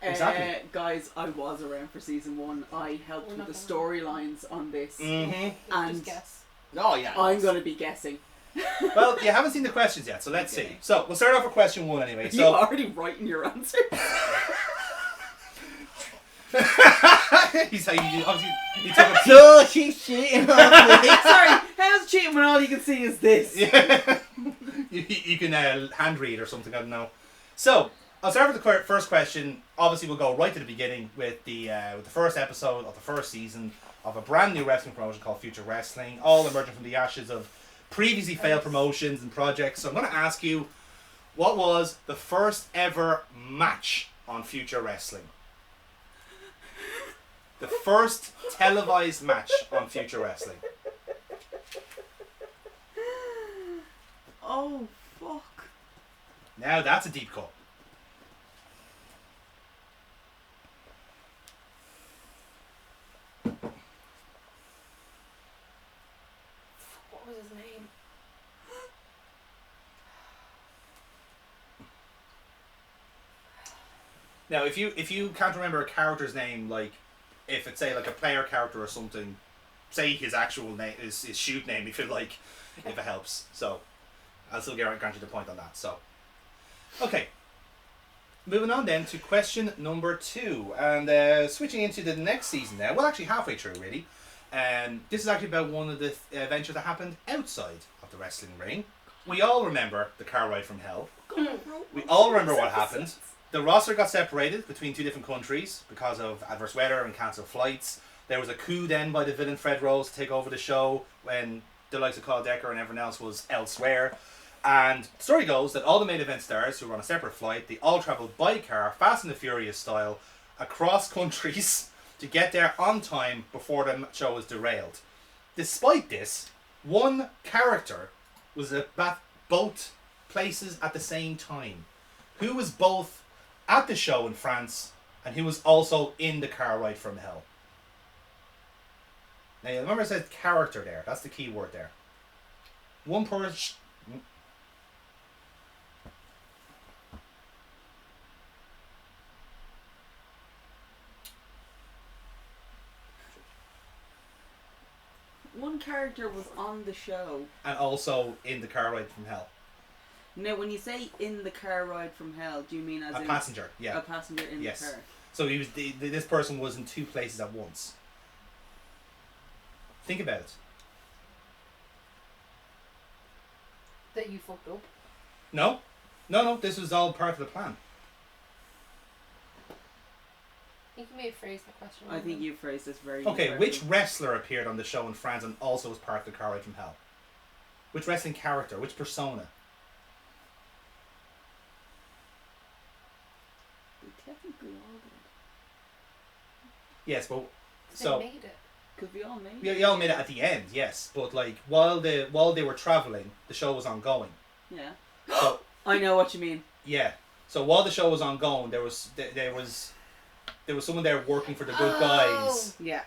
Exactly. Guys, I was around for season 1. I helped with the storylines on this. Mm-hmm. And Just guess. Oh yeah. I'm going to be guessing. Well, you haven't seen the questions yet, so let's see. So we'll start off with question 1 anyway. You're So already writing your answer. he's obviously he took a So she's cheating on me. Sorry, how's cheating when all you can see is this? Yeah. you can hand read or something, I don't know. So, I'll start with the first question. Obviously, we'll go right to the beginning with the first episode of the first season of a brand new wrestling promotion called Future Wrestling, all emerging from the ashes of previously failed promotions and projects. So I'm going to ask you, what was the first ever match on Future Wrestling? The first televised match on Future Wrestling. Oh, fuck. Now that's a deep cut. What was his name? Now, if you can't remember a character's name, like if it's say like a player character or something, say his actual name, his shoot name, if you like, if it helps. So I'll still grant you the point on that. So okay, moving on then to question number 2, and switching into the next season now. Well, actually halfway through really. This is actually about one of the adventures that happened outside of the wrestling ring. We all remember the car ride from hell. We all remember what happened. The roster got separated between 2 different countries because of adverse weather and cancelled flights. There was a coup then by the villain Fred Rose to take over the show when the likes of Carl Decker and everyone else was elsewhere. And the story goes that all the main event stars who were on a separate flight, they all travelled by car, Fast and the Furious style, across countries to get there on time before the show was derailed. Despite this, one character was at both places at the same time. Who was both at the show in France and who was also in the car ride from hell. Now, you remember it said character there. That's the key word there. One person. One character was on the show. And also in the car ride from hell. Now, when you say in the car ride from hell, do you mean as a passenger? Yeah. A passenger in the car. So he was. This person was in two places at once. Think about it. That you fucked up? No. This was all part of the plan. I think you may have phrased the question wrong. I think you phrased this very Okay, incorrectly. which wrestler appeared on the show in France and also was part of the car ride from hell? Which wrestling character? Which persona? They technically all did. Yes, but They made it. Because we all made it. We all made it at the end, yes. But like while they were traveling, the show was ongoing. Yeah. So, I know what you mean. Yeah. So while the show was ongoing, there was someone there working for the good guys. Yeah.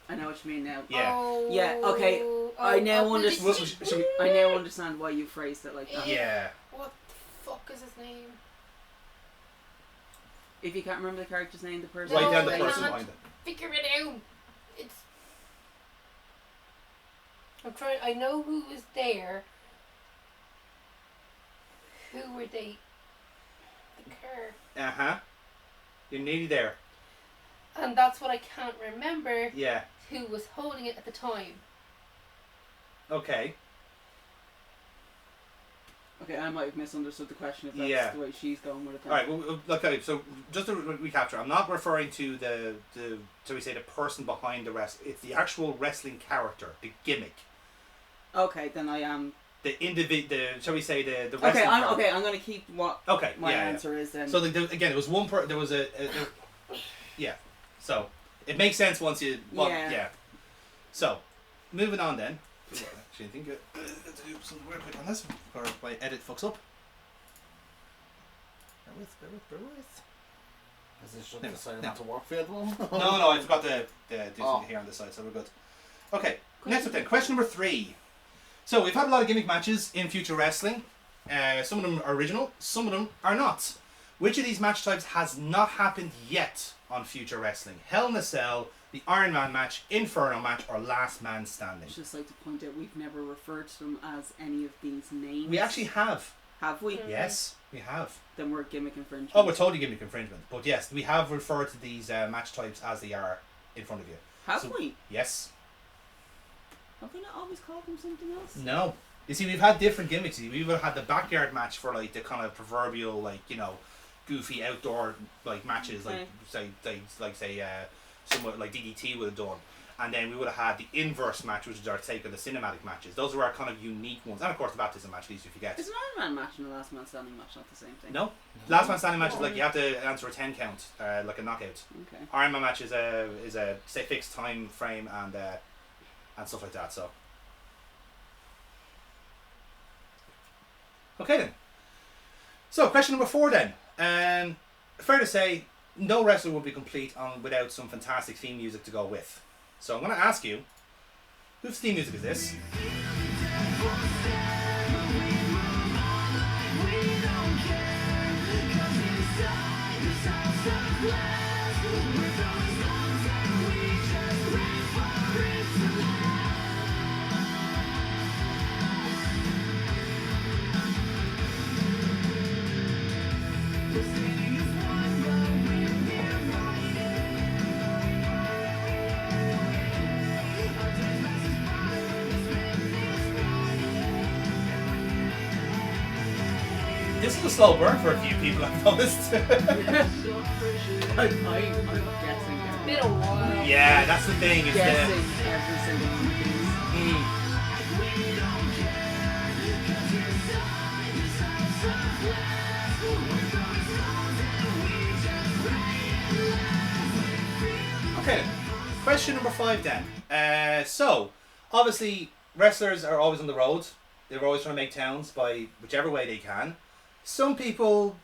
I know what you mean now. Yeah. Yeah. Okay. I now understand. I now understand why you phrased it like that. Yeah. What the fuck is his name? If you can't remember the character's name, the person. Write down the I person can't behind it. figure it out. It's. I'm trying. I know who was there. Who were they? The car. You're nearly there. And that's what I can't remember. Yeah. Who was holding it at the time? Okay. Okay, I might have misunderstood the question if that's the way she's going with it. All right. Well, okay. So just to recapture, I'm not referring to the shall we say the person behind the rest. It's the actual wrestling character, the gimmick. Okay, then I am. The shall we say the wrestling. I'm going to keep what. Okay. My answer is then. So again, it was one there was yeah. So it makes sense once you. Well, yeah. So moving on then. Actually, I think let's do something real quick on this before my edit fucks up. Bear with. Is this just decided not to work for you at the moment? No, I forgot to do something here on this side, so we're good. Okay, next up then, question number 3. So we've had a lot of gimmick matches in Future Wrestling. Some of them are original, some of them are not. Which of these match types has not happened yet on Future Wrestling? Hell in a Cell, the Iron Man match, Inferno match, or Last Man Standing? I'd just like to point out we've never referred to them as any of these names. We actually have. Have we? Yes, we have. Then we're gimmick infringement. Oh, we're totally gimmick infringement. But yes, we have referred to these match types as they are in front of you. Have we? Yes. Have we not always called them something else? No. You see, we've had different gimmicks. We've had the backyard match for like the kind of proverbial, like, you know, goofy outdoor like matches, like say somewhat like DDT would have done, and then we would have had the inverse match, which is our take on the cinematic matches. Those were our kind of unique ones, and of course the baptism match, least you forget. Is an Iron Man match and the Last Man Standing match not the same thing? No, Last Man Standing match is like you have to answer a 10 count, like a knockout. Okay. Iron Man match is a say fixed time frame and stuff like that. So. Okay then. So question number 4 then. Fair to say, no wrestler would be complete without some fantastic theme music to go with. So I'm going to ask you, whose theme music is this? This is a slow burn for a few people, I've noticed. I'm guessing. been a while. Yeah, that's the thing. It's Guessing every single one of these. Okay, question number 5 then. So, obviously, wrestlers are always on the road. They're always trying to make towns by whichever way they can. Some people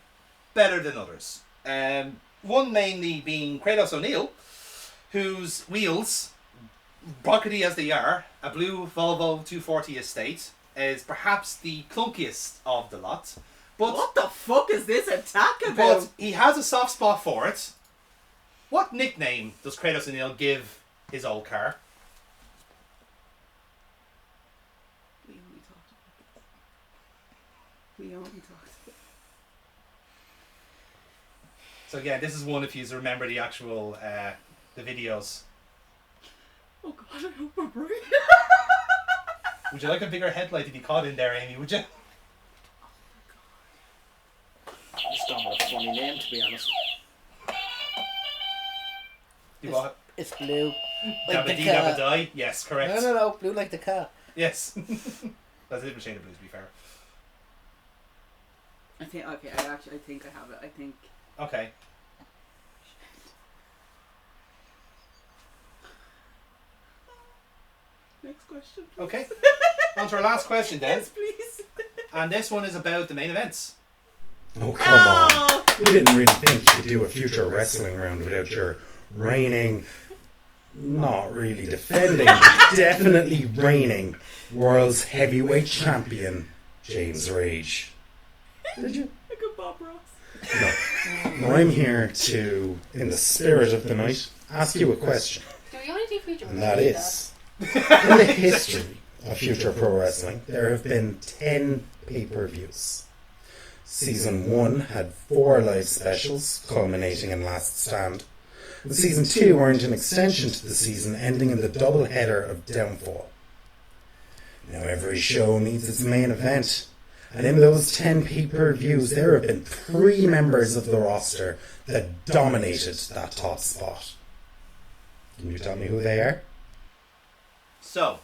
better than others. One mainly being Kratos O'Neill, whose wheels, brockety as they are, a blue Volvo 240 Estate, is perhaps the clunkiest of the lot. But what the fuck is this attack about? But he has a soft spot for it. What nickname does Kratos O'Neill give his old car? We only talked about this. So yeah, this is one if you remember the actual the videos. Oh god, I hope I'm right. Would you like a bigger headlight to be caught in there, Amy? Would you? It's not a funny name, to be honest. It's blue. Dabba dee dabba die. Yes, correct. No, blue like the car. Yes. That's a different shade of blue, to be fair. I think I think I have it. I think. Okay. Next question. Please. Okay. On to our last question then. Yes, please. And this one is about the main events. Oh, come on. You didn't really think you'd do a future wrestling round without your reigning, not really defending, definitely reigning world's heavyweight champion, James Rage. Did you? Like a Bob Ross. No. I'm here to, in the spirit of the night, ask you a question. Do we only do future? And that is, in the history of future pro wrestling, there have been 10 pay-per-views. Season 1 had 4 live specials, culminating in Last Stand. And Season 2 earned an extension to the season, ending in the double header of Downfall. Now every show needs its main event, and in those 10 pay-per-views there have been 3 members of the roster that dominated that top spot. Can you tell me who they are? So,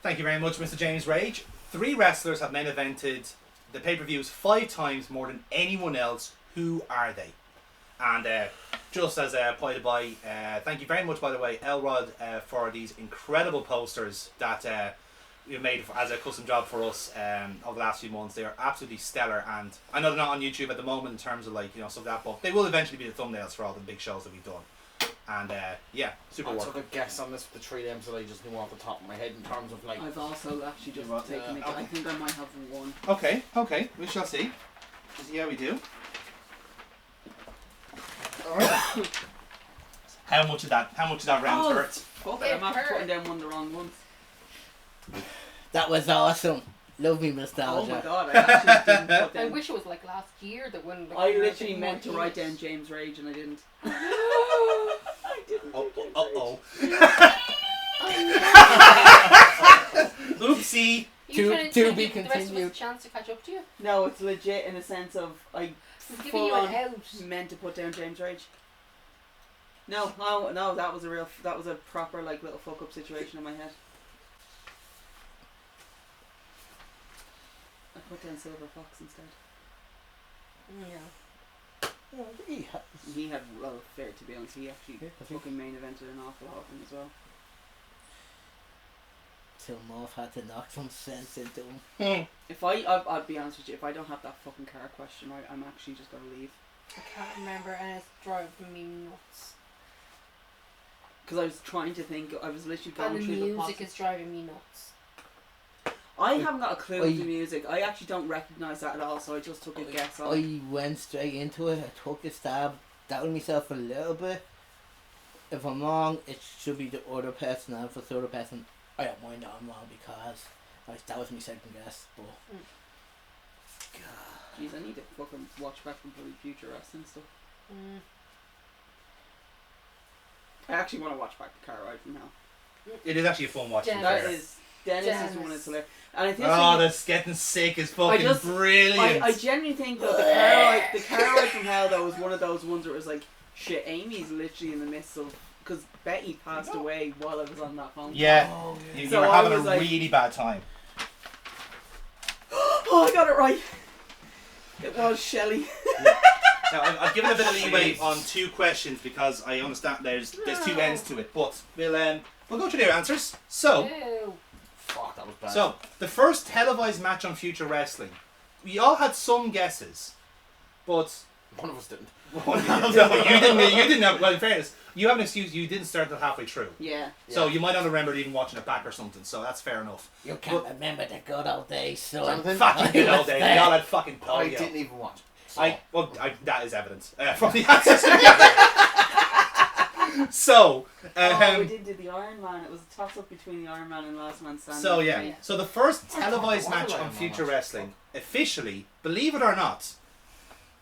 thank you very much, Mr. James Rage. 3 wrestlers have main evented the pay-per-views 5 times more than anyone else. Who are they? And just as a by, thank you very much, by the way, Elrod, for these incredible posters that you made as a custom job for us over the last few months. They are absolutely stellar, and I know they're not on YouTube at the moment in terms of like, you know, stuff like that, but they will eventually be the thumbnails for all the big shows that we've done. And yeah, super I work. took a guess on this, the 3 names that I just knew off the top of my head in terms of like. I've also actually just taken it. I think I might have one. Okay, we shall see. We'll see how we do. Alright. How much of that round hurt? Fuck it, I'm after putting down one of the wrong ones. That was awesome. Love me nostalgia. Oh my god, I actually didn't put down. I wish it was like last year that when. I literally meant to write down James Rage and I didn't. I didn't. Uh-oh. Oopsie. To be continued. The rest of us a continued. chance to catch up to you. No, it's legit in a sense of I It's giving full you on an out. meant to put down James Rage. No, that was a proper like little fuck up situation in my head. I put down Silver Fox instead. Yeah. He had, well, fair to be honest, he actually fucking main evented an awful lot of them as well. Till Morph had to knock some sense into him. If I'd be honest with you, if I don't have that fucking car question right, I'm actually just gonna leave. I can't remember, and it's driving me nuts. Because I was trying to think, I was literally going And the through the music is driving me nuts. I haven't got a clue of the music. I actually don't recognise that at all, so I just took a guess on it. I went straight into it. I took a stab, doubted myself a little bit. If I'm wrong, it should be the other person, and for the other person, I don't mind that I'm wrong because that was my second guess. But God. Jeez, I need to fucking watch back from bloody future wrestling stuff. I actually want to watch back the car ride from now. It is actually a fun watch. That is. Dennis is one that's hilarious. And I think that's getting sick is fucking brilliant. I genuinely think that the car ride from hell though was one of those ones where it was like Shit, Amy's literally in the midst of... Because Betty passed away while I was on that phone. Yeah. Oh, You so were I having a was like, really bad time. oh, I got it right. It was Shelley. Now, I've given a bit of leeway on 2 questions because I understand there's 2 ends to it, but we'll go through their answers. So, Ew. Fuck, that was bad. so the first televised match on Future Wrestling, we all had some guesses, but one of us didn't. no, you didn't have. Well, in fairness, you have an excuse. You didn't start until halfway through. Yeah. So you might not remember even watching it back or something. So that's fair enough. You can't remember the good old days, son. Jonathan? Fucking good old days. We all had fucking polio. I didn't even watch. So. That is evidence from the answers. So, we did do the Iron Man. It was a toss-up between the Iron Man and Last Man Standing. So yeah. So the first televised match on Future Wrestling, officially, believe it or not,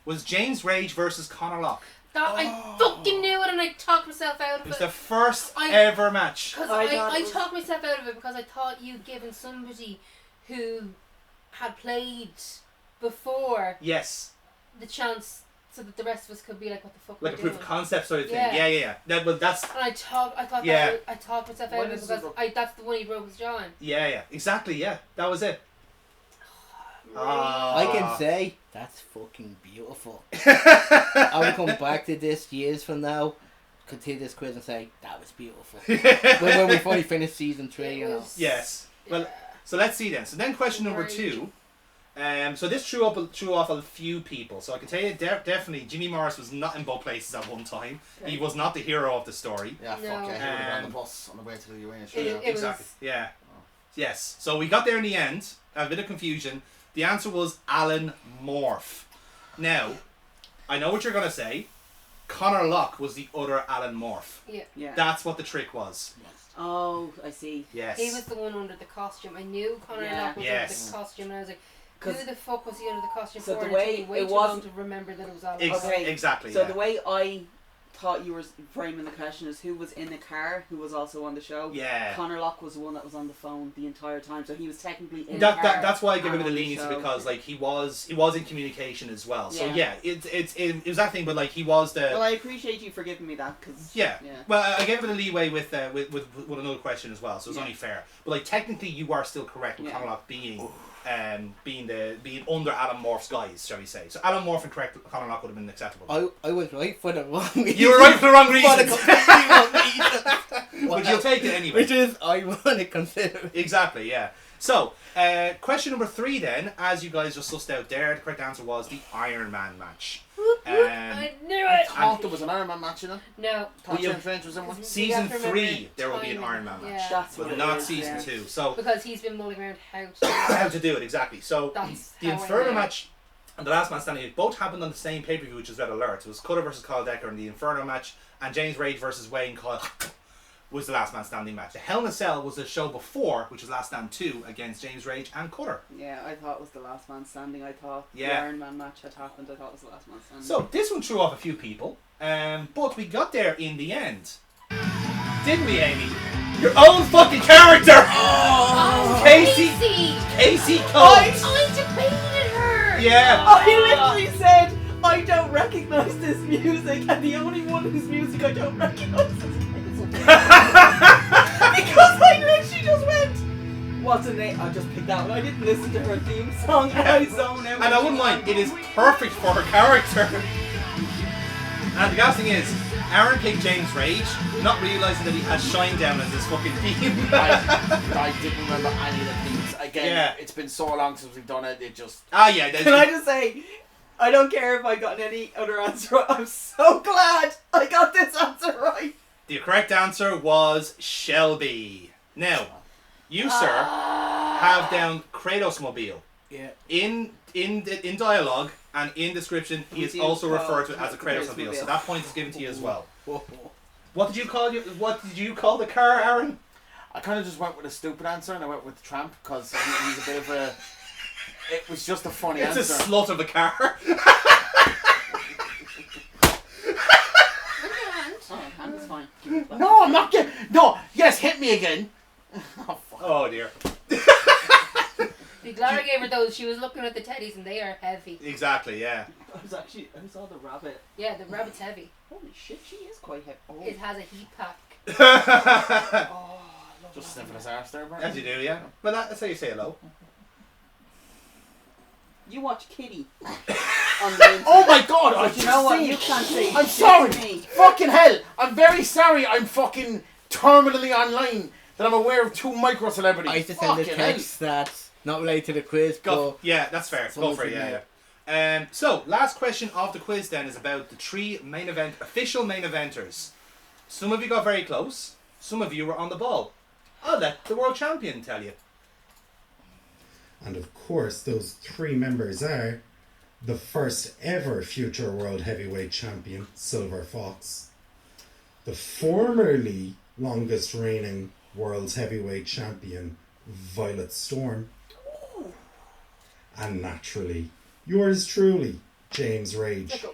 was James Rage versus Conor Locke. I fucking knew it, and I talked myself out of It was it. the first ever match. Because I talked myself out of it because I thought you'd given somebody who had played before Yes. the chance so that the rest of us could be like, what the fuck Like a we're proof doing. of concept sort of thing. Yeah. Yeah. But that's. And I thought Yeah. that I talked myself out of it because that's the one he broke his jaw in. Yeah. Exactly. Yeah. That was it. I can say that's fucking beautiful. I will come back to this years from now, continue this quiz and say that was beautiful. when we finally finish season 3, you know. Yes. Well, so let's see then. So then question number 2. So this threw off a few people. So I can tell you definitely Jimmy Morris was not in both places at one time. Okay. He was not the hero of the story. Yeah, fuck yeah. He would have on the bus on the way to the Uranus. Exactly. Yeah. Yes. So we got there in the end. A bit of confusion. The answer was Alan Morph. Now, I know what you're going to say. Conor Locke was the other Alan Morph. Yeah. That's what the trick was. Oh, I see. Yes. He was the one under the costume. I knew Conor Locke was under the costume, and I was like, who the fuck was he under the costume so for? The way it wasn't to remember that it was Alan. Okay, exactly. So the way I thought you were framing the question is who was in the car, who was also on the show. Yeah. Conor Locke was the one that was on the phone the entire time, so he was technically in the car. That's why I give him the leniency show. because like he was in communication as well. So yeah, it was that thing, but like he was the. Well, I appreciate you for giving me that because. Yeah. Well, I gave it a leeway with another question as well, so it's only fair. But like technically, you are still correct with Conor Locke being under Alan Morph's guise, shall we say? So Alan Morph and correct Conor Locke would have been acceptable. I was right for the wrong reason. You were right for the wrong reason. But you'll take it anyway. Which is ironic considering. Exactly, yeah. So, question number 3 then, as you guys just sussed out there, the correct answer was the Iron Man match. I knew it! I thought there was an Iron Man match in it. No. James Rage was in one. Season 3, there will be an Iron Man match. That's but what not is, season 2. So because he's been mulling around how to do it, exactly. So, the Inferno match and the Last Man Standing both happened on the same pay-per-view, which is Red Alert. It was Cutter versus Kyle Decker in the Inferno match, and James Rage versus Wayne Kyle was the Last Man Standing match. The Hell in a Cell was the show before, which was Last Stand 2 against James Rage and Cutter. Yeah, I thought it was the Last Man Standing. I thought the Iron Man match had happened. I thought it was the Last Man Standing. So this one threw off a few people, but we got there in the end. Didn't we, Amy? Your own fucking character! Oh, Casey Coates! I debated her! Yeah! I literally said, I don't recognise this music, and the only one whose music I don't recognise is because I literally just went, what's her name? I just picked that one. I didn't listen to her theme song, and I zoned out. And I wouldn't mind, it is perfect for her character. And the gas thing is, Aaron picked James Rage, not realising that he has Shinedown as his fucking theme. I didn't remember any of the themes. Again, it's been so long since we've done it, it just... Can I just say, I don't care if I got any other answer right. I'm so glad I got this answer right. The correct answer was Shelby. Now, you, sir, have down Kratos Mobile. Yeah. In dialogue and in description, he is also referred to as a Kratos Mobile. So that point is given to you as well. What did you call the car, Aaron? I kind of just went with a stupid answer and I went with Tramp because he's a bit of a... It was just a funny answer. It's a slut of a car. Hand is fine. No, I'm not getting... No! Yes, hit me again! Oh dear. The heavy. Clara gave her those. She was looking at the teddies and they are heavy. Exactly, yeah. I saw the rabbit. Yeah, the rabbit's heavy. Holy shit, she is quite heavy. Oh. It has a heat pack. Oh, I love Just that. sniffing his arse there, bro. As you do, yeah. But that's how you say hello. You watch Kitty. Oh my god! I You know what? You can't say I'm shit sorry. to me. Fucking hell! I'm very sorry. I'm fucking terminally online that I'm aware of 2 micro celebrities. I used to send a text that's not related to the quiz, Go. but Yeah, that's fair. Go Someone for it. should Yeah, know. yeah. So last question of the quiz then is about the 3 official main eventers. Some of you got very close. Some of you were on the ball. I'll let the world champion tell you. And of course, those 3 members are the first ever future world heavyweight champion, Silver Fox, the formerly longest reigning world's heavyweight champion, Violet Storm, and naturally, yours truly, James Rage.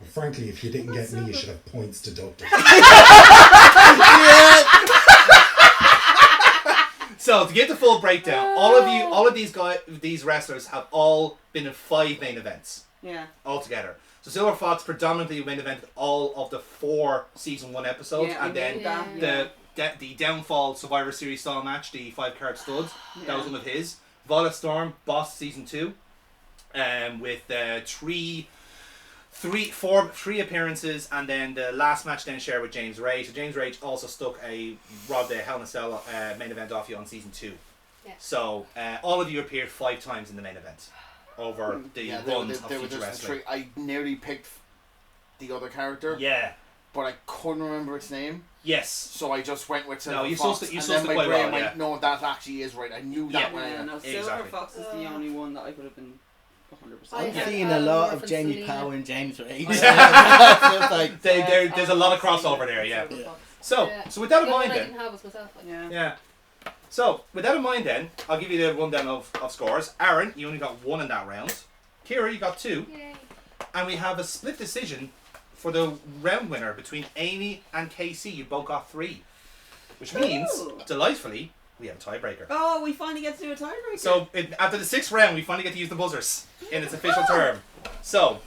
And frankly, if you didn't get me, you should have points deducted. So to get the full breakdown, all of these wrestlers have all been in 5 main events. Yeah. Altogether. So Silver Fox predominantly main evented all of the 4 season 1 episodes, Yeah, and then the downfall Survivor Series style match, the 5-card studs, that was one of his. Violet Storm, Boss season 2, with 3 appearances, and then the last match then shared with James Rage. So James Rage also stuck a Rob the Hell in a Cell main event off you on season 2. Yeah. So all of you appeared 5 times in the main event over the runs of Future Wrestling. I nearly picked the other character. Yeah. But I couldn't remember its name. Yes. So I just went with Silver No, you Fox. sussed it and then my quite brain well, went, yeah. no, that actually is right. I knew that when Yeah, no, Silver Exactly. Fox is the only one that I could have been 100%. I I'm have, seeing a lot of Morphin Jamie Selena. Powell and James Rage. Like, there's a lot of crossover there, yeah. So with that in The one mind I then, didn't have was myself. Like. yeah. So with that in mind then, I'll give you the rundown of scores. Aaron, you only got 1 in that round. Kira, you got 2. Yay. And we have a split decision for the round winner between Amy and Casey. You both got 3. Which means, delightfully, we have a tiebreaker. Oh, we finally get to do a tiebreaker. So after the 6th round, we finally get to use the buzzers in its official term. So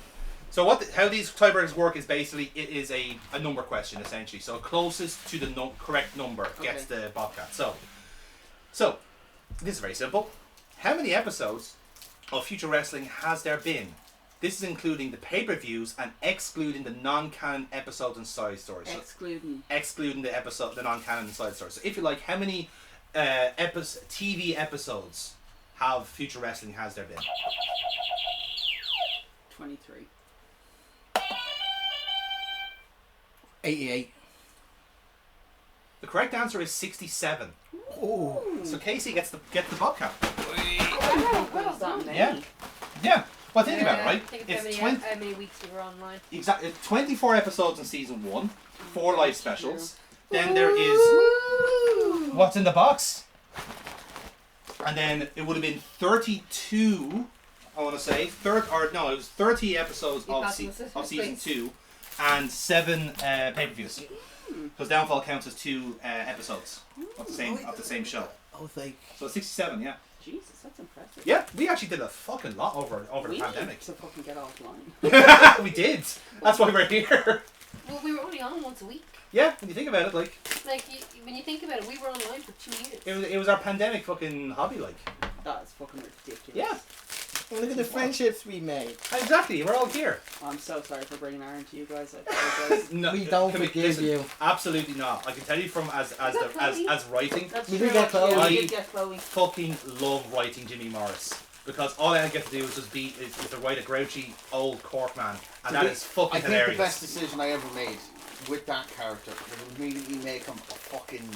how these tiebreakers work is basically it is a number question essentially. So closest to the correct number gets the Bobcat. So this is very simple. How many episodes of Future Wrestling has there been? This is including the pay-per-views and excluding the non-canon episodes and side stories. So excluding the non-canon and side stories. So if you like, how many TV episodes have Future Wrestling has there been? 23. 88. The correct answer is 67. Oh. So Casey gets the Bobcat. Yeah. Yeah. Well, think about it, right? Think of It's how many weeks you were online. Exactly. 24 episodes in season 1, 4 live specials. Then there is what's in the box, and then it would have been 32. I want to say it was 30 episodes of season 2, and 7 pay-per-views. Because Downfall counts as 2 episodes of the same show. I was like, so 67, yeah. Jesus, that's impressive. Yeah, we actually did a fucking lot over the pandemic. To fucking get offline. We did. That's why we're here. Well, we were only on once a week. Yeah, when you think about it, like when you think about it, we were online for 2 years. it was our pandemic fucking hobby, like. That's fucking ridiculous. Yeah. well, look at the friendships we made. Exactly, we're all here. I'm so sorry for bringing Aaron to you guys. I apologize. No, We don't can forgive listen, you. Absolutely not. I can tell you from as writing, That's We true. did get Chloe. Yeah, I we did get Chloe. fucking love writing Jimmy Morris. Because all I get to do is just is to write a grouchy old Cork man, and that is fucking I think hilarious. the best decision I ever made with that character was immediately make him a fucking.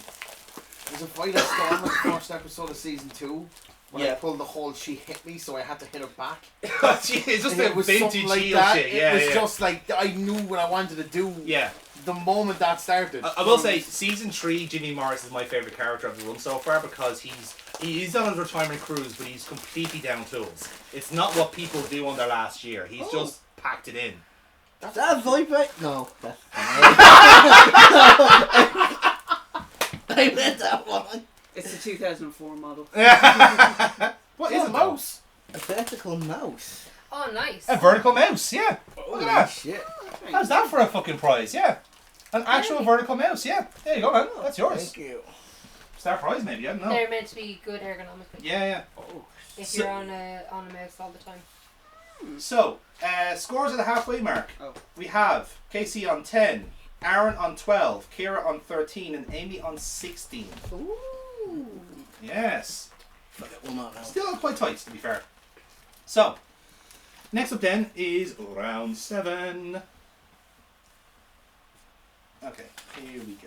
Was it Violet Storm was the first episode of season 2? When I pulled the whole she hit me, so I had to hit her back. It's just a vintage like heel that. shit. Yeah, it was just like I knew what I wanted to do. Yeah. The moment that started. I will say, season 3, Jimmy Morris is my favourite character of the run so far because he's on his retirement cruise, but he's completely down tools. It's not what people do on their last year. He's just packed it in. Is that a vibrate? No. That's I read that one. It's the 2004 model. What is a it, mouse? A vertical mouse. Oh, nice. A vertical mouse, yeah. Look at that. Shit. How's that for a fucking prize? Yeah. An actual vertical mouse, yeah. There you go, man. That's yours. Thank you. Star prize, maybe, I don't know. They're meant to be good ergonomically. Yeah. If So- you're on a mouse all the time. So, scores at the halfway mark. Oh. We have Casey on 10, Aaron on 12, Kira on 13, and Amy on 16. Ooh. Yes. One more now. Still quite tight, to be fair. So, next up then is round 7. Okay, here we go.